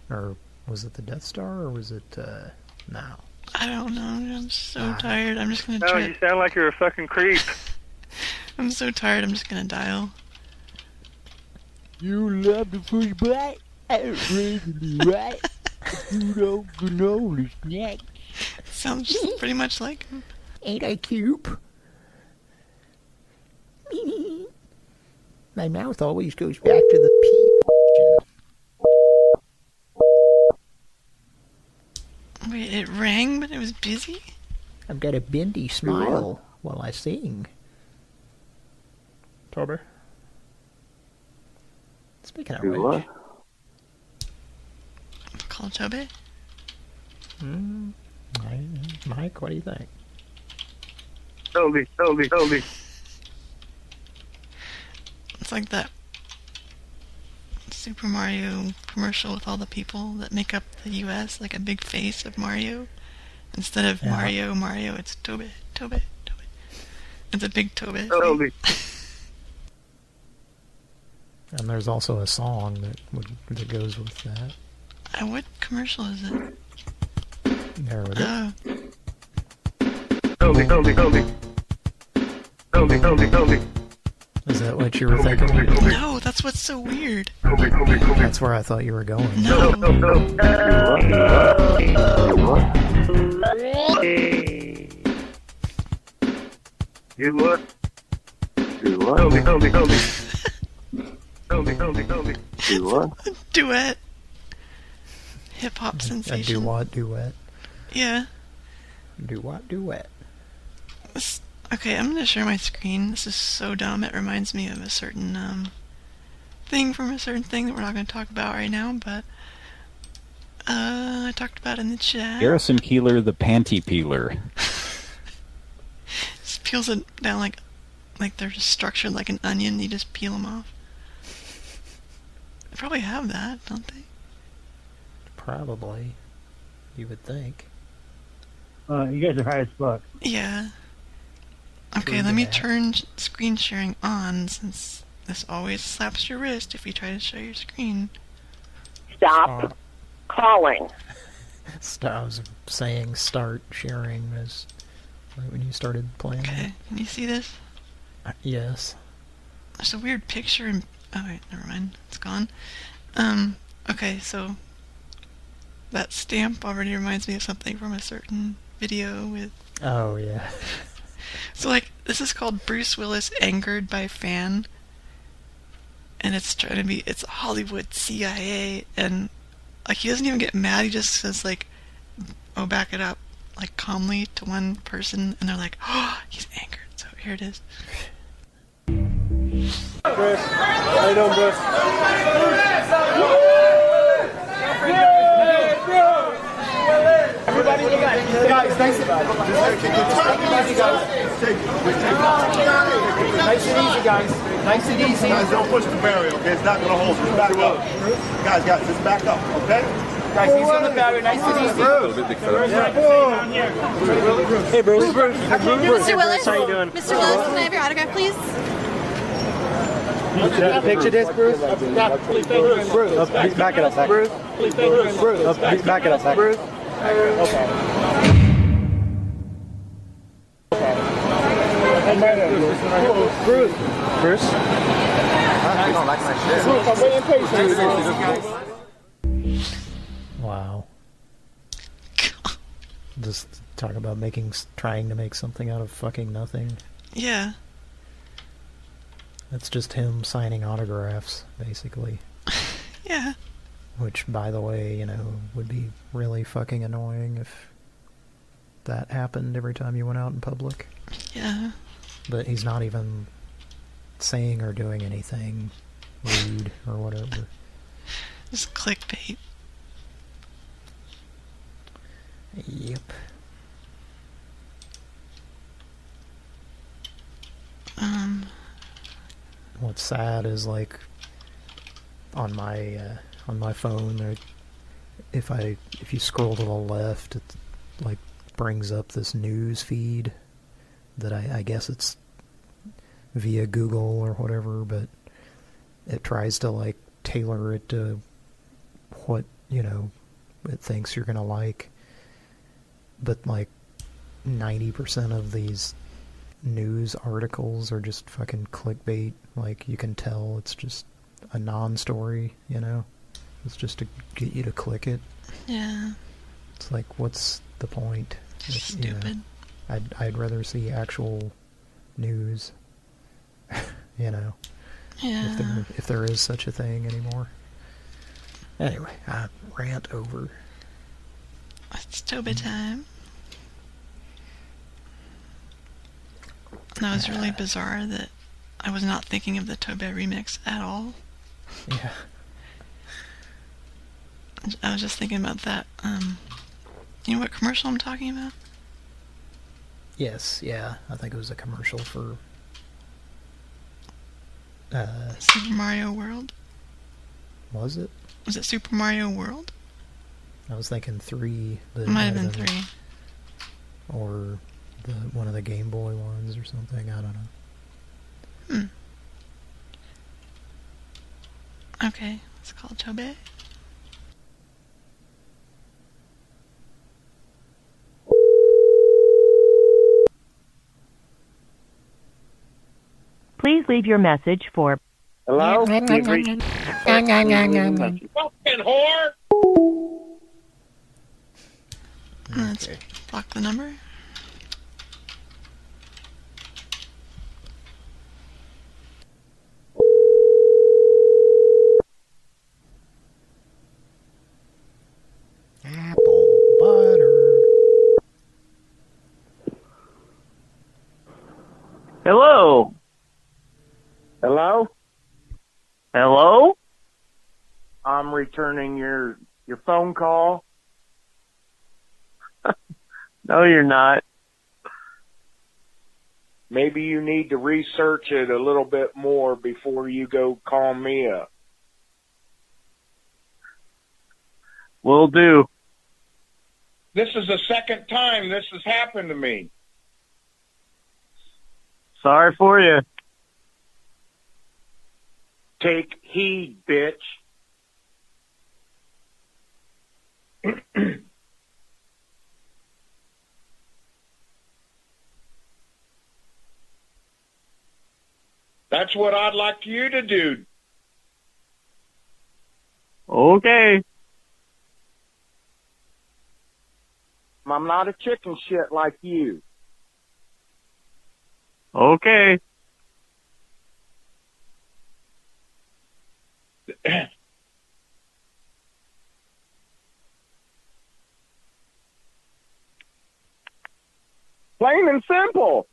B: Or was it the Death Star or was it now?
D: I don't know. I'm so tired. I'm just gonna
H: No,
D: try.
H: you sound like you're a fucking creep.
D: I'm so tired. I'm just gonna dial.
X: You love the food black? Outrageously right? You don't granola snack.
D: Sounds just pretty much like him.
I: Ain't I cute? My mouth always goes back to the pee.
D: Wait, it rang, but it was busy?
I: I've got a bendy smile while I sing.
B: Tober?
I: Speaking of
B: Do
I: which.
B: what?
D: Call Toby?
B: Mike, what do you think?
H: Toby.
D: It's like that Super Mario commercial with all the people that make up the U.S., like a big face of Mario. Instead of Mario, it's Toby. It's a big Toby.
B: And there's also a song that goes with that.
D: What commercial is it?
B: There we go.
H: Toby.
B: Is that what you were thinking?
D: No, that's what's so weird.
B: That's where I thought you were going.
D: No.
H: You what?
T: Do what?
H: Toby.
P: Do what?
D: Duet. Hip hop
B: A
D: sensation.
B: do-what duet.
D: Yeah.
B: Do-what duet.
D: Okay, I'm gonna share my screen. This is so dumb. It reminds me of a certain thing from a certain thing that we're not gonna talk about right now, but I talked about it in the chat.
A: Garrison Keeler, the panty peeler.
D: Just peels it down like they're just structured like an onion. You just peel them off. They probably have that, don't they?
B: Probably. You would think.
N: You guys are high as fuck.
D: Yeah. Okay, let me turn screen sharing on, since this always slaps your wrist if you try to show your screen.
O: Stop calling.
B: I was saying start sharing as right when you started playing.
D: Okay, can you see this?
B: Yes.
D: There's a weird picture in... Oh wait, never mind. It's gone. Okay, so... that stamp already reminds me of something from a certain video with...
B: Oh, yeah.
D: So, like, this is called Bruce Willis Angered by Fan. And it's trying to be... It's Hollywood CIA, and... Like, he doesn't even get mad, he just says, like... Oh, back it up. Like, calmly to one person, and they're like, oh, he's angered. So, here it is.
N: Bruce, how you doing, Bruce? Everybody, guys, nice and easy, guys. Nice and easy.
T: Guys, don't push the barrier, okay? It's not gonna hold. Just back up. Guys, just back up, okay?
N: Guys, easy on the barrier, nice and easy. Hey, Bruce.
V: Mr. Willis?
N: How you doing?
V: Mr. Willis, can I have your autograph, please?
N: Picture this, Bruce. Bruce, back it up, back. Bruce, back it up, back. Bruce. Okay. Bruce.
T: I don't like my shit.
B: Wow. Just talk about trying to make something out of fucking nothing.
D: Yeah.
B: That's just him signing autographs, basically.
D: Yeah.
B: Which, by the way, you know, would be really fucking annoying if that happened every time you went out in public.
D: Yeah.
B: But he's not even saying or doing anything rude or whatever.
D: Just clickbait.
B: Yep. What's sad is, like, on my phone, if you scroll to the left, it like brings up this news feed that I guess it's via Google or whatever, but it tries to like tailor it to what, you know, it thinks you're gonna like. But like 90% of these news articles are just fucking clickbait. Like, you can tell it's just a non-story, you know? It's just to get you to click it.
D: Yeah.
B: It's like, what's the point?
D: It's stupid.
B: You know, I'd rather see actual news, you know?
D: Yeah.
B: If there is such a thing anymore. Anyway, rant over.
D: It's Toba time. That was really bizarre that I was not thinking of the Toba remix at all.
B: Yeah.
D: I was just thinking about that. You know what commercial I'm talking about?
B: Yes, yeah. I think it was a commercial for...
D: Super Mario World?
B: Was it?
D: Was it Super Mario World?
B: I was thinking 3.
D: It might have been 3.
B: Or one of the Game Boy ones or something. I don't know.
D: Okay, it's called Tobe.
L: Please leave your message for...
O: Hello?
T: Fucking whore!
D: Let's block the number.
C: Hello? Hello? Hello? I'm returning your phone call. No, you're not. Maybe you need to research it a little bit more before you go call me up. Will do. This is the second time this has happened to me. Sorry for you. Take heed, bitch. That's what I'd like you to do. Okay. I'm not a chicken shit like you. Okay. Plain and simple.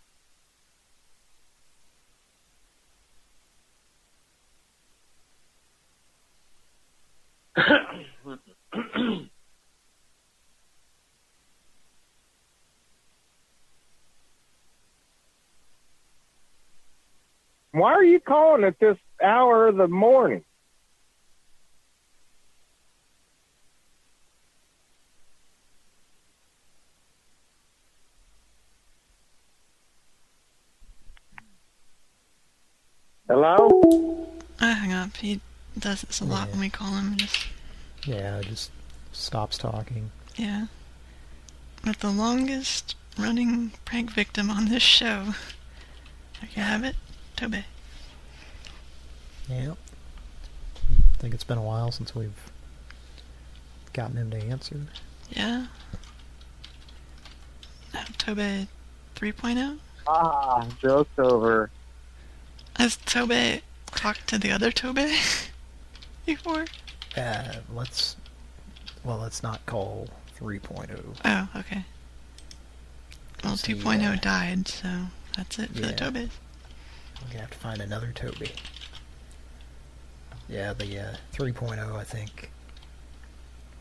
C: Why are you calling at this hour of the morning? Hello?
D: Hang up. He does this a lot when we call him.
B: Just stops talking.
D: Yeah. But the longest running prank victim on this show. There you have it. Tobe.
B: Yep. I think it's been a while since we've gotten him to answer.
D: Yeah. Now, Tobe 3.0?
C: Ah, joke's over.
D: Has Tobe talked to the other Tobe before?
B: Let's not call 3.0.
D: Oh, okay. Well, 2.0 died, so that's it for the Tobes.
B: We have to find another Toby. Yeah, the 3.0, I think.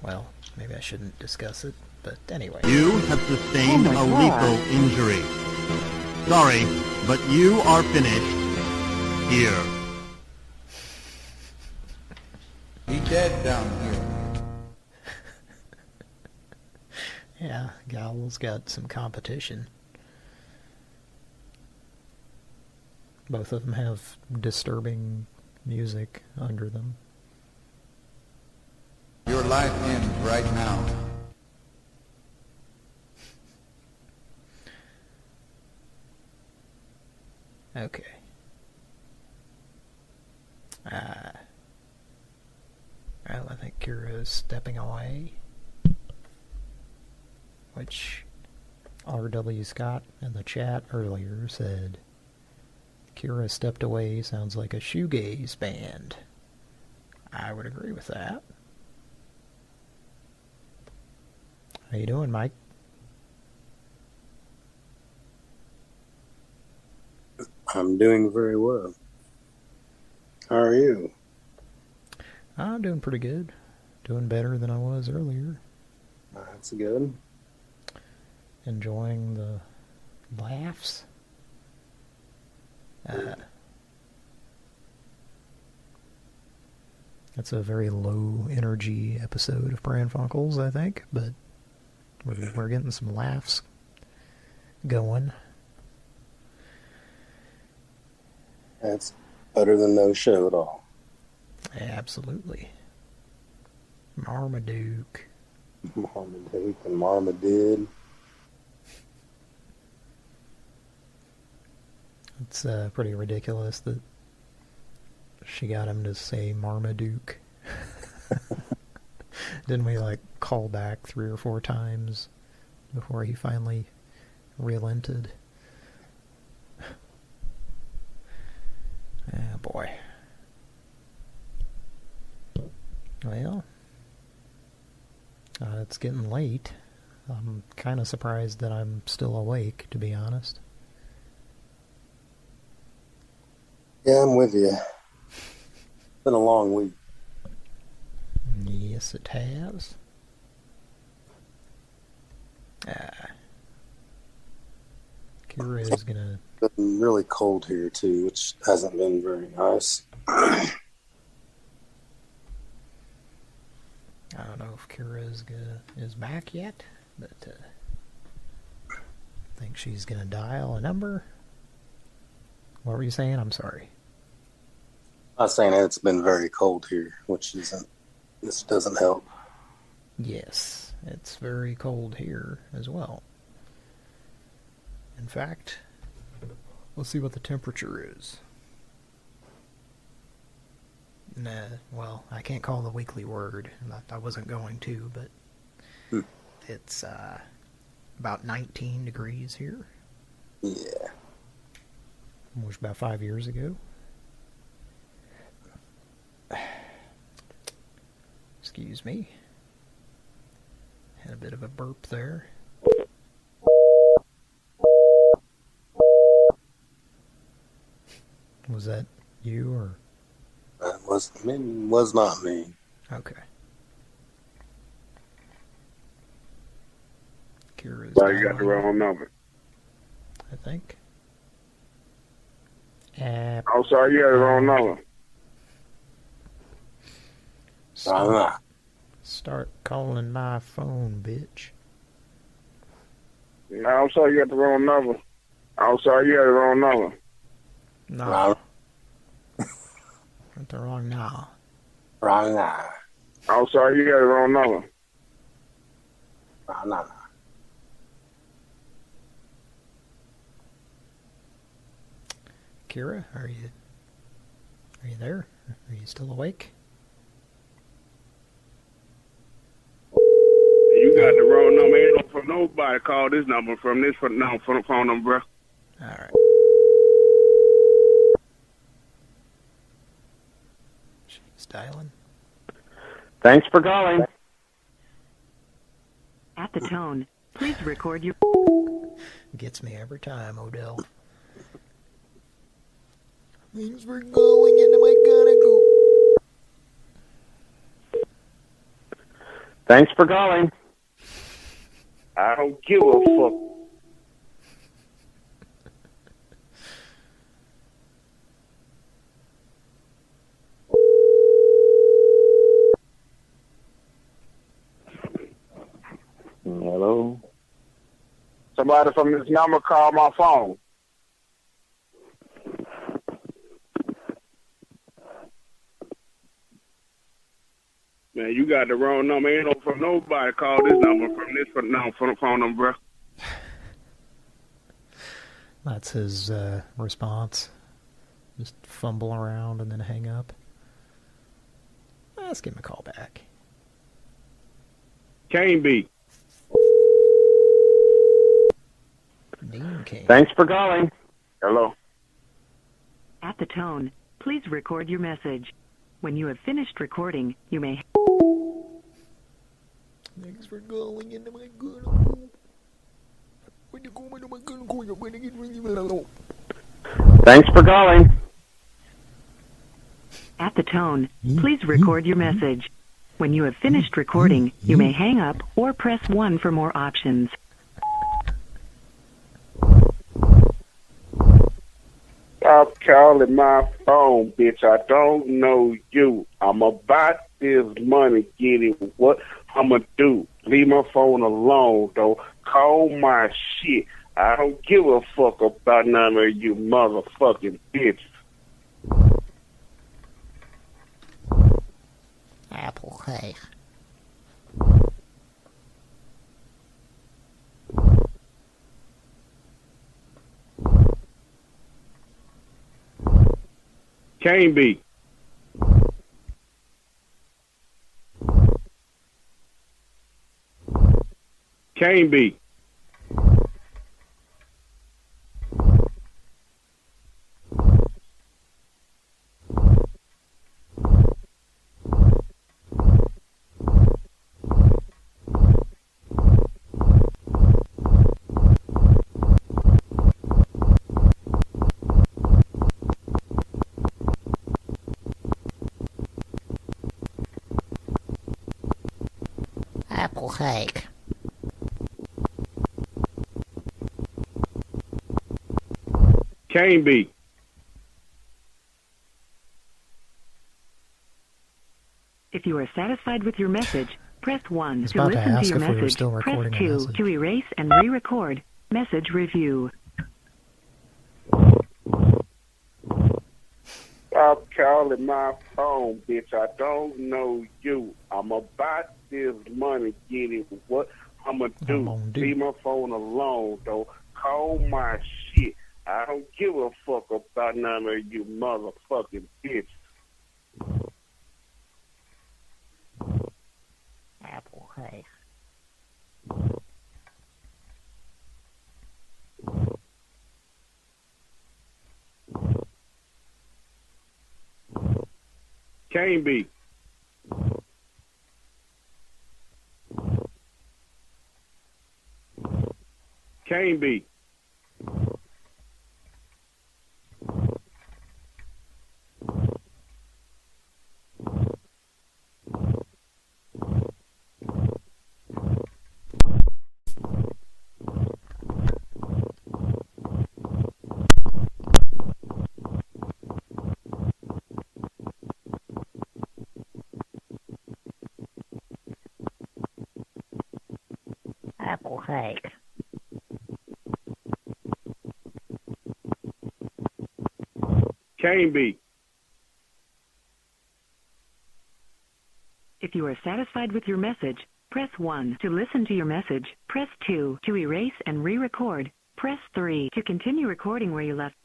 B: Well, maybe I shouldn't discuss it, but anyway.
E: You have sustained a lethal injury. Sorry, but you are finished here.
M: He dead down here.
B: Yeah, Gowl's got some competition. Both of them have disturbing music under them.
M: Your life ends right now.
B: Okay. Well, I think Kira's stepping away. Which R.W. Scott in the chat earlier said, Kira stepped away sounds like a shoegaze band. I would agree with that. How you doing, Mike?
Q: I'm doing very well. How are you?
B: I'm doing pretty good. Doing better than I was earlier.
Q: That's good.
B: Enjoying the laughs. That's a very low energy episode of Pran Funkels, I think, but we're getting some laughs going.
Q: That's better than no show at all.
B: Absolutely. Marmaduke.
Q: Marmaduke and Marmadid.
B: It's pretty ridiculous that she got him to say Marmaduke. Didn't we, call back 3 or 4 times before he finally relented? Oh, boy. Well, it's getting late. I'm kind of surprised that I'm still awake, to be honest.
Q: Yeah, I'm with you. It's been a long week.
B: Yes, it has. Kira is gonna...
Q: It's been really cold here, too, which hasn't been very nice.
B: I don't know if Kira is back yet, but I think she's gonna dial a number. What were you saying? I'm sorry.
Q: I'm not saying it's been very cold here, which isn't. This doesn't help.
B: Yes, it's very cold here as well. In fact, let's see what the temperature is. Nah, well, I can't call the weekly word. I wasn't going to, but it's about 19 degrees here.
Q: Yeah.
B: Which was about 5 years ago. Excuse me. Had a bit of a burp there. Was that you or?
Q: Was not me.
B: Okay. Kira's
C: Well, you got the wrong number.
B: I think.
C: I'm sorry, you got the wrong number.
B: Start calling my phone, bitch.
C: No, I'm sorry, you got the wrong number. I'm sorry, you got the wrong number.
B: No. Got the wrong now.
Q: Wrong now.
C: I'm sorry, you got the wrong number.
Q: Wrong now.
B: Kira, are you there? Are you still awake?
C: You got the wrong number. Ain't no from nobody call this number from this phone number, bro.
B: All right. She's dialing.
J: Thanks for calling.
L: At the tone, please record your...
B: Gets me every time, Odell. Means we're going into my gonna go.
J: Thanks for calling.
C: I don't give a fuck.
J: Hello?
C: Somebody from this number called my phone. Man, you got the wrong number. Ain't no from nobody call this number from this phone number, bro.
B: That's his response. Just fumble around and then hang up. Let's give him a call back.
C: Can't be.
B: Dean King.
J: Thanks for calling.
C: Hello?
L: At the tone, please record your message. When you have finished recording, you may...
B: Thanks for calling into my good. When you go into my good, you're going to get really low.
J: Thanks for calling.
L: At the tone, please record your message. When you have finished recording, you may hang up or press 1 for more options.
C: Stop calling my phone, bitch. I don't know you. I'm about this money, getting what I'ma do. Leave my phone alone, though. Call my shit. I don't give a fuck about none of you motherfucking bitches.
I: Apple cake.
C: Can't be. Can't be.
I: Apple cake.
C: Can't be.
L: If you are satisfied with your message, press 1
B: was
L: to
B: about to
L: listen to
B: ask
L: your
B: if we were
L: message.
B: still
L: Press
B: recording a
L: 2
B: message.
L: to erase and re-record. Message review.
C: Stop calling my phone, bitch. I don't know you. I'm about this money, getting what I'ma do. Leave my phone alone, though. Call my shit. I don't give a fuck about none of you motherfucking bitches.
I: Apple cake.
C: Can't be. Can't be.
I: Apple cake.
C: Can't be.
L: If you are satisfied with your message, press 1 to listen to your message. Press 2 to erase and re-record. Press 3 to continue recording where you left.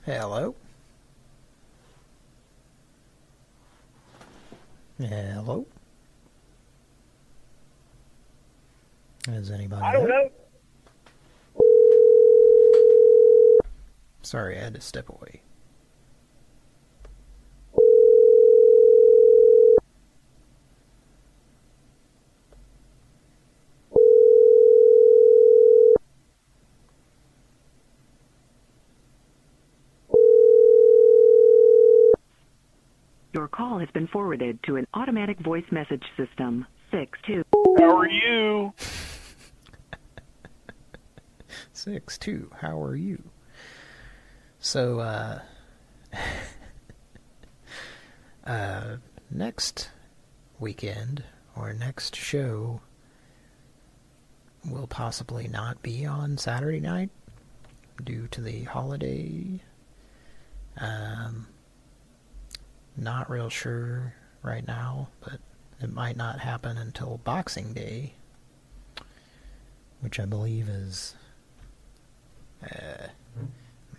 B: Hello? Hello? Is anybody
N: I don't
B: there?
N: know.
B: Sorry, I had to step away.
L: Your call has been forwarded to an automatic voice message system. 62.
N: How are you?
B: 6-2, how are you? So, next weekend, or next show, will possibly not be on Saturday night, due to the holiday. Not real sure right now, but it might not happen until Boxing Day, which I believe is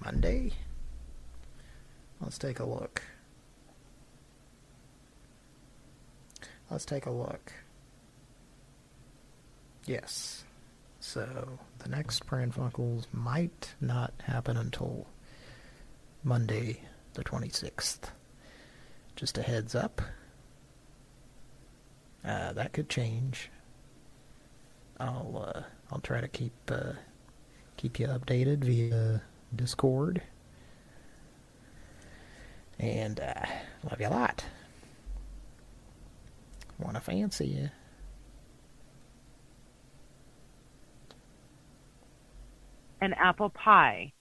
B: Monday? Let's take a look. Let's take a look. Yes. So, the next Pran Funkels might not happen until Monday the 26th. Just a heads up. That could change. I'll try to keep you updated via Discord. And love you a lot. Wanna fancy you.
F: An apple pie.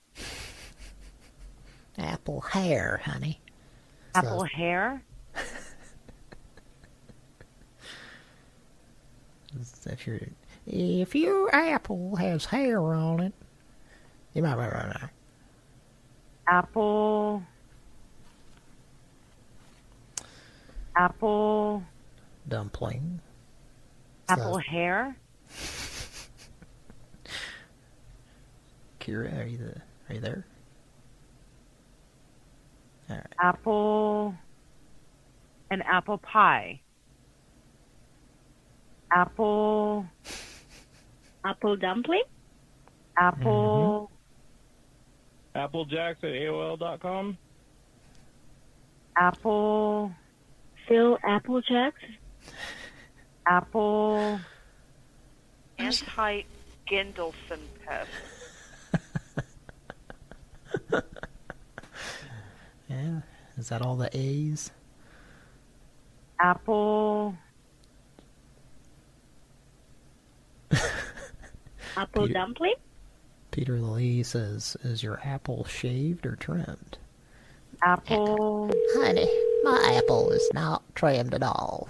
I: Apple hair, honey.
F: Apple hair?
I: If your apple has hair on it, you might be right.
F: Apple. Apple.
B: Dumpling.
F: Apple hair?
B: Kira, are you there? All right.
F: Apple. An apple pie. Apple.
G: Apple dumpling?
F: Apple.
K: Applejacks at AOL.com.
F: Apple.
G: Phil Applejacks?
F: Apple.
W: And height.
F: Gendelson pest.
B: Yeah, is that all the A's?
F: Apple.
G: Apple dumpling?
B: Peter Lee says, is your apple shaved or trimmed?
F: Apple.
I: Honey, my apple is not trimmed at all.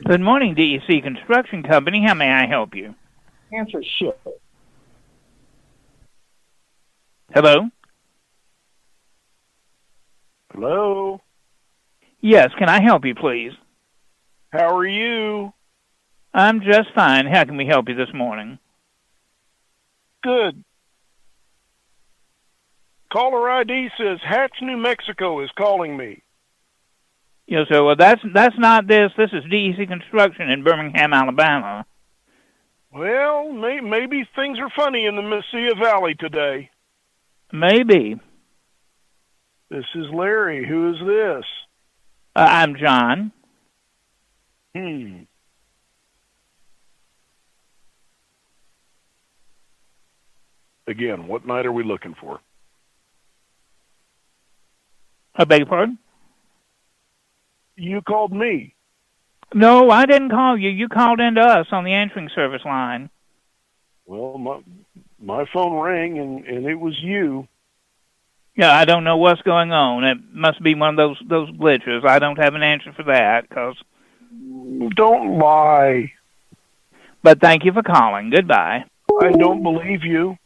K: Good morning, DEC Construction Company. How may I help you?
R: Answer shit.
K: Hello?
R: Hello?
K: Yes, can I help you, please?
R: How are you?
K: I'm just fine. How can we help you this morning?
R: Good. Caller ID says Hats, New Mexico is calling me.
K: Yes, sir. Well, that's not this. This is DEC Construction in Birmingham, Alabama.
R: Well, maybe things are funny in the Mesilla Valley today.
K: Maybe.
R: This is Larry. Who is this?
K: I'm John.
R: Again, what night are we looking for?
K: I beg your pardon?
R: You called me.
K: No, I didn't call you. You called into us on the answering service line.
R: Well, my phone rang, and it was you.
K: Yeah, I don't know what's going on. It must be one of those glitches. I don't have an answer for that, because...
R: Don't lie.
K: But thank you for calling. Goodbye.
R: I don't believe you.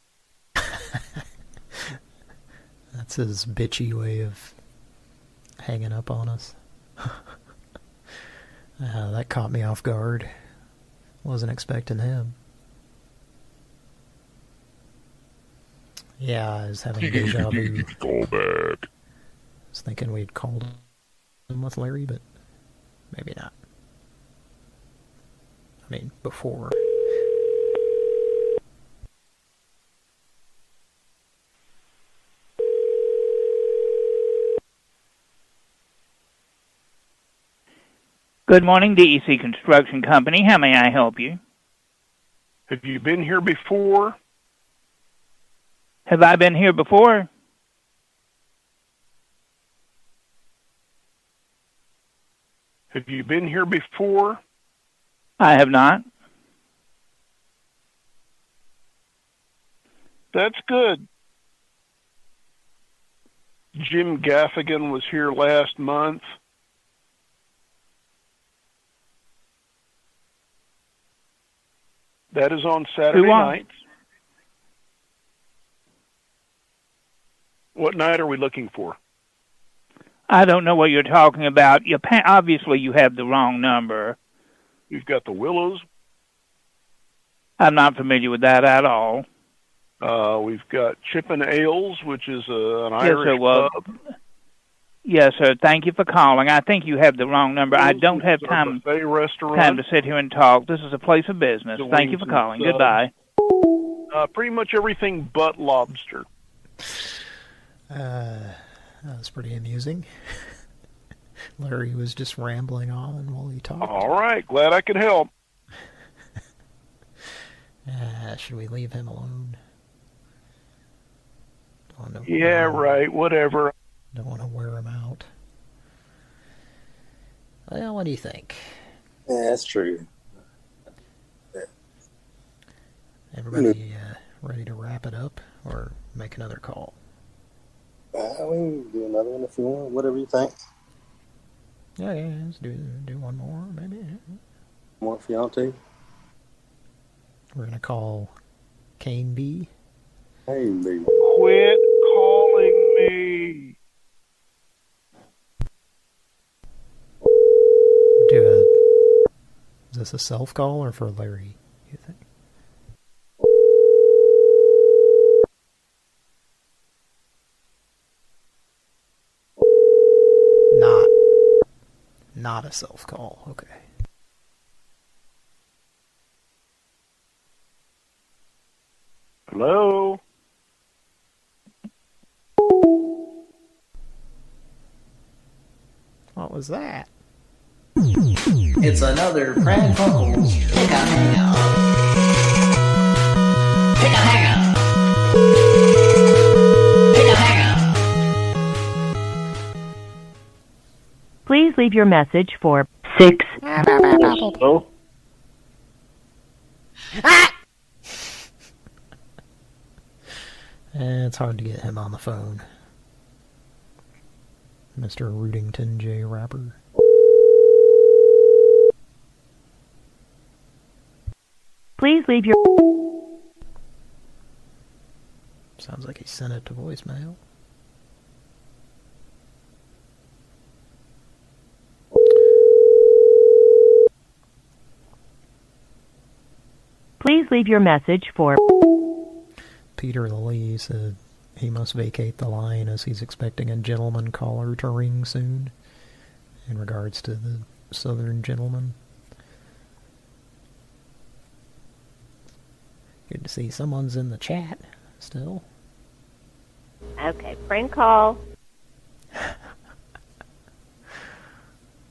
B: That's his bitchy way of hanging up on us. That caught me off guard. Wasn't expecting him. Yeah, I was having deja vu.
T: Call back.
B: I was thinking we'd called him with Larry, but maybe not. I mean, before.
K: Good morning, DEC Construction Company. How may I help you?
R: Have you been here before?
K: Have I been here before?
R: Have you been here before?
K: I have not.
R: That's good. Jim Gaffigan was here last month. That is on Saturday nights. What night are we looking for?
K: I don't know what you're talking about. Obviously, you have the wrong number.
R: You've got the Willows.
K: I'm not familiar with that at all.
R: We've got Chippin' Ales, which is an
K: Yes,
R: Irish
K: sir. Well,
R: pub.
K: yes, sir. Thank you for calling. I think you have the wrong number. I don't have
R: This is a
K: time
R: buffet restaurant.
K: to sit here and talk. This is a place of business.
R: The
K: Thank you
R: wings
K: for
R: and
K: calling.
R: subs.
K: Goodbye.
R: Pretty much everything but lobster.
B: That was pretty amusing. Larry was just rambling on while he talked.
R: All right, glad I could help.
B: Should we leave him alone?
R: Yeah, right, whatever.
B: Don't want to wear him out. Well, what do you think?
Q: Yeah, that's true.
B: Everybody ready to wrap it up or make another call?
Q: We can do another one if you want, whatever you think.
B: Yeah, let's do one more, maybe.
Q: More if you want to.
B: We're going to call Kane B.
Q: Kane B.
R: Quit calling me.
B: Is this a self-call or for Larry, you think? Not a self-call, okay.
R: Hello?
B: What was that?
S: It's another Pran Funkels Pick a Hangout. Pick a Hangout. Pick a Hangout.
L: Please leave your message for 6.
C: Hello?
B: It's hard to get him on the phone. Mr. Rootington J. Rapper.
L: Please leave your...
B: Sounds like he sent it to voicemail.
L: Please leave your message for...
B: Peter Lee said he must vacate the line as he's expecting a gentleman caller to ring soon in regards to the Southern gentleman. Good to see someone's in the chat still.
O: Okay, prank call.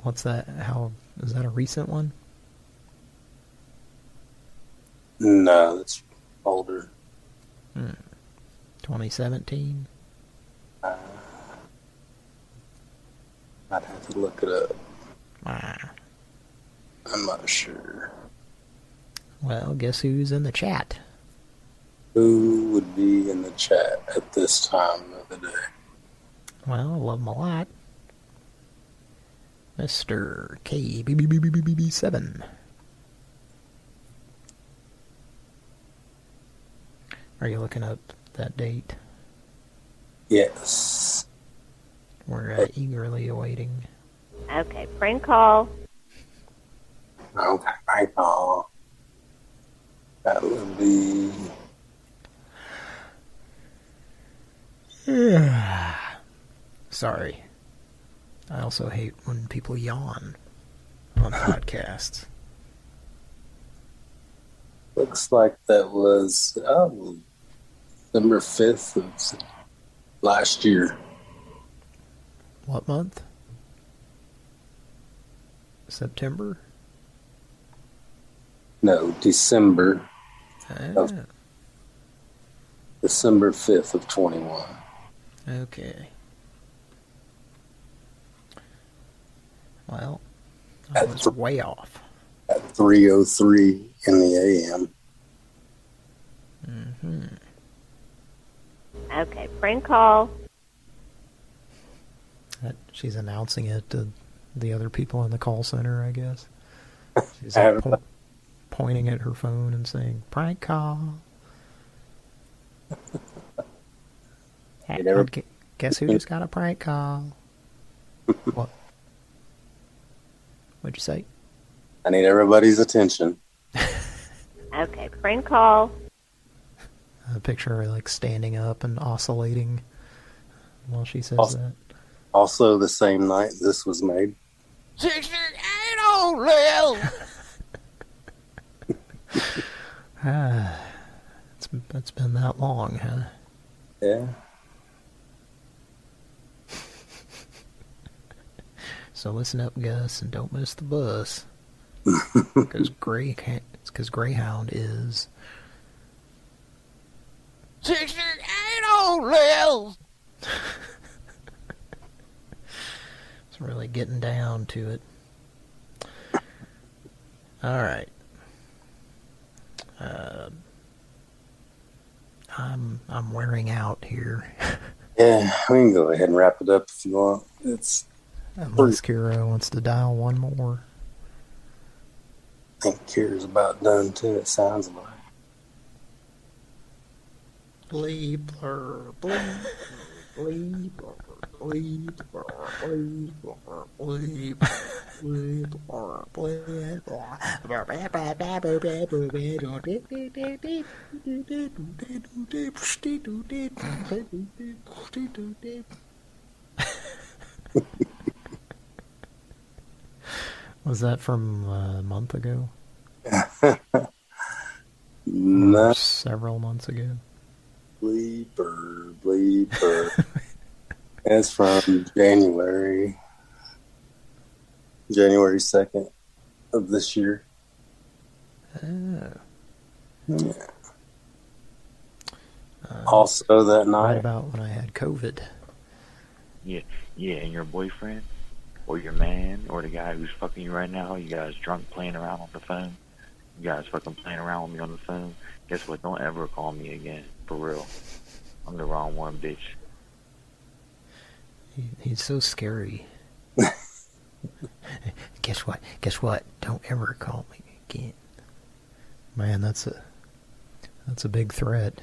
B: What's that? How is that a recent one?
Q: No, it's older.
B: 2017?
Q: I'd have to look it up. I'm not sure.
B: Well, guess who's in the chat?
Q: Who would be in the chat at this time of the day?
B: Well, I love him a lot. Mr. KBBBBB7. Are you looking up that date?
Q: Yes.
B: We're eagerly awaiting.
O: Okay, prank call.
Q: Okay, prank call. That would be...
B: Sorry. I also hate when people yawn on podcasts.
Q: Looks like that was December 5th of last year.
B: What month? September?
Q: No, December. December 5th of 21.
B: Okay. Well, I was way off.
Q: At 3:03 in the AM.
O: Okay, prank call.
B: She's announcing it to the other people in the call center, I guess. She's pointing at her phone and saying, prank call. Guess who just got a prank call? What? What'd you say?
Q: I need everybody's attention.
O: Okay, prank call.
B: A picture of her, like, standing up and oscillating while she says that.
Q: Also, the same night this was made.
I: 68 on Lil.
B: It's been that long, huh?
Q: Yeah.
B: So listen up, Gus, and don't miss the bus. Because Greyhound is
I: 68 on Lil.
B: It's really getting down to it. All right. I'm wearing out here.
Q: Yeah, we can go ahead and wrap it up if you want.
B: Unless Kira wants to dial one more.
Q: I think Kira's about done too, it sounds like.
I: Bleep, blur, bleep, bleep, bleep, bleep, bleep, bleep.
B: Was that from a month ago?
Q: No.
B: Or several months ago?
Q: Bleeper, bleeper. It's from January 2nd of this year.
B: Oh.
Q: Yeah. Also that
B: Right
Q: night.
B: about when I had COVID.
H: Yeah, and your boyfriend, or your man, or the guy who's fucking you right now, you guys drunk playing around on the phone. You guys fucking playing around with me on the phone. Guess what? Don't ever call me again. For real. I'm the wrong one, bitch.
B: He's so scary. Guess what? Don't ever call me again. Man, that's a big threat.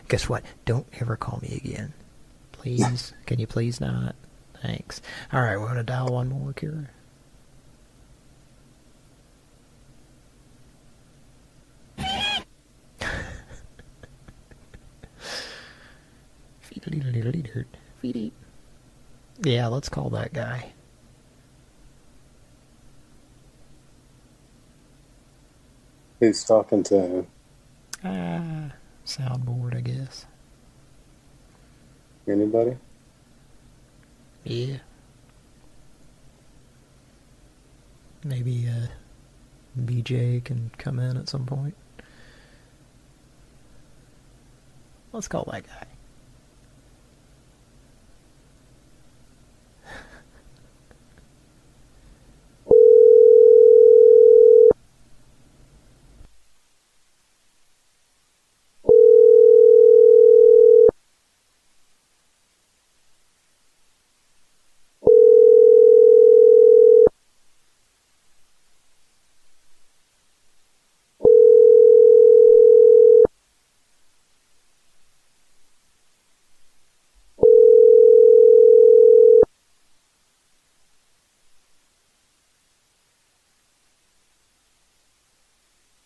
B: Guess what? Don't ever call me again. Please. Can you please not? Thanks. Alright, we're going to dial one more, Kira. Yeah, let's call that guy.
Q: Who's talking to him?
B: Soundboard, I guess.
Q: Anybody?
B: Yeah. Maybe BJ can come in at some point. Let's call that guy.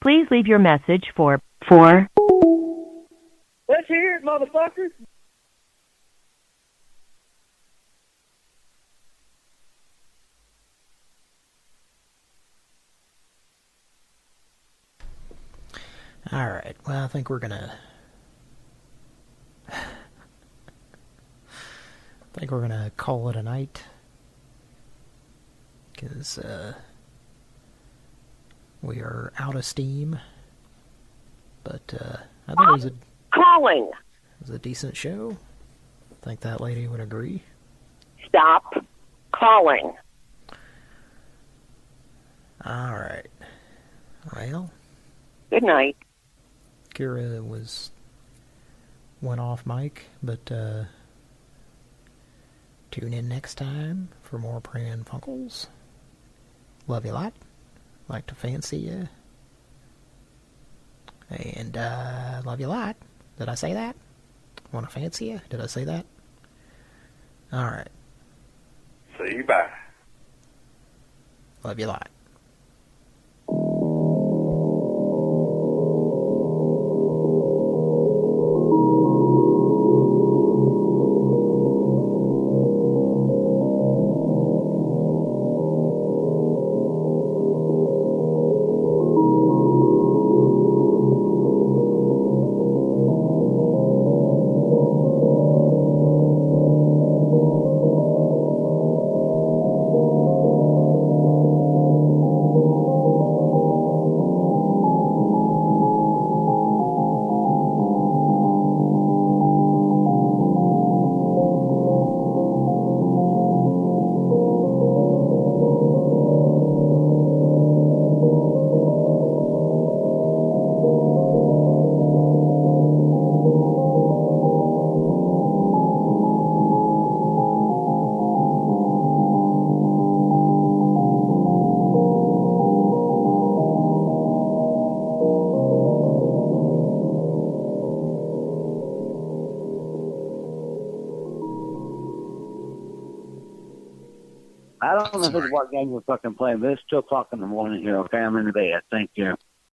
L: Please leave your message for
N: Let's hear it, motherfucker.
B: Alright, well, I think we're gonna... call it a night. Because, we are out of steam. But, I thought it was a decent show. I think that lady would agree.
U: Stop calling.
B: Alright. Well...
U: Good night.
B: Kira went off mic, but tune in next time for more Pran Funkels. Love you a lot. Like to fancy you. And love you a lot. Did I say that? Want to fancy you? Did I say that? Alright.
C: See you bye.
B: Love you a lot.
J: I don't know what game we're fucking playing, but it's 2 o'clock in the morning here, okay? I'm in the bed. Thank you.